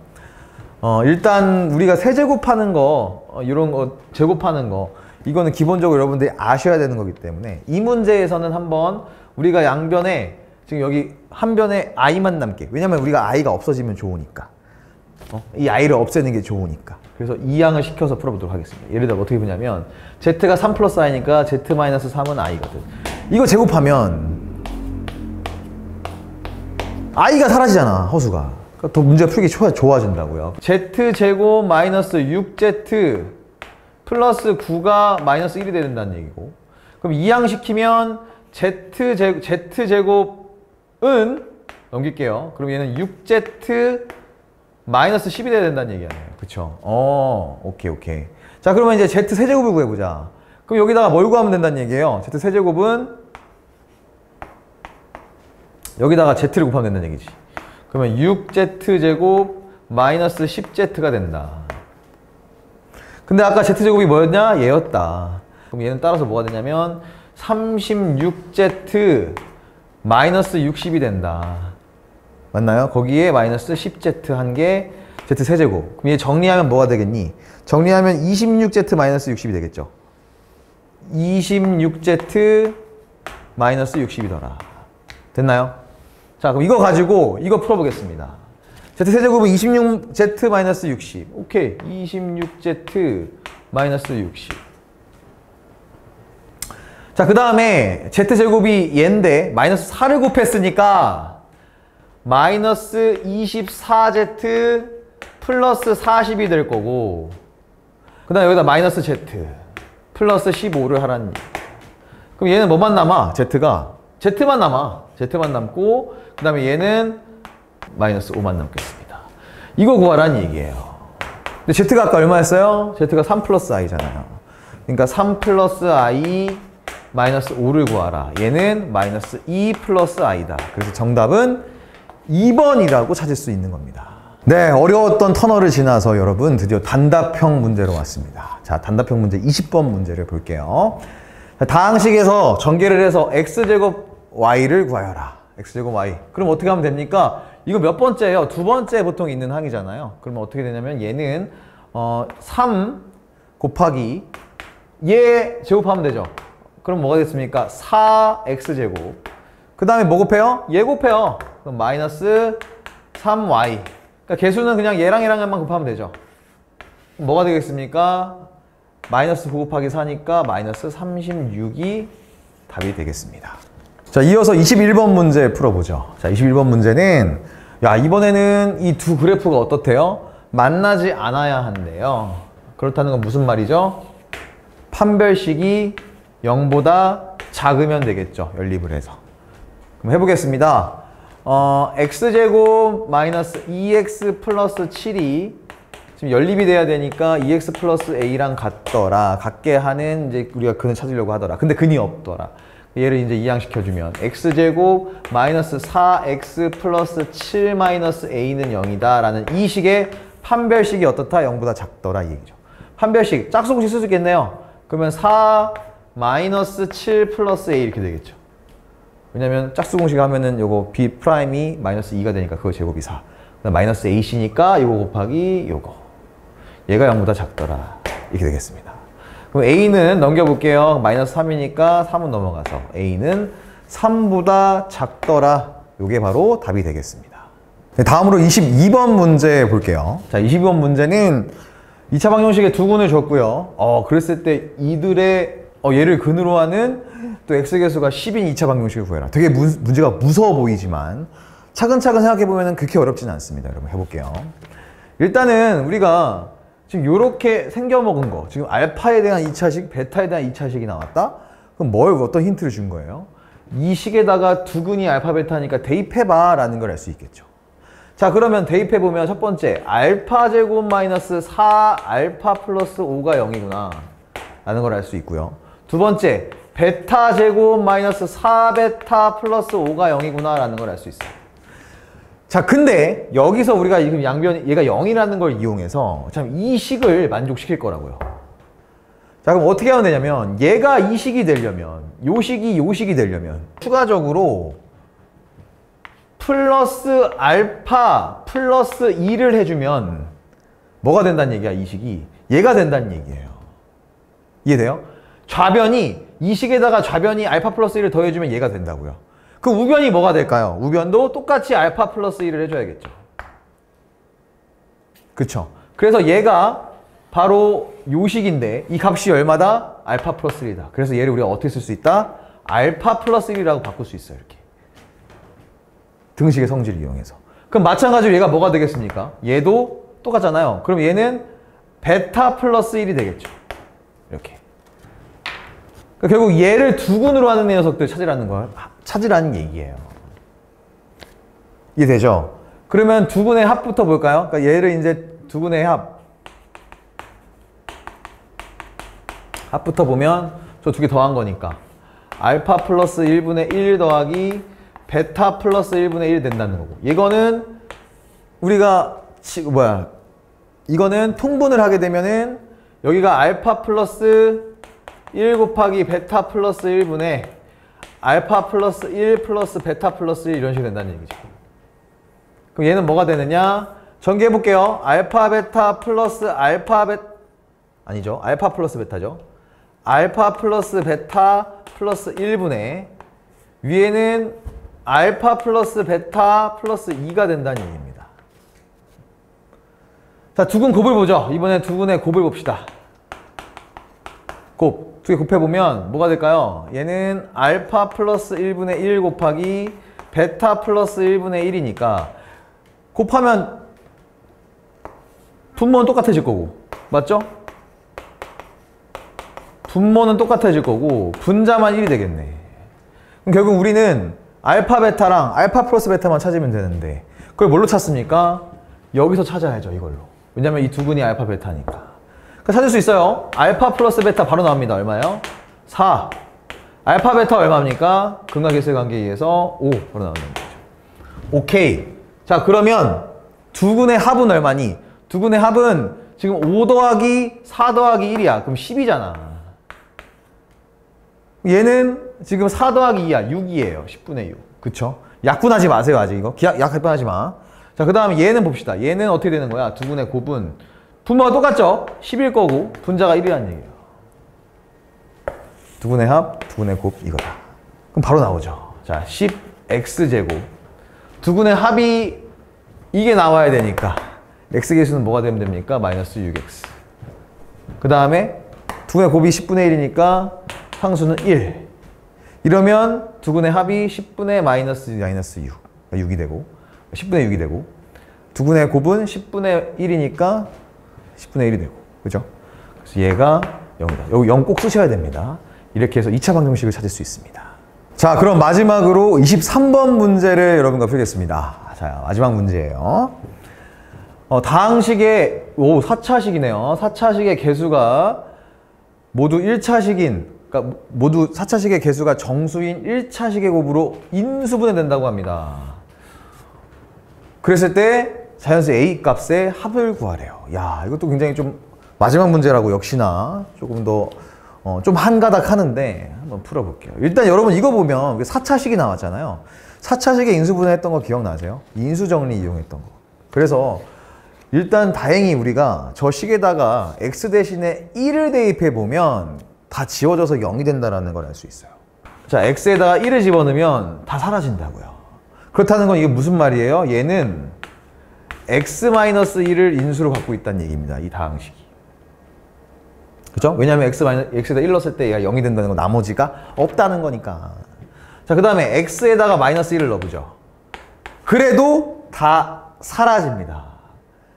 일단 우리가 세제곱하는 거 이런 거 제곱하는 거 이거는 기본적으로 여러분들이 아셔야 되는 거기 때문에 이 문제에서는 한번 우리가 양변에 지금 여기 한 변에 i만 남게, 왜냐면 우리가 i가 없어지면 좋으니까 이 i를 없애는 게 좋으니까. 그래서 이 양을 시켜서 풀어보도록 하겠습니다. 예를 들어 어떻게 보냐면 z가 3 플러스 i니까 z-3은 i거든. 이거 제곱하면 i가 사라지잖아, 허수가. 그러니까 더 문제가 풀기 좋아진다고요. z제곱 마이너스 6z 플러스 9가 마이너스 1이 된다는 얘기고, 그럼 이항시키면 z제곱은 넘길게요. 그럼 얘는 6z 마이너스 10이 돼야 된다는 얘기 아니에요. 그쵸? 오케이. 자, 그러면 이제 z 세제곱을 구해보자. 그럼 여기다가 뭘 구하면 된다는 얘기예요? z 세제곱은 여기다가 z를 곱하면 된다는 얘기지. 그러면 6z제곱 마이너스 10z가 된다. 근데 아까 z제곱이 뭐였냐? 얘였다. 그럼 얘는 따라서 뭐가 되냐면 36z 마이너스 60이 된다. 맞나요? 거기에 마이너스 10z 한 개 z 세제곱. 그럼 얘 정리하면 뭐가 되겠니? 정리하면 26z 마이너스 60이 되겠죠. 26z 마이너스 60이더라. 됐나요? 자, 그럼 이거 가지고 이거 풀어보겠습니다. z 세제곱은 26z 마이너스 60. 오케이. 26z 마이너스 60. 자, 그 다음에 z제곱이 얘인데 마이너스 4를 곱했으니까 마이너스 24z 플러스 40이 될 거고, 그 다음에 여기다 마이너스 z 플러스 15를 하라는 얘기. 그럼 얘는 뭐만 남아? z만 남아. z만 남고, 그 다음에 얘는 마이너스 5만 남겠습니다. 이거 구하라는 얘기예요. 근데 z가 아까 얼마였어요? z가 3 플러스 i잖아요. 그러니까 3 플러스 i 마이너스 5를 구하라. 얘는 마이너스 2 플러스 i다. 그래서 정답은 2번이라고 찾을 수 있는 겁니다. 네, 어려웠던 터널을 지나서 여러분 드디어 단답형 문제로 왔습니다. 자, 단답형 문제 20번 문제를 볼게요. 다항식에서 전개를 해서 x제곱 y를 구하여라. x제곱 y. 그럼 어떻게 하면 됩니까? 이거 몇 번째예요? 두 번째 보통 있는 항이잖아요. 그러면 어떻게 되냐면 얘는 3 곱하기 얘 제곱하면 되죠. 그럼 뭐가 됐습니까? 4x제곱. 그 다음에 뭐 곱해요? 얘 곱해요. 그럼 마이너스 3y. 그러니까 개수는 그냥 얘랑 얘랑만 곱하면 되죠. 그럼 뭐가 되겠습니까? 마이너스 9 곱하기 4니까 마이너스 36이 답이 되겠습니다. 자, 이어서 21번 문제 풀어보죠. 자, 21번 문제는 이번에는 이 두 그래프가 어떻대요? 만나지 않아야 한대요. 그렇다는 건 무슨 말이죠? 판별식이 0보다 작으면 되겠죠. 연립을 해서. 그럼 해보겠습니다. x제곱 마이너스 2x 플러스 7이 지금 연립이 돼야 되니까 2x 플러스 a랑 같더라. 같게 하는 이제 우리가 근을 찾으려고 하더라. 근데 근이 없더라. 얘를 이제 이항시켜주면 x제곱 마이너스 4x 플러스 7 마이너스 a는 0이다 라는 이 식의 판별식이 어떻다? 0보다 작더라 이 얘기죠. 판별식 짝수공식 쓸 수 있겠네요. 그러면 4 마이너스 7 플러스 a 이렇게 되겠죠. 왜냐면 짝수공식 하면은 요거 b 프라임이 마이너스 2가 되니까 그거 제곱이 4. 그다음 마이너스 ac니까 요거 곱하기 요거. 얘가 0보다 작더라. 이렇게 되겠습니다. 그럼 a는 넘겨볼게요. 마이너스 3이니까 3은 넘어가서 a는 3보다 작더라. 요게 바로 답이 되겠습니다. 다음으로 22번 문제 볼게요. 자, 22번 문제는 2차 방정식의 두 근을 줬고요. 그랬을 때 이들의 얘를 근으로 하는 또 x계수가 10인 2차 방정식을 구해라. 되게 문제가 무서워 보이지만 차근차근 생각해보면 그렇게 어렵지는 않습니다. 여러분 해볼게요. 일단은 우리가 지금 이렇게 생겨먹은 거, 지금 알파에 대한 2차식, 베타에 대한 2차식이 나왔다? 그럼 어떤 힌트를 준 거예요? 이 식에다가 두근이 알파 베타니까 대입해봐 라는 걸 알 수 있겠죠. 자, 그러면 대입해보면 첫 번째 알파 제곱 마이너스 4 알파 플러스 5가 0이구나 라는 걸 알 수 있고요. 두 번째 베타 제곱 마이너스 4 베타 플러스 5가 0이구나 라는 걸 알 수 있어요. 자, 근데 여기서 우리가 지금 얘가 0이라는 걸 이용해서 참 이 식을 만족시킬 거라고요. 자, 그럼 어떻게 하면 되냐면 얘가 이 식이 되려면 요 식이 되려면 추가적으로 플러스 알파 플러스 2를 해주면 뭐가 된다는 얘기야? 이 식이 얘가 된다는 얘기예요. 이해돼요? 좌변이 이 식에다가 좌변이 알파 플러스 1을 더해주면 얘가 된다고요. 그 우변이 뭐가 될까요? 우변도 똑같이 알파 플러스 1을 해줘야겠죠. 그쵸? 그래서 얘가 바로 요 식인데 이 값이 얼마다? 알파 플러스 1이다. 그래서 얘를 우리가 어떻게 쓸 수 있다? 알파 플러스 1이라고 바꿀 수 있어요. 이렇게 등식의 성질을 이용해서. 그럼 마찬가지로 얘가 뭐가 되겠습니까? 얘도 똑같잖아요. 그럼 얘는 베타 플러스 1이 되겠죠. 이렇게. 그러니까 결국 얘를 두근으로 하는 녀석들 찾으라는 얘기예요. 이해되죠? 그러면 두근의 합부터 볼까요? 그러니까 얘를 이제 두근의 합부터 보면 저 두 개 더한 거니까 알파 플러스 1분의 1 더하기 베타 플러스 1분의 1 된다는 거고, 이거는 우리가 이거는 통분을 하게 되면은 여기가 알파 플러스 1 곱하기 베타 플러스 1분의 알파 플러스 1 플러스 베타 플러스 1 이런 식으로 된다는 얘기죠. 그럼 얘는 뭐가 되느냐? 전개해 볼게요. 알파 베타 플러스 알파 플러스 베타죠. 알파 플러스 베타 플러스 1분의 위에는 알파 플러스 베타 플러스 2가 된다는 얘기입니다. 자, 두근 곱을 보죠. 이번엔 두근의 곱을 봅시다. 곱. 두 개 곱해보면 뭐가 될까요? 얘는 알파 플러스 1분의 1 곱하기 베타 플러스 1분의 1이니까 곱하면 분모는 똑같아질 거고, 맞죠? 분모는 똑같아질 거고 분자만 1이 되겠네. 그럼 결국 우리는 알파 베타랑 알파 플러스 베타만 찾으면 되는데 그걸 뭘로 찾습니까? 여기서 찾아야죠, 이걸로. 왜냐면 이 두근이 알파 베타니까. 그러니까 찾을 수 있어요. 알파 플러스 베타 바로 나옵니다. 얼마예요? 4. 알파 베타 얼마입니까? 근각계수의 관계에 의해서 5 바로 나오는 거죠. 오케이. 자, 그러면 두근의 합은 얼마니? 두근의 합은 지금 5 더하기 4 더하기 1이야. 그럼 10이잖아. 얘는 지금 4 더하기 2야. 6이에요. 10분의 6. 그쵸? 약분하지 마세요, 아직 이거. 약분하지 마. 자, 그 다음에 얘는 봅시다. 얘는 어떻게 되는 거야? 두근의 곱은 분모가 똑같죠? 10일 거고 분자가 1이라는 얘기예요. 두근의 합, 두근의 곱 이거다. 그럼 바로 나오죠. 자, 10x제곱. 두근의 합이 이게 나와야 되니까 x계수는 뭐가 되면 됩니까? 마이너스 6x. 그 다음에 두근의 곱이 10분의 1이니까 상수는 1. 이러면 두근의 합이 10분의 마이너스 6. 6이 되고 10분의 6이 되고 두근의 곱은 10분의 1이니까 10분의 1이 되고. 그죠? 그래서 얘가 0이다. 여기 0 꼭 쓰셔야 됩니다. 이렇게 해서 2차 방정식을 찾을 수 있습니다. 자, 그럼 마지막으로 23번 문제를 여러분과 풀겠습니다. 자, 마지막 문제예요. 다항식의 4차식이네요. 4차식의 개수가 모두 1차식인, 그러니까 모두 4차식의 개수가 정수인 1차식의 곱으로 인수분해 된다고 합니다. 그랬을 때 자연수 A 값의 합을 구하래요. 야, 이것도 굉장히 좀 마지막 문제라고 역시나 조금 더 좀 한가닥 하는데 한번 풀어볼게요. 일단 여러분 이거 보면 4차식이 나왔잖아요. 4차식에 인수분해 했던 거 기억나세요? 인수정리 이용했던 거. 그래서 일단 다행히 우리가 저 식에다가 x 대신에 1을 대입해 보면 다 지워져서 0이 된다는 걸 알 수 있어요. 자, x에다가 1을 집어넣으면 다 사라진다고요. 그렇다는 건 이게 무슨 말이에요? 얘는 x-1을 인수로 갖고 있다는 얘기입니다. 이 다항식이. 그죠? 왜냐하면 x에다 1 넣었을 때 얘가 0이 된다는 건 나머지가 없다는 거니까. 자, 그 다음에 x에다가 마이너스 1을 넣어보죠. 그래도 다 사라집니다.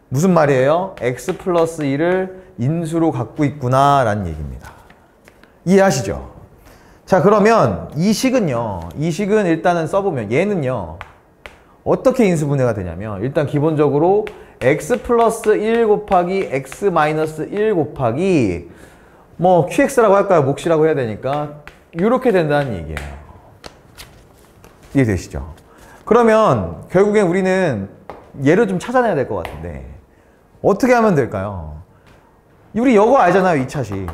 무슨 말이에요? x 플러스 1을 인수로 갖고 있구나 라는 얘기입니다. 이해하시죠? 자, 그러면 이 식은요. 이 식은 일단은 써보면 얘는요. 어떻게 인수분해가 되냐면 일단 기본적으로 x 플러스 1 곱하기 x 마이너스 1 곱하기 뭐 qx라고 할까요? 몫이라고 해야 되니까 이렇게 된다는 얘기예요. 이해되시죠? 그러면 결국엔 우리는 얘를 좀 찾아내야 될 것 같은데 어떻게 하면 될까요? 우리 이거 알잖아요. 2차식.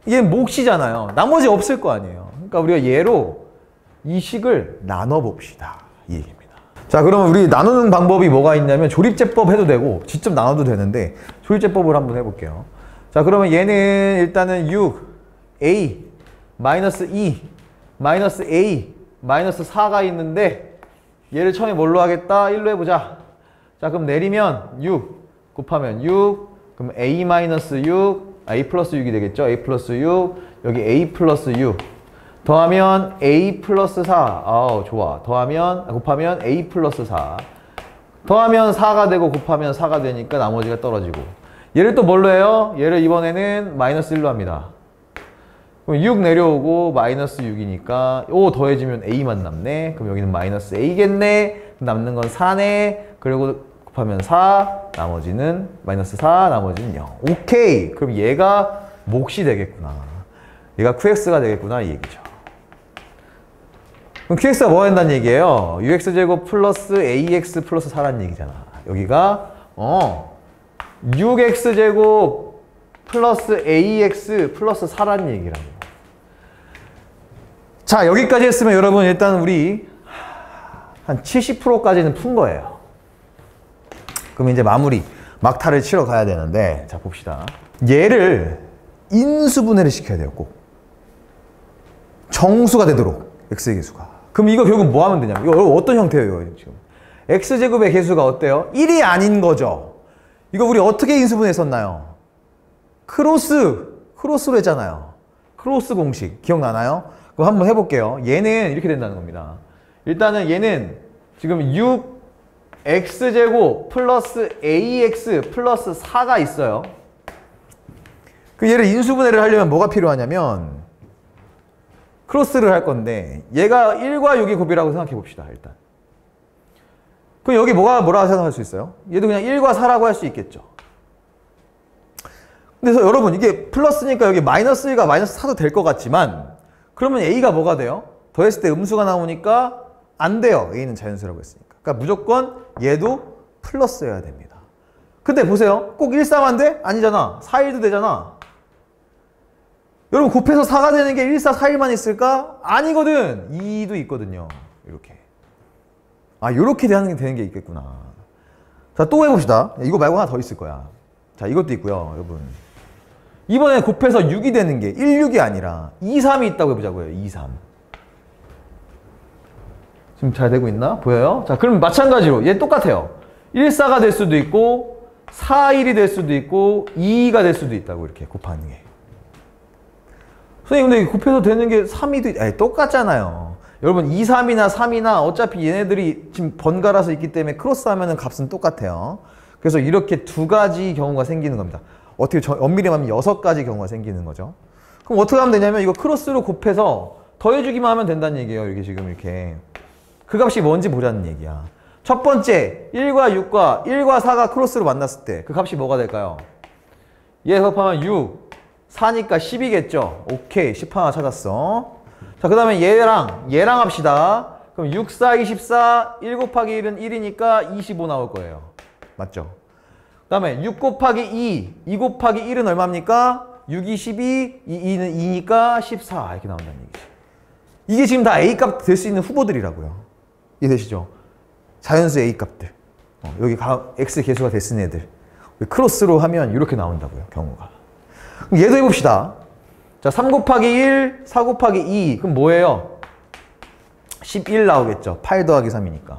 얘 몫이잖아요. 나머지 없을 거 아니에요. 그러니까 우리가 얘로 이 식을 나눠봅시다. 이 얘기입니다. 자, 그러면 우리 나누는 방법이 뭐가 있냐면 조립제법 해도 되고 직접 나눠도 되는데 조립제법을 한번 해볼게요. 자, 그러면 얘는 일단은 6a 마이너스 2 마이너스 a 마이너스 4가 있는데 얘를 처음에 뭘로 하겠다? 1로 해보자. 자, 그럼 내리면 6 곱하면 6 그럼 a 마이너스 6 a 플러스 6이 되겠죠? a 플러스 6 여기 a 플러스 6 더하면 a 플러스 4 아우 좋아 더하면 곱하면 a 플러스 4 더하면 4가 되고 곱하면 4가 되니까 나머지가 떨어지고 얘를 또 뭘로 해요? 얘를 이번에는 마이너스 1로 합니다. 그럼 6 내려오고 마이너스 6이니까 5 더해지면 a만 남네. 그럼 여기는 마이너스 a겠네. 남는 건 4네. 그리고 곱하면 4 나머지는 마이너스 4 나머지는 0. 오케이. 그럼 얘가 몫이 되겠구나. 얘가 qx가 되겠구나 이 얘기죠. 그럼 qx가 뭐 한다는 얘기예요? ux제곱 플러스 ax 플러스 4라는 얘기잖아. 여기가 6x제곱 플러스 ax 플러스 4라는 얘기라고. 자, 여기까지 했으면 여러분 일단 우리 한 70%까지는 푼 거예요. 그럼 이제 마무리 막타를 치러 가야 되는데 자 봅시다. 얘를 인수분해를 시켜야 돼요. 꼭 정수가 되도록 x의 개수가. 그럼 이거 결국 뭐 하면 되냐면 이거 어떤 형태예요? 이거 지금 x제곱의 개수가 어때요? 1이 아닌 거죠. 이거 우리 어떻게 인수분해했었나요? 크로스로 했잖아요. 크로스 공식 기억나나요? 그럼 한번 해볼게요. 얘는 이렇게 된다는 겁니다. 일단은 얘는 지금 6x제곱 플러스 ax 플러스 4가 있어요. 그 얘를 인수분해를 하려면 뭐가 필요하냐면 크로스를 할 건데 얘가 1과 6의 곱이라고 생각해 봅시다. 일단 그럼 여기 뭐라고 생각할 수 있어요? 얘도 그냥 1과 4라고 할 수 있겠죠. 그래서 여러분 이게 플러스니까 여기 마이너스 1과 마이너스 4도 될 것 같지만 그러면 a가 뭐가 돼요? 더했을 때 음수가 나오니까 안 돼요. a는 자연수라고 했으니까. 그러니까 무조건 얘도 플러스여야 됩니다. 근데 보세요. 꼭 1, 4만 돼? 아니잖아. 4, 1도 되잖아. 여러분 곱해서 4가 되는 게 1, 4, 4, 1만 있을까? 아니거든. 2도 있거든요. 이렇게. 아, 이렇게 되는 게 있겠구나. 자, 또 해봅시다. 이거 말고 하나 더 있을 거야. 자, 이것도 있고요. 여러분. 이번에 곱해서 6이 되는 게 1, 6이 아니라 2, 3이 있다고 해보자고요. 2, 3. 지금 잘 되고 있나? 보여요? 자, 그럼 마찬가지로 얘 똑같아요. 1, 4가 될 수도 있고 4, 1이 될 수도 있고 2가 될 수도 있다고 이렇게 곱하는 게. 선생님 근데 곱해서 되는 게 3이도 아니, 똑같잖아요. 여러분 2, 3이나 3이나 어차피 얘네들이 지금 번갈아서 있기 때문에 크로스하면은 값은 똑같아요. 그래서 이렇게 두 가지 경우가 생기는 겁니다. 어떻게 엄밀히 말하면 6가지 경우가 생기는 거죠. 그럼 어떻게 하면 되냐면 이거 크로스로 곱해서 더해주기만 하면 된다는 얘기예요. 이게 지금 이렇게. 그 값이 뭔지 보자는 얘기야. 첫 번째 1과 4가 크로스로 만났을 때 그 값이 뭐가 될까요? 얘 곱하면 6, 4니까 10이겠죠. 오케이, 10 하나 찾았어. 자, 그 다음에 얘랑 합시다. 그럼 6, 4, 24, 1 곱하기 1은 1이니까 25 나올 거예요. 맞죠? 그 다음에 6 곱하기 2 곱하기 1은 얼마입니까? 6이 12, 2는 2니까 14 이렇게 나온다는 얘기죠. 이게 지금 다 A값 될 수 있는 후보들이라고요. 이해되시죠? 자연수 A값들. 여기 X 개수가 됐은 애들. 크로스로 하면 이렇게 나온다고요. 경우가. 그럼 얘도 해봅시다. 자, 3 곱하기 1, 4 곱하기 2. 그럼 뭐예요? 11 나오겠죠. 8 더하기 3이니까.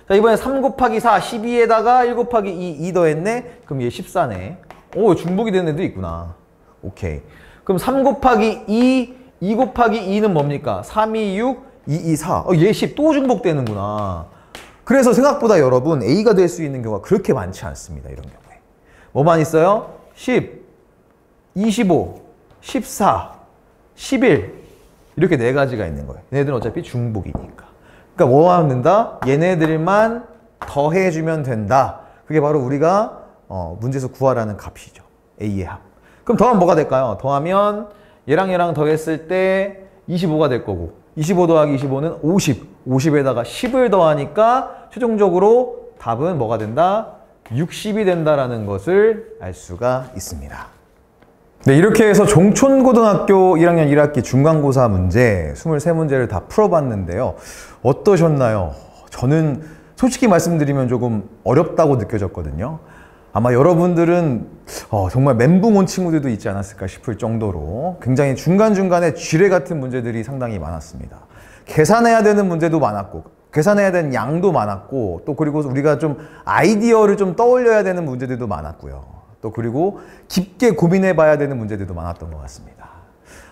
자, 이번에 3 곱하기 4, 12에다가 1 곱하기 2 더했네? 그럼 얘 14네. 오, 중복이 되는 애도 있구나. 오케이. 그럼 3 곱하기 2 곱하기 2는 뭡니까? 3, 2, 6, 2, 2, 4. 얘 10 또 중복되는구나. 그래서 생각보다 여러분 A가 될 수 있는 경우가 그렇게 많지 않습니다. 이런 경우에. 뭐만 있어요? 10, 25, 14, 11, 이렇게 네 가지가 있는 거예요. 얘네들은 어차피 중복이니까. 그러니까 뭐 하는다? 얘네들만 더해주면 된다. 그게 바로 우리가 문제에서 구하라는 값이죠. A의 합. 그럼 더하면 뭐가 될까요? 더하면 얘랑 얘랑 더했을 때 25가 될 거고 25 더하기 25는 50. 50에다가 10을 더하니까 최종적으로 답은 뭐가 된다? 60이 된다라는 것을 알 수가 있습니다. 네, 이렇게 해서 종촌고등학교 1학년 1학기 중간고사 문제 23문제를 다 풀어봤는데요. 어떠셨나요? 저는 솔직히 말씀드리면 조금 어렵다고 느껴졌거든요. 아마 여러분들은 정말 멘붕 온 친구들도 있지 않았을까 싶을 정도로 굉장히 중간중간에 쥐레 같은 문제들이 상당히 많았습니다. 계산해야 되는 문제도 많았고 계산해야 되는 양도 많았고 또 그리고 우리가 좀 아이디어를 좀 떠올려야 되는 문제들도 많았고요. 또 그리고 깊게 고민해 봐야 되는 문제들도 많았던 것 같습니다.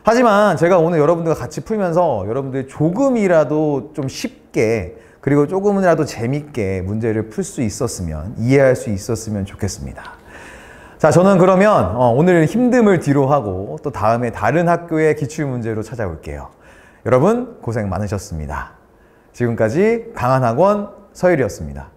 하지만 제가 오늘 여러분들과 같이 풀면서 여러분들이 조금이라도 좀 쉽게 그리고 조금이라도 재밌게 문제를 풀 수 있었으면 이해할 수 있었으면 좋겠습니다. 자, 저는 그러면 오늘 힘듦을 뒤로 하고 또 다음에 다른 학교의 기출문제로 찾아올게요. 여러분 고생 많으셨습니다. 지금까지 강한학원 서율이었습니다.